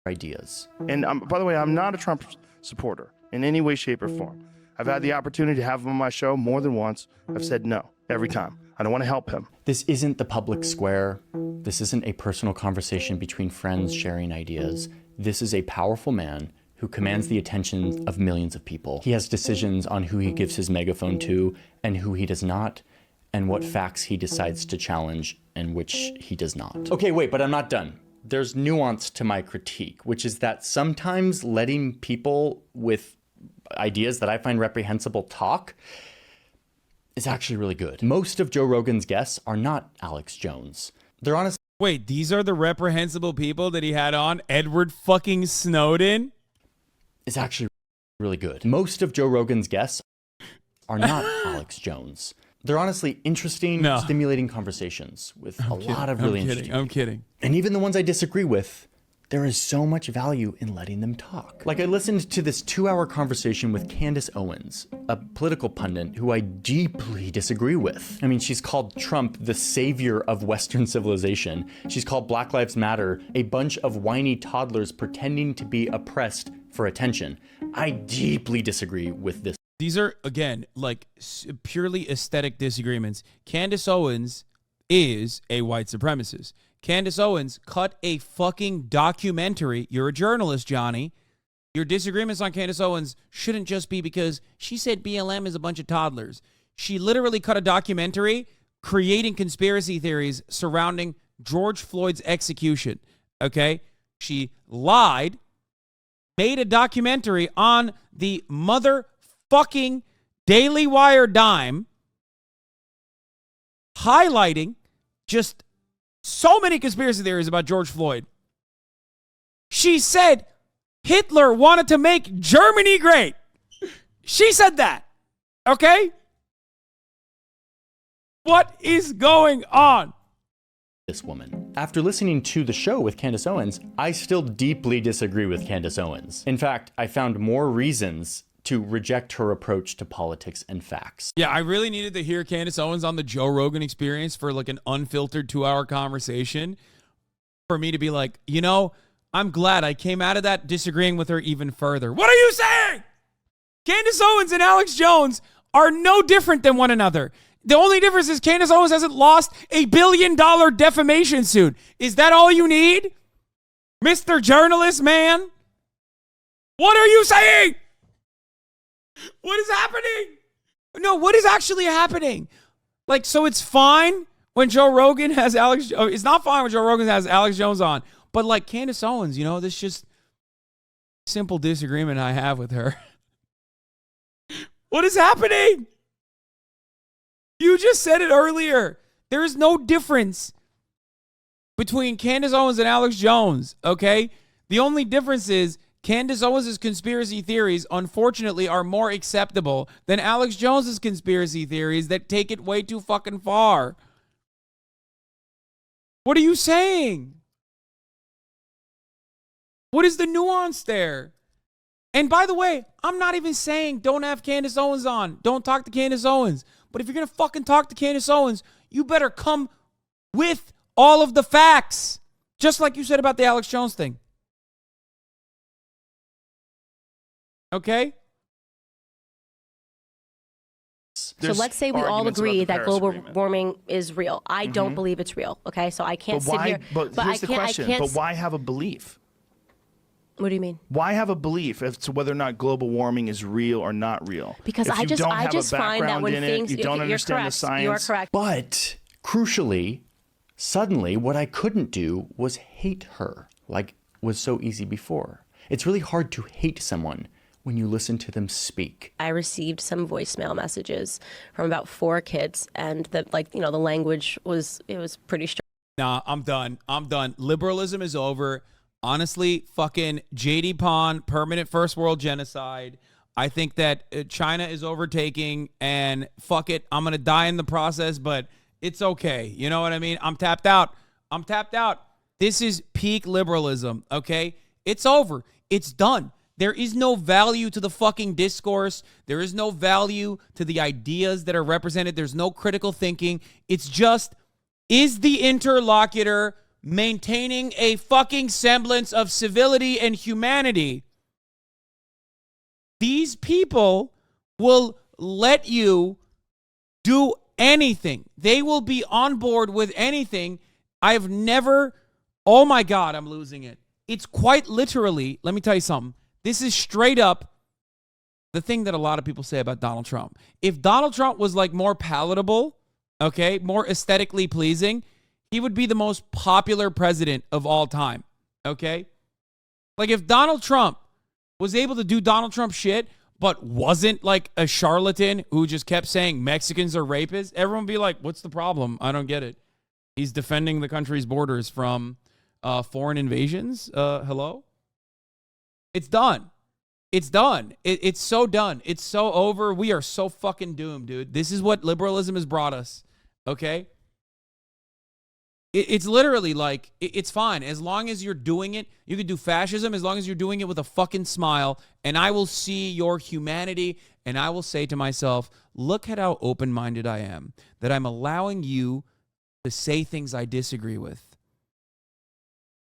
Ideas. And by the way, I'm not a Trump supporter in any way, shape, or form. I've had the opportunity to have him on my show more than once. I've said no every time. I don't want to help him. This isn't the public square. This isn't a personal conversation between friends sharing ideas. This is a powerful man who commands the attention of millions of people. He has decisions on who he gives his megaphone to and who he does not, and what facts he decides to challenge and which he does not. Okay, wait, but I'm not done. There's nuance to my critique, which is that sometimes letting people with ideas that I find reprehensible talk is actually really good. Most of Joe Rogan's guests are not Alex Jones. They're honestly... Wait, these are the reprehensible people that he had on? Edward fucking Snowden? Is actually really good. Most of Joe Rogan's guests are not Alex Jones. They're honestly interesting, stimulating conversations with a lot of really interesting people. I'm kidding. And even the ones I disagree with, there is so much value in letting them talk. Like, I listened to this 2-hour conversation with Candace Owens, a political pundit who I deeply disagree with. I mean, she's called Trump the savior of Western civilization. She's called Black Lives Matter a bunch of whiny toddlers pretending to be oppressed for attention. I deeply disagree with this. These are, again, like purely aesthetic disagreements. Candace Owens is a white supremacist. Candace Owens cut a fucking documentary. You're a journalist, Johnny. Your disagreements on Candace Owens shouldn't just be because she said BLM is a bunch of toddlers. She literally cut a documentary creating conspiracy theories surrounding George Floyd's execution, okay? She lied, made a documentary on the motherfucking Daily Wire dime, highlighting just so many conspiracy theories about George Floyd. She said Hitler wanted to make Germany great. She said that, okay? What is going on? This woman. After listening to the show with Candace Owens, I still deeply disagree with Candace Owens. In fact, I found more reasons to reject her approach to politics and facts. Yeah, I really needed to hear Candace Owens on the Joe Rogan Experience for like an unfiltered 2-hour conversation for me to be like, you know, I'm glad I came out of that disagreeing with her even further. What are you saying? Candace Owens and Alex Jones are no different than one another. The only difference is Candace Owens hasn't lost a $1 billion defamation suit. Is that all you need? Mr. Journalist Man? What are you saying? What is happening? No, what is actually happening? Like, so it's fine when Joe Rogan has Alex... Oh, it's not fine when Joe Rogan has Alex Jones on. But like Candace Owens, you know, this just simple disagreement I have with her. What is happening? You just said it earlier. There is no difference between Candace Owens and Alex Jones, okay? The only difference is Candace Owens' conspiracy theories, unfortunately, are more acceptable than Alex Jones' conspiracy theories that take it way too fucking far. What are you saying? What is the nuance there? And by the way, I'm not even saying don't have Candace Owens on. Don't talk to Candace Owens. But if you're going to fucking talk to Candace Owens, you better come with all of the facts. Just like you said about the Alex Jones thing. Okay? So let's say we all agree that global warming is real. I don't believe it's real. Okay, so I can't sit here. But here's the question. But why have a belief? What do you mean? Why have a belief as to whether or not global warming is real or not real? Because I just find that when things you don't understand the science. You are correct. But crucially, suddenly what I couldn't do was hate her like was so easy before. It's really hard to hate someone when you listen to them speak. I received some voicemail messages from about 4 kids, and that, like, you know, the language was pretty strong. Nah, I'm done. Liberalism is over. Honestly, fucking J.D. Pond, permanent first world genocide. I think that China is overtaking, and fuck it, I'm going to die in the process, but it's okay. You know what I mean? I'm tapped out. This is peak liberalism, okay? It's over. It's done. There is no value to the fucking discourse. There is no value to the ideas that are represented. There's no critical thinking. It's just, is the interlocutor maintaining a fucking semblance of civility and humanity? These people will let you do anything. They will be on board with anything. I've never, oh my God, I'm losing it. It's quite literally, let me tell you something. This is straight up the thing that a lot of people say about Donald Trump. If Donald Trump was like more palatable, okay, more aesthetically pleasing, he would be the most popular president of all time, okay? Like if Donald Trump was able to do Donald Trump shit, but wasn't like a charlatan who just kept saying Mexicans are rapists, everyone would be like, what's the problem? I don't get it. He's defending the country's borders from foreign invasions. Hello? It's done. It's done. It's so done. It's so over. We are so fucking doomed, dude. This is what liberalism has brought us, okay? It's literally like, it's fine. As long as you're doing it, you can do fascism as long as you're doing it with a fucking smile, and I will see your humanity, and I will say to myself, look at how open-minded I am, that I'm allowing you to say things I disagree with.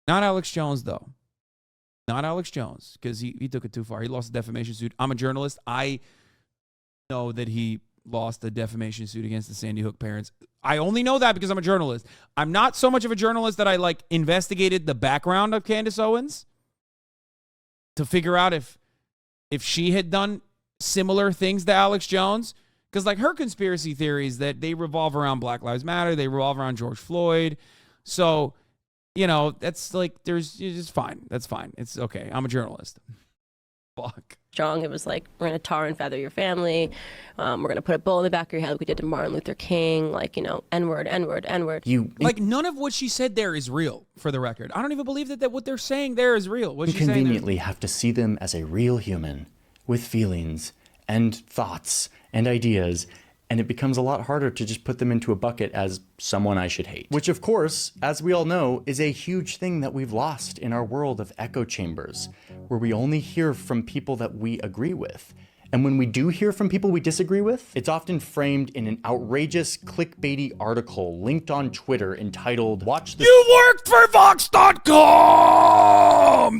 Not Alex Jones, though. Not Alex Jones, because he took it too far. He lost a defamation suit. I'm a journalist. I know that he lost a defamation suit against the Sandy Hook parents. I only know that because I'm a journalist. I'm not so much of a journalist that I like investigated the background of Candace Owens to figure out if she had done similar things to Alex Jones. Because, like, her conspiracy theories that they revolve around Black Lives Matter, they revolve around George Floyd. So, you know, that's like, it's just fine. That's fine. It's okay. I'm a journalist. Fuck. Strong. It was like, we're going to tar and feather your family. We're going to put a bullet in the back of your head like we did to Martin Luther King. Like, you know, N-word, N-word, N-word. Like, none of what she said there is real, for the record. I don't even believe that what they're saying there is real. What You she's saying there- conveniently have to see them as a real human with feelings and thoughts and ideas, and it becomes a lot harder to just put them into a bucket as someone I should hate. Which, of course, as we all know, is a huge thing that we've lost in our world of echo chambers, where we only hear from people that we agree with. And when we do hear from people we disagree with, it's often framed in an outrageous clickbaity article linked on Twitter entitled, "Watch the..." You worked for Vox.com!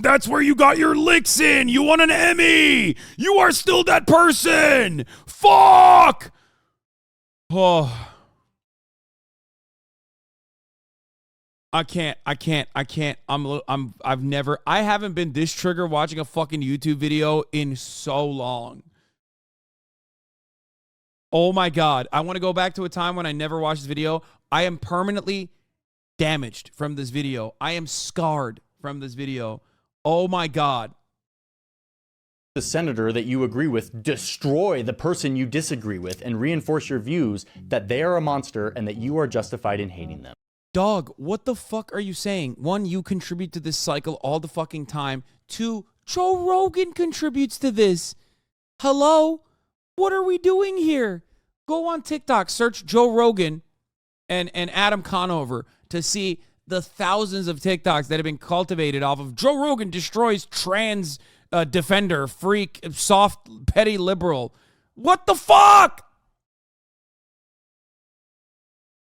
That's where you got your licks in! You won an Emmy! You are still that person! Fuck! Oh. I can't. I haven't been this triggered watching a fucking YouTube video in so long. Oh my God. I want to go back to a time when I never watched this video. I am permanently damaged from this video. I am scarred from this video. Oh my God. The senator that you agree with destroy the person you disagree with and reinforce your views that they are a monster and that you are justified in hating them. Dog, what the fuck are you saying? One, you contribute to this cycle all the fucking time. Two, Joe Rogan contributes to this. Hello? What are we doing here? Go on TikTok, search Joe Rogan and Adam Conover to see the thousands of TikToks that have been cultivated off of Joe Rogan destroys trans defender, freak, soft, petty liberal. What the fuck?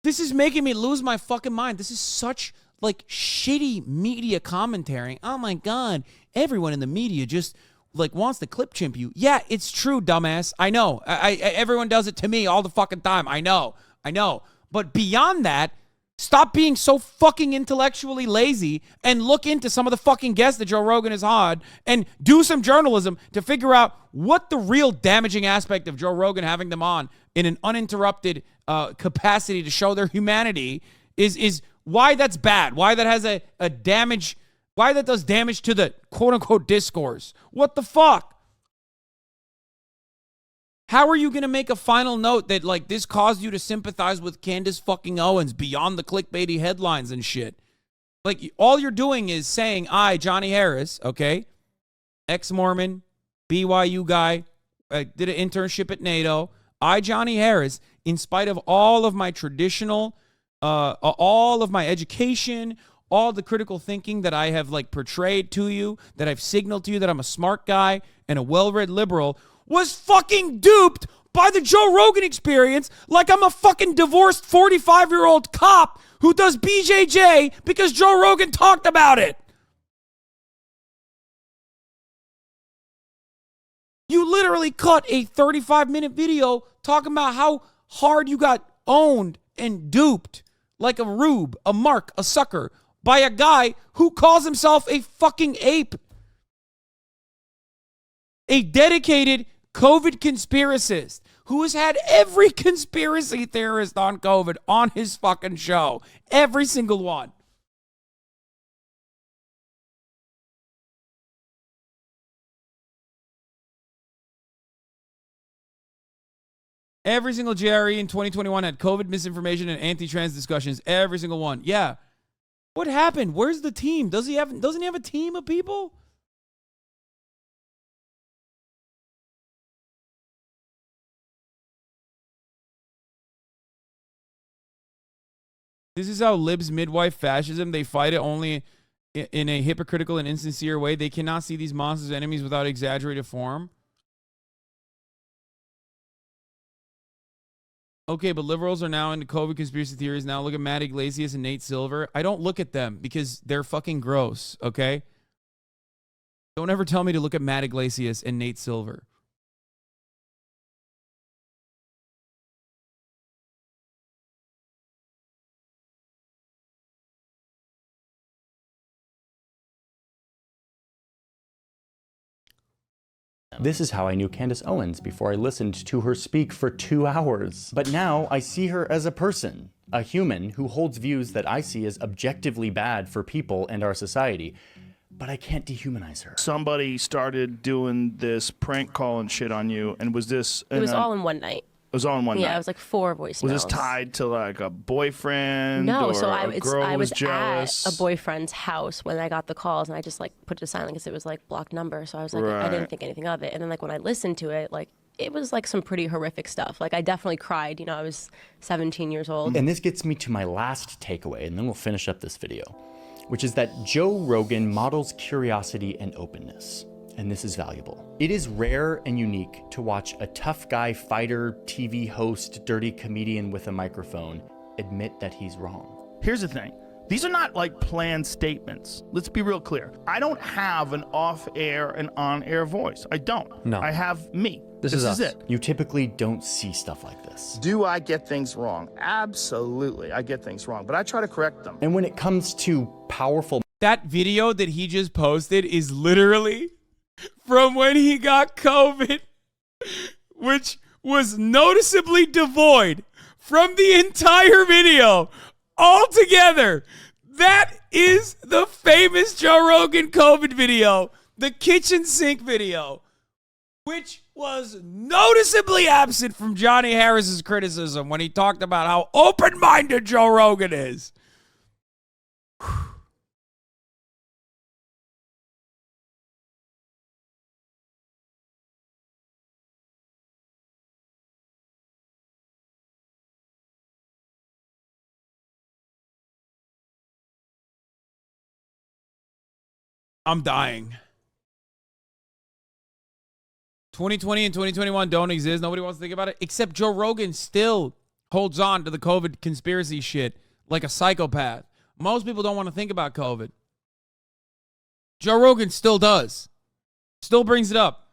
This is making me lose my fucking mind. This is such, like, shitty media commentary. Oh my God. Everyone in the media just, like, wants to clip chimp you. Yeah, it's true, dumbass. I know. Everyone does it to me all the fucking time. I know. But beyond that, stop being so fucking intellectually lazy and look into some of the fucking guests that Joe Rogan has had and do some journalism to figure out what the real damaging aspect of Joe Rogan having them on in an uninterrupted capacity to show their humanity is why that's bad, why that has a damage, why that does damage to the quote-unquote discourse. What the fuck? How are you going to make a final note that, like, this caused you to sympathize with Candace fucking Owens beyond the clickbaity headlines and shit? Like, all you're doing is saying, I, Johnny Harris, okay, ex-Mormon, BYU guy, did an internship at NATO, I, Johnny Harris, in spite of all of my traditional, all of my education, all the critical thinking that I have, like, portrayed to you, that I've signaled to you that I'm a smart guy and a well-read liberal, was fucking duped by the Joe Rogan experience like I'm a fucking divorced 45-year-old cop who does BJJ because Joe Rogan talked about it. You literally cut a 35-minute video talking about how hard you got owned and duped like a rube, a mark, a sucker by a guy who calls himself a fucking ape. A dedicated COVID conspiracist who has had every conspiracy theorist on COVID on his fucking show. Every single one. Every single JRE in 2021 had COVID misinformation and anti-trans discussions. Every single one. Yeah. What happened? Where's the team? Doesn't he have a team of people? This is how libs midwife fascism. They fight it only in a hypocritical and insincere way. They cannot see these monsters as enemies without exaggerated form. Okay, but liberals are now into COVID conspiracy theories. Now look at Matt Iglesias and Nate Silver. I don't look at them because they're fucking gross, okay? Don't ever tell me to look at Matt Iglesias and Nate Silver. This is how I knew Candace Owens before I listened to her speak for 2 hours. But now I see her as a person, a human who holds views that I see as objectively bad for people and our society. But I can't dehumanize her. Somebody started doing this prank call and shit on you, and was this... It was all in one night. It was all in one night? Yeah, it was like 4 voicemails. Was this tied to like a boyfriend? No, or so a girl I was jealous? at a boyfriend's house when I got the calls, and I just like put it to silent because it was like blocked number. So I was like, I didn't think anything of it. And then like when I listened to it, like it was like some pretty horrific stuff. Like I definitely cried. You know, I was 17 years old. And this gets me to my last takeaway, and then we'll finish up this video, which is that Joe Rogan models curiosity and openness. And this is valuable. It is rare and unique to watch a tough guy fighter, TV host, dirty comedian with a microphone admit that he's wrong. Here's the thing. These are not like planned statements. Let's be real clear. I don't have an off-air and on-air voice. I don't. No. I have me. This is it. You typically don't see stuff like this. Do I get things wrong? Absolutely. I get things wrong, but I try to correct them. And when it comes to powerful... That video that he just posted is literally from when he got COVID, which was noticeably devoid from the entire video altogether. That is the famous Joe Rogan COVID video, the kitchen sink video, which was noticeably absent from Johnny Harris's criticism when he talked about how open-minded Joe Rogan is. I'm dying. 2020 and 2021 don't exist. Nobody wants to think about it. Except Joe Rogan still holds on to the COVID conspiracy shit like a psychopath. Most people don't want to think about COVID. Joe Rogan still does. Still brings it up.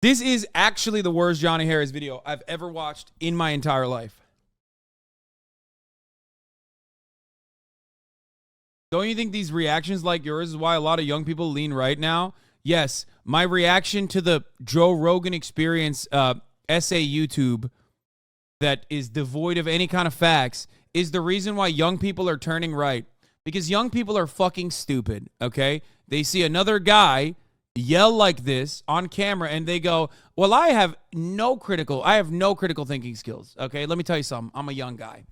This is actually the worst Johnny Harris video I've ever watched in my entire life. Don't you think these reactions like yours is why a lot of young people lean right now? Yes, my reaction to the Joe Rogan Experience essay YouTube that is devoid of any kind of facts is the reason why young people are turning right. Because young people are fucking stupid, okay? They see another guy yell like this on camera and they go, well, I have no critical thinking skills, okay? Let me tell you something. I'm a young guy.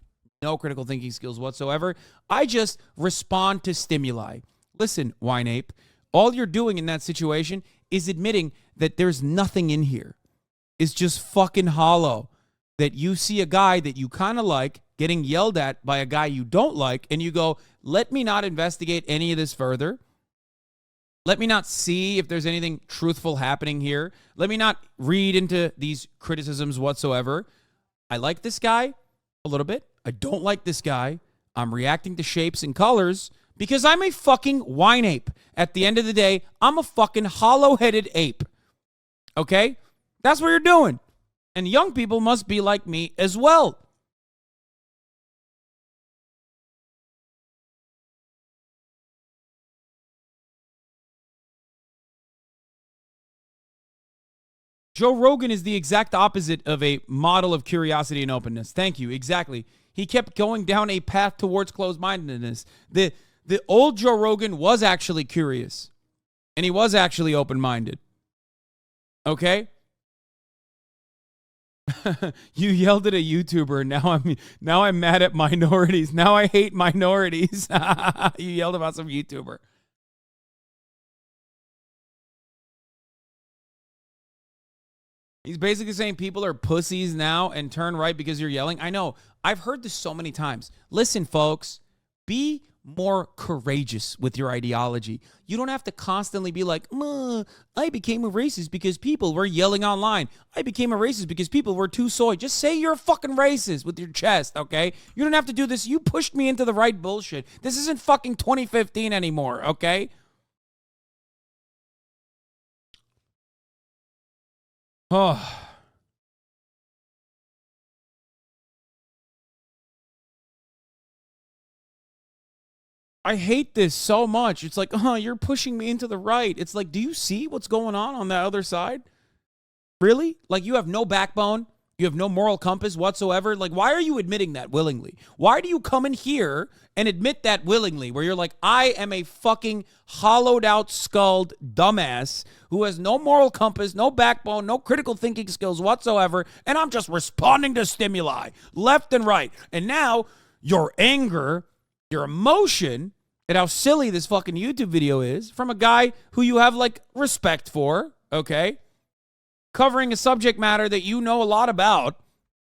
No critical thinking skills whatsoever. I just respond to stimuli. Listen, wine ape, all you're doing in that situation is admitting that there's nothing in here. It's just fucking hollow. That you see a guy that you kind of like getting yelled at by a guy you don't like, and you go, let me not investigate any of this further. Let me not see if there's anything truthful happening here. Let me not read into these criticisms whatsoever. I like this guy a little bit. I don't like this guy. I'm reacting to shapes and colors because I'm a fucking wine ape. At the end of the day, I'm a fucking hollow-headed ape. Okay? That's what you're doing. And young people must be like me as well. Joe Rogan is the exact opposite of a model of curiosity and openness. Thank you. Exactly. He kept going down a path towards closed-mindedness. The old Joe Rogan was actually curious. And he was actually open-minded. Okay? You yelled at a YouTuber. Now I'm mad at minorities. Now I hate minorities. You yelled about some YouTuber. He's basically saying people are pussies now and turn right because you're yelling. I know. I've heard this so many times. Listen, folks, be more courageous with your ideology. You don't have to constantly be like, I became a racist because people were yelling online. I became a racist because people were too soy. Just say you're a fucking racist with your chest, okay? You don't have to do this. You pushed me into the right bullshit. This isn't fucking 2015 anymore, okay? Oh. I hate this so much. It's like, you're pushing me into the right. It's like, do you see what's going on that other side? Really? Like, you have no backbone. You have no moral compass whatsoever. Like, why are you admitting that willingly? Why do you come in here and admit that willingly, where you're like, I am a fucking hollowed out, skulled dumbass who has no moral compass, no backbone, no critical thinking skills whatsoever, and I'm just responding to stimuli left and right. And now your anger, your emotion at how silly this fucking YouTube video is from a guy who you have like respect for, okay? Covering a subject matter that you know a lot about,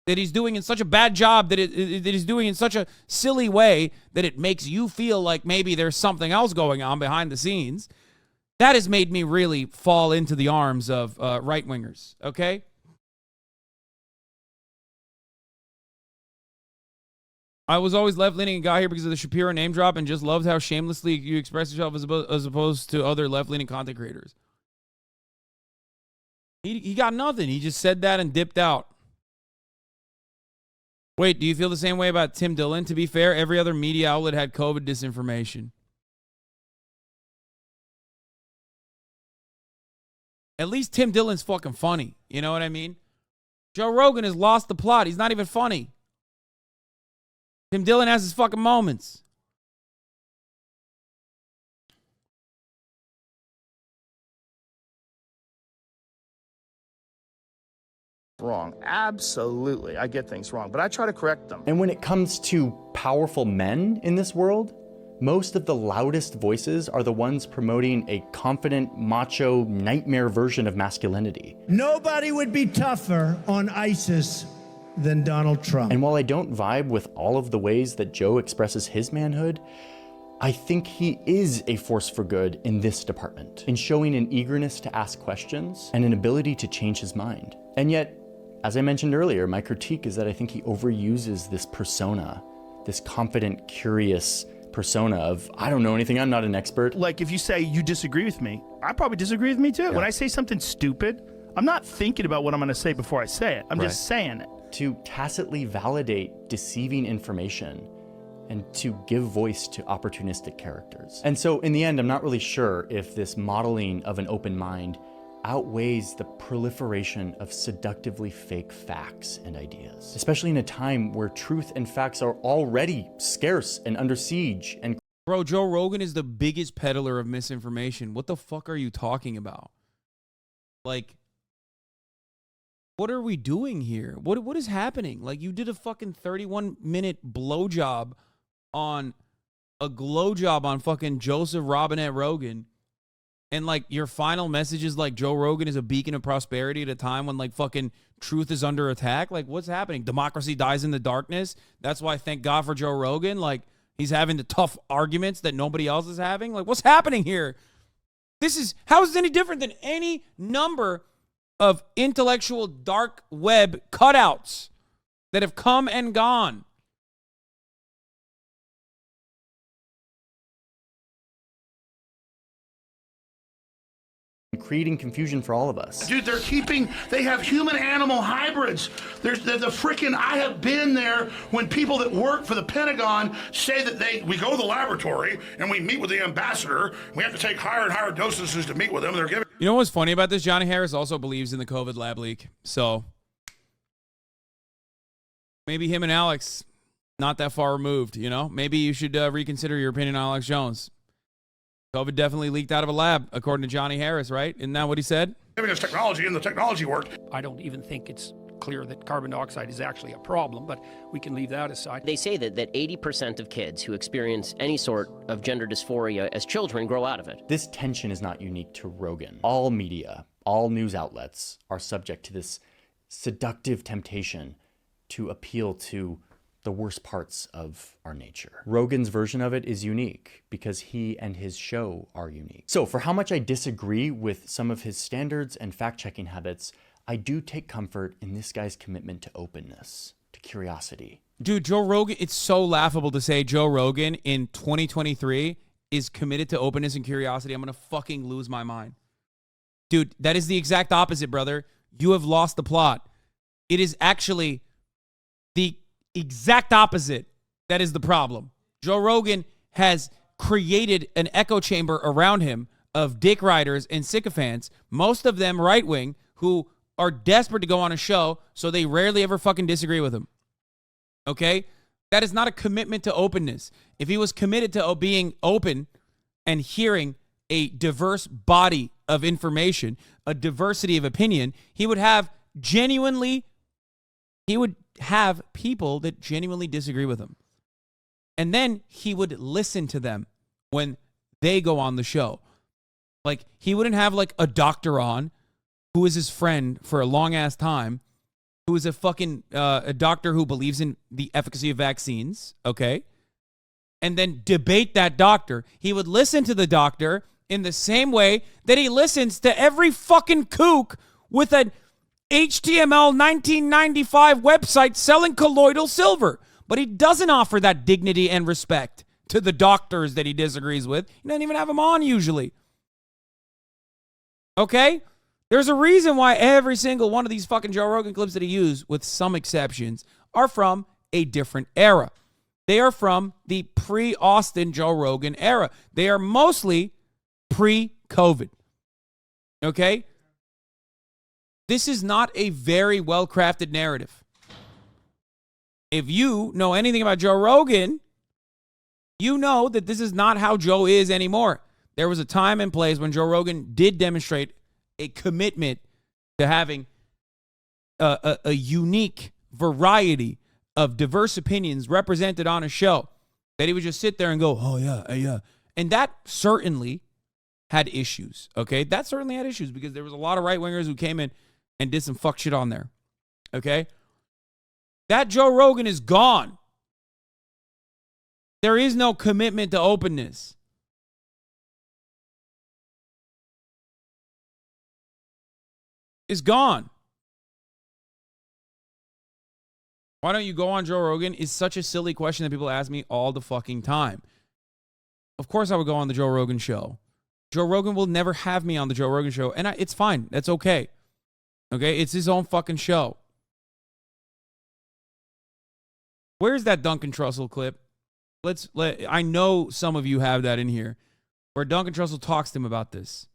that he's doing in such a bad job, that he's doing in such a silly way that it makes you feel like maybe there's something else going on behind the scenes. That has made me really fall into the arms of right-wingers, okay? I was always left-leaning and got here because of the Shapiro name drop and just loved how shamelessly you express yourself as opposed to other left-leaning content creators. He got nothing. He just said that and dipped out. Wait, do you feel the same way about Tim Dillon? To be fair, every other media outlet had COVID disinformation. At least Tim Dillon's fucking funny. You know what I mean? Joe Rogan has lost the plot. He's not even funny. Tim Dillon has his fucking moments. Wrong. Absolutely. I get things wrong, but I try to correct them. And when it comes to powerful men in this world, most of the loudest voices are the ones promoting a confident, macho, nightmare version of masculinity. Nobody would be tougher on ISIS than Donald Trump. And while I don't vibe with all of the ways that Joe expresses his manhood, I think he is a force for good in this department, in showing an eagerness to ask questions and an ability to change his mind. And yet, as I mentioned earlier, my critique is that I think he overuses this persona, this confident, curious persona of, I don't know anything, I'm not an expert. Like, if you say you disagree with me, I probably disagree with me too. Yeah. When I say something stupid, I'm not thinking about what I'm going to say before I say it. I'm just saying it. To tacitly validate deceiving information and to give voice to opportunistic characters. And so in the end, I'm not really sure if this modeling of an open mind outweighs the proliferation of seductively fake facts and ideas, especially in a time where truth and facts are already scarce and under siege. And bro, Joe Rogan is the biggest peddler of misinformation. What the fuck are you talking about? Like, what are we doing here? What is happening? Like, you did a fucking 31-minute blowjob on fucking Joseph Robinette Rogan. And, like, your final message is, like, Joe Rogan is a beacon of prosperity at a time when, like, fucking truth is under attack. Like, what's happening? Democracy dies in the darkness. That's why, thank God for Joe Rogan. Like, he's having the tough arguments that nobody else is having. Like, what's happening here? How is it any different than any number of intellectual dark web cutouts that have come and gone? Creating confusion for all of us. Dude, they have human-animal hybrids. There's the freaking, I have been there when people that work for the Pentagon say that we go to the laboratory and we meet with the ambassador. We have to take higher and higher dosages to meet with them. They're giving. You know what's funny about this? Johnny Harris also believes in the COVID lab leak. So maybe him and Alex, not that far removed, you know? Maybe you should reconsider your opinion on Alex Jones. COVID definitely leaked out of a lab, according to Johnny Harris, right? Isn't that what he said? Giving us technology, and the technology worked. I don't even think it's clear that carbon dioxide is actually a problem, but we can leave that aside. They say that 80% of kids who experience any sort of gender dysphoria as children grow out of it. This tension is not unique to Rogan. All media, all news outlets are subject to this seductive temptation to appeal to the worst parts of our nature. Rogan's version of it is unique because he and his show are unique. So for how much I disagree with some of his standards and fact-checking habits, I do take comfort in this guy's commitment to openness, to curiosity. Dude, Joe Rogan, it's so laughable to say Joe Rogan in 2023 is committed to openness and curiosity. I'm going to fucking lose my mind. Dude, that is the exact opposite, brother. You have lost the plot. It is actually the exact opposite that is the problem. Joe Rogan has created an echo chamber around him of dick riders and sycophants, most of them right-wing, who are desperate to go on a show, so they rarely ever fucking disagree with him. Okay? That is not a commitment to openness. If he was committed to being open and hearing a diverse body of information, a diversity of opinion, he would have people that genuinely disagree with him. And then he would listen to them when they go on the show. Like, he wouldn't have like a doctor on who is his friend for a long ass time, who is a fucking a doctor who believes in the efficacy of vaccines, okay? And then debate that doctor. He would listen to the doctor in the same way that he listens to every fucking kook with an HTML 1995 website selling colloidal silver. But he doesn't offer that dignity and respect to the doctors that he disagrees with. He doesn't even have them on usually. Okay? There's a reason why every single one of these fucking Joe Rogan clips that he used, with some exceptions, are from a different era. They are from the pre-Austin Joe Rogan era. They are mostly pre-COVID. Okay? This is not a very well-crafted narrative. If you know anything about Joe Rogan, you know that this is not how Joe is anymore. There was a time and place when Joe Rogan did demonstrate a commitment to having a unique variety of diverse opinions represented on a show, that he would just sit there and go, oh, yeah. And that certainly had issues, okay? That certainly had issues because there was a lot of right-wingers who came in and did some fuck shit on there, okay? That Joe Rogan is gone. There is no commitment to openness. It's gone. Why don't you go on Joe Rogan is such a silly question that people ask me all the fucking time. Of course I would go on the Joe Rogan show. Joe Rogan will never have me on the Joe Rogan show, and it's fine. That's okay. Okay? It's his own fucking show. Where's that Duncan Trussell clip? I know some of you have that in here, where Duncan Trussell talks to him about this.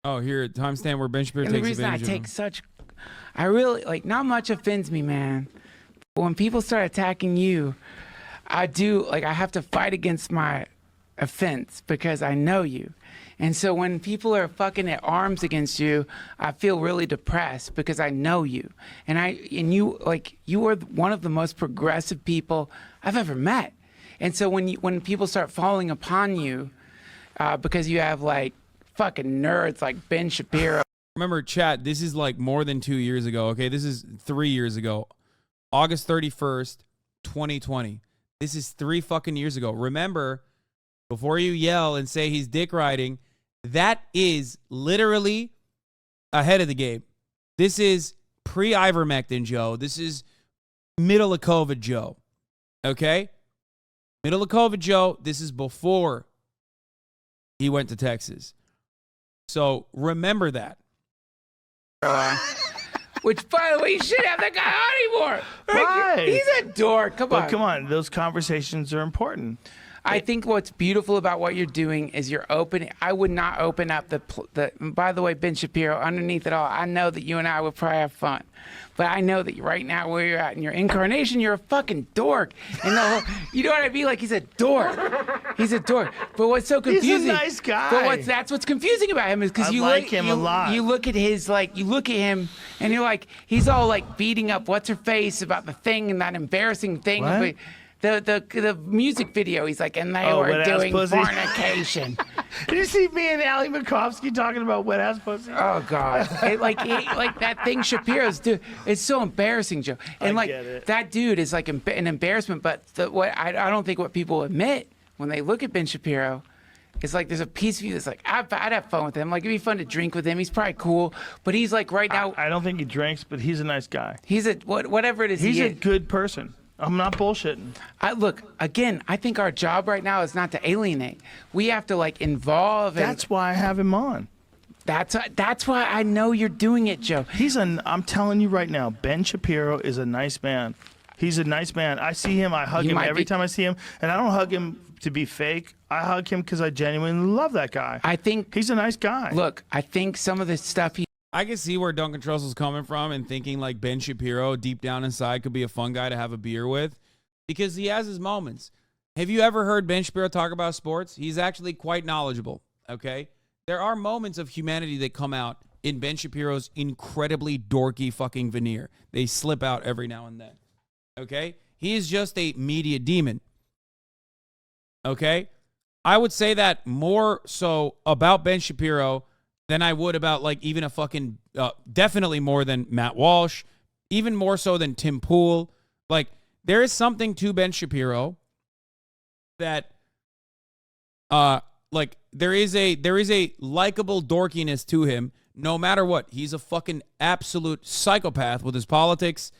Oh, here, timestamp where Ben Shapiro takes advantage of him. The reason I take such, I really, like, not much offends me, man. But when people start attacking you, I have to fight against my offense because I know you. And so when people are fucking at arms against you, I feel really depressed because I know you. And you are one of the most progressive people I've ever met. And so when people start falling upon you because you have like fucking nerds like Ben Shapiro. Remember, chat, this is like more than 2 years ago, okay? This is 3 years ago. August 31st, 2020. This is 3 fucking years ago. Remember, before you yell and say he's dick riding, that is literally ahead of the game. This is pre-ivermectin Joe. This is middle of COVID Joe. Okay? Middle of COVID Joe. This is before he went to Texas. So remember that. Which, by the way, you shouldn't have that guy on anymore. Why? He's a dork. Come on. But come on, those conversations are important. I think what's beautiful about what you're doing is you're opening. I would not open up the. By the way, Ben Shapiro, underneath it all, I know that you and I would probably have fun, but I know that right now where you're at in your incarnation, you're a fucking dork. And you know what I mean? Like, he's a dork. He's a dork. But what's so confusing? He's a nice guy. But that's what's confusing about him is because you like him a lot. You look at him and you're like, he's all like beating up what's her face about the thing and that embarrassing thing. What? The music video, he's like, and they were doing fornication. Did you see me and Ali Makovsky talking about wet ass pussy? Oh God! like that thing Shapiro's dude. It's so embarrassing, Joe. And like that dude is like an embarrassment. But I don't think what people admit when they look at Ben Shapiro is like there's a piece of you that's like I'd have fun with him. Like it'd be fun to drink with him. He's probably cool. But he's like right now. I don't think he drinks, but he's a nice guy. He's whatever it is. He's a good person. I'm not bullshitting. Look, again, I think our job right now is not to alienate. We have to like involve. That's why I have him on. That's why I know you're doing it, Joe. I'm telling you right now, Ben Shapiro is a nice man. He's a nice man. I see him. I hug him every time I see him, and I don't hug him to be fake. I hug him because I genuinely love that guy. I think he's a nice guy. Look, I think some of the stuff I can see where Duncan Trussell's coming from and thinking like Ben Shapiro deep down inside could be a fun guy to have a beer with because he has his moments. Have you ever heard Ben Shapiro talk about sports? He's actually quite knowledgeable, okay? There are moments of humanity that come out in Ben Shapiro's incredibly dorky fucking veneer. They slip out every now and then, okay? He is just a media demon, okay? I would say that more so about Ben Shapiro than I would about like even a fucking, definitely more than Matt Walsh, even more so than Tim Pool. Like there is something to Ben Shapiro that, like there is a likable dorkiness to him no matter what. He's a fucking absolute psychopath with his politics,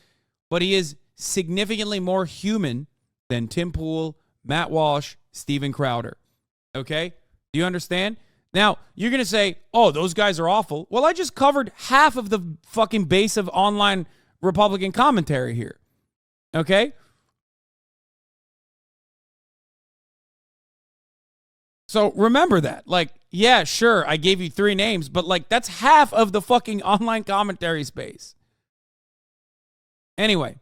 but he is significantly more human than Tim Pool, Matt Walsh, Steven Crowder. Okay? Do you understand? Now, you're going to say, oh, those guys are awful. Well, I just covered half of the fucking base of online Republican commentary here. Okay? So remember that. Like, yeah, sure, I gave you 3 names, but like that's half of the fucking online commentary space. Anyway.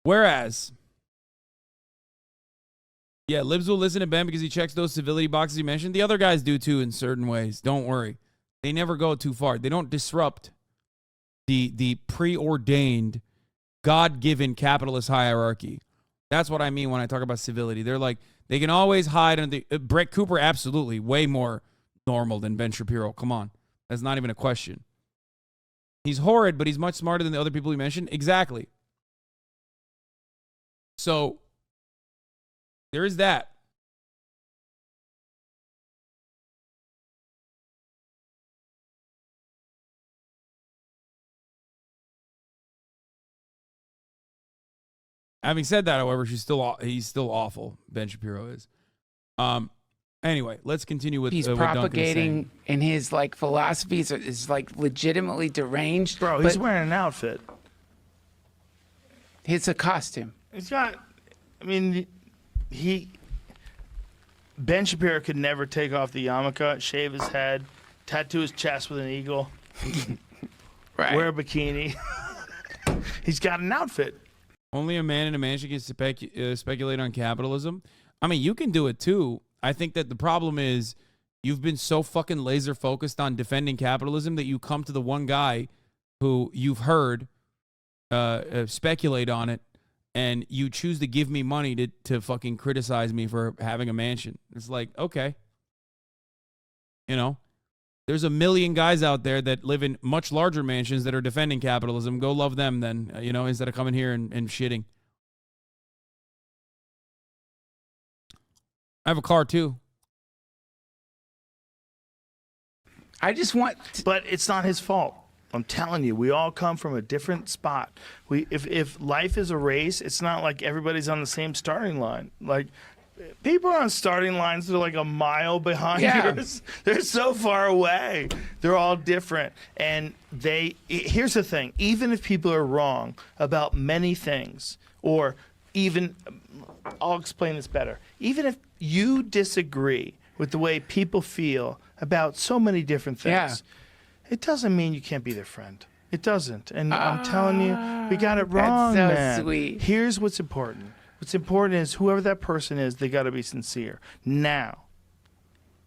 Whereas, yeah, libs will listen to Ben because he checks those civility boxes you mentioned. The other guys do too in certain ways. Don't worry. They never go too far. They don't disrupt the preordained, God-given capitalist hierarchy. That's what I mean when I talk about civility. They're like, they can always hide under the... Brett Cooper, absolutely. Way more normal than Ben Shapiro. Come on. That's not even a question. He's horrid, but he's much smarter than the other people you mentioned. Exactly. So, there is that. Having said that, however, he's still awful. Ben Shapiro is. Anyway, let's continue with he's what Duncan is propagating saying. and his like philosophies is like legitimately deranged. Bro, he's wearing an outfit. It's a costume. He's got, I mean, Ben Shapiro could never take off the yarmulke, shave his head, tattoo his chest with an eagle, right. Wear a bikini. He's got an outfit. Only a man in a mansion can speculate on capitalism. I mean, you can do it too. I think that the problem is you've been so fucking laser focused on defending capitalism that you come to the one guy who you've heard speculate on it, and you choose to give me money to fucking criticize me for having a mansion. It's like, okay. You know, there's a million guys out there that live in much larger mansions that are defending capitalism. Go love them then, you know, instead of coming here and shitting. I have a car too. I just want but it's not his fault. I'm telling you, we all come from a different spot. If life is a race, it's not like everybody's on the same starting line. Like, people are on starting lines that are like a mile behind yours. They're so far away. They're all different. And here's the thing. Even if people are wrong about many things, or even, I'll explain this better. Even if you disagree with the way people feel about so many different things, it doesn't mean you can't be their friend. It doesn't. And I'm telling you, we got it wrong, that's so man. sweet. Here's what's important. What's important is whoever that person is, they got to be sincere. Now,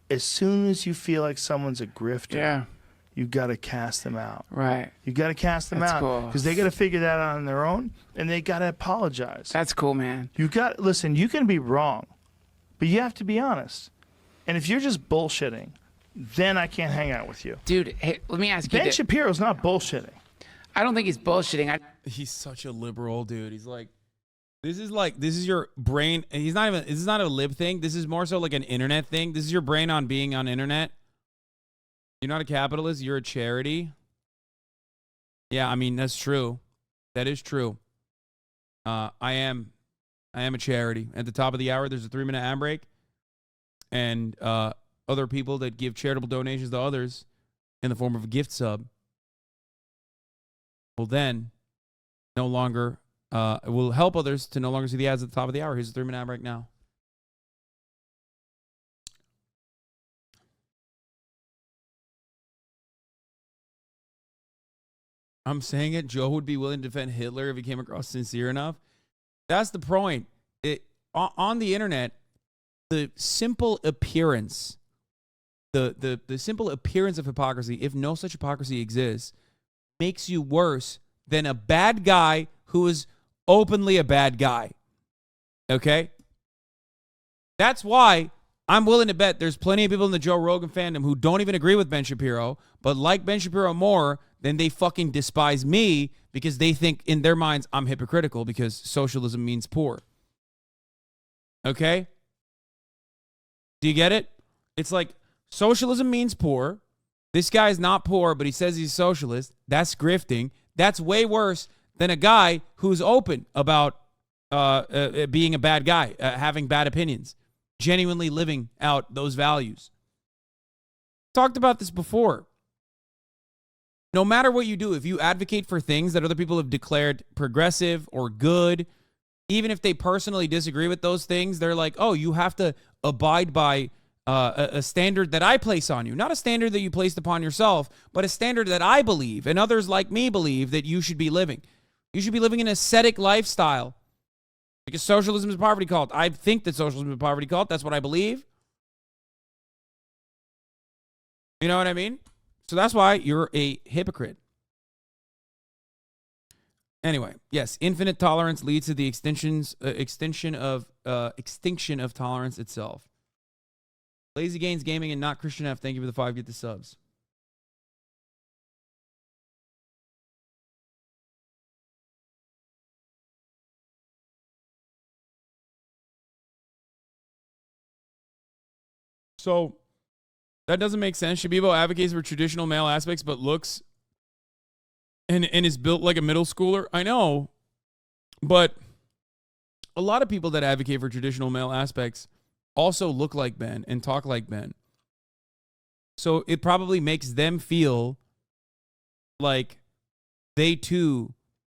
as soon as you feel like someone's a grifter, you got to cast them out. Right. You got to cast them That's out cool. because they got to figure that out on their own, and they got to apologize. That's cool, man. Listen, you can be wrong, but you have to be honest. And if you're just bullshitting, then I can't hang out with you. Dude, hey, let me ask you. Ben Shapiro's not bullshitting. I don't think he's bullshitting. He's such a liberal dude. He's like, this is your brain. This is not a lib thing. This is more so like an internet thing. This is your brain on being on internet. You're not a capitalist. You're a charity. Yeah, I mean, that's true. That is true. I am I am a charity. At the top of the hour, there's a 3-minute ad break. And other people that give charitable donations to others in the form of a gift sub will then no longer, it will help others to no longer see the ads at the top of the hour. Here's a 3-minute ad break now. I'm saying it. Joe would be willing to defend Hitler if he came across sincere enough. That's the point. On the internet, the simple appearance, the simple appearance of hypocrisy, if no such hypocrisy exists, makes you worse than a bad guy who is openly a bad guy. Okay? That's why I'm willing to bet there's plenty of people in the Joe Rogan fandom who don't even agree with Ben Shapiro, but like Ben Shapiro more than they fucking despise me because they think in their minds I'm hypocritical because socialism means poor. Okay? Do you get it? It's like socialism means poor. This guy's not poor, but he says he's socialist. That's grifting. That's way worse than a guy who's open about being a bad guy, having bad opinions, genuinely living out those values. Talked about this before. No matter what you do, if you advocate for things that other people have declared progressive or good, even if they personally disagree with those things, they're like, oh, you have to abide by a standard that I place on you. Not a standard that you placed upon yourself, but a standard that I believe and others like me believe that you should be living. You should be living an ascetic lifestyle. Because socialism is a poverty cult. I think that socialism is a poverty cult. That's what I believe. You know what I mean? So that's why you're a hypocrite. Anyway, yes, infinite tolerance leads to the extinction of tolerance itself. Lazy Gains Gaming and Not Christian F, thank you for the 5. Get the subs. So that doesn't make sense. Shabibo advocates for traditional male aspects, but looks and is built like a middle schooler. I know, but a lot of people that advocate for traditional male aspects also look like Ben and talk like Ben. So it probably makes them feel like they too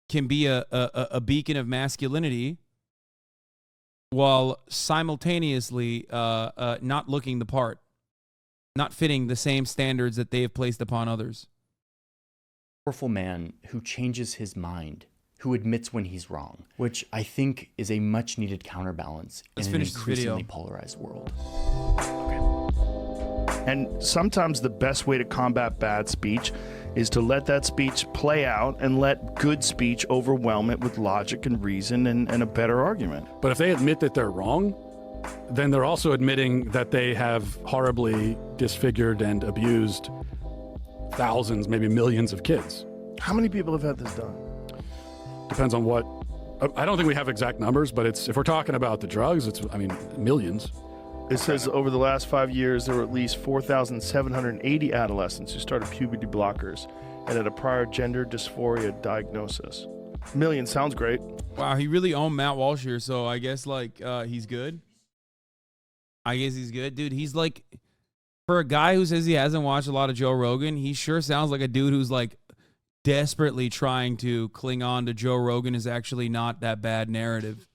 can be a beacon of masculinity while simultaneously not looking the part, not fitting the same standards that they have placed upon others. Powerful man who changes his mind, who admits when he's wrong, which I think is a much needed counterbalance in an increasingly polarized world. And sometimes the best way to combat bad speech is to let that speech play out and let good speech overwhelm it with logic and reason and a better argument. But if they admit that they're wrong, then they're also admitting that they have horribly disfigured and abused thousands, maybe millions of kids. How many people have had this done? Depends on what. I don't think we have exact numbers, but if we're talking about the drugs, millions. It says over the last 5 years, there were at least 4,780 adolescents who started puberty blockers and had a prior gender dysphoria diagnosis. Million sounds great. Wow, he really owned Matt Walsh here, so I guess he's good. I guess he's good. Dude, he's like, for a guy who says he hasn't watched a lot of Joe Rogan, he sure sounds like a dude who's like desperately trying to cling on to Joe Rogan is actually not that bad narrative.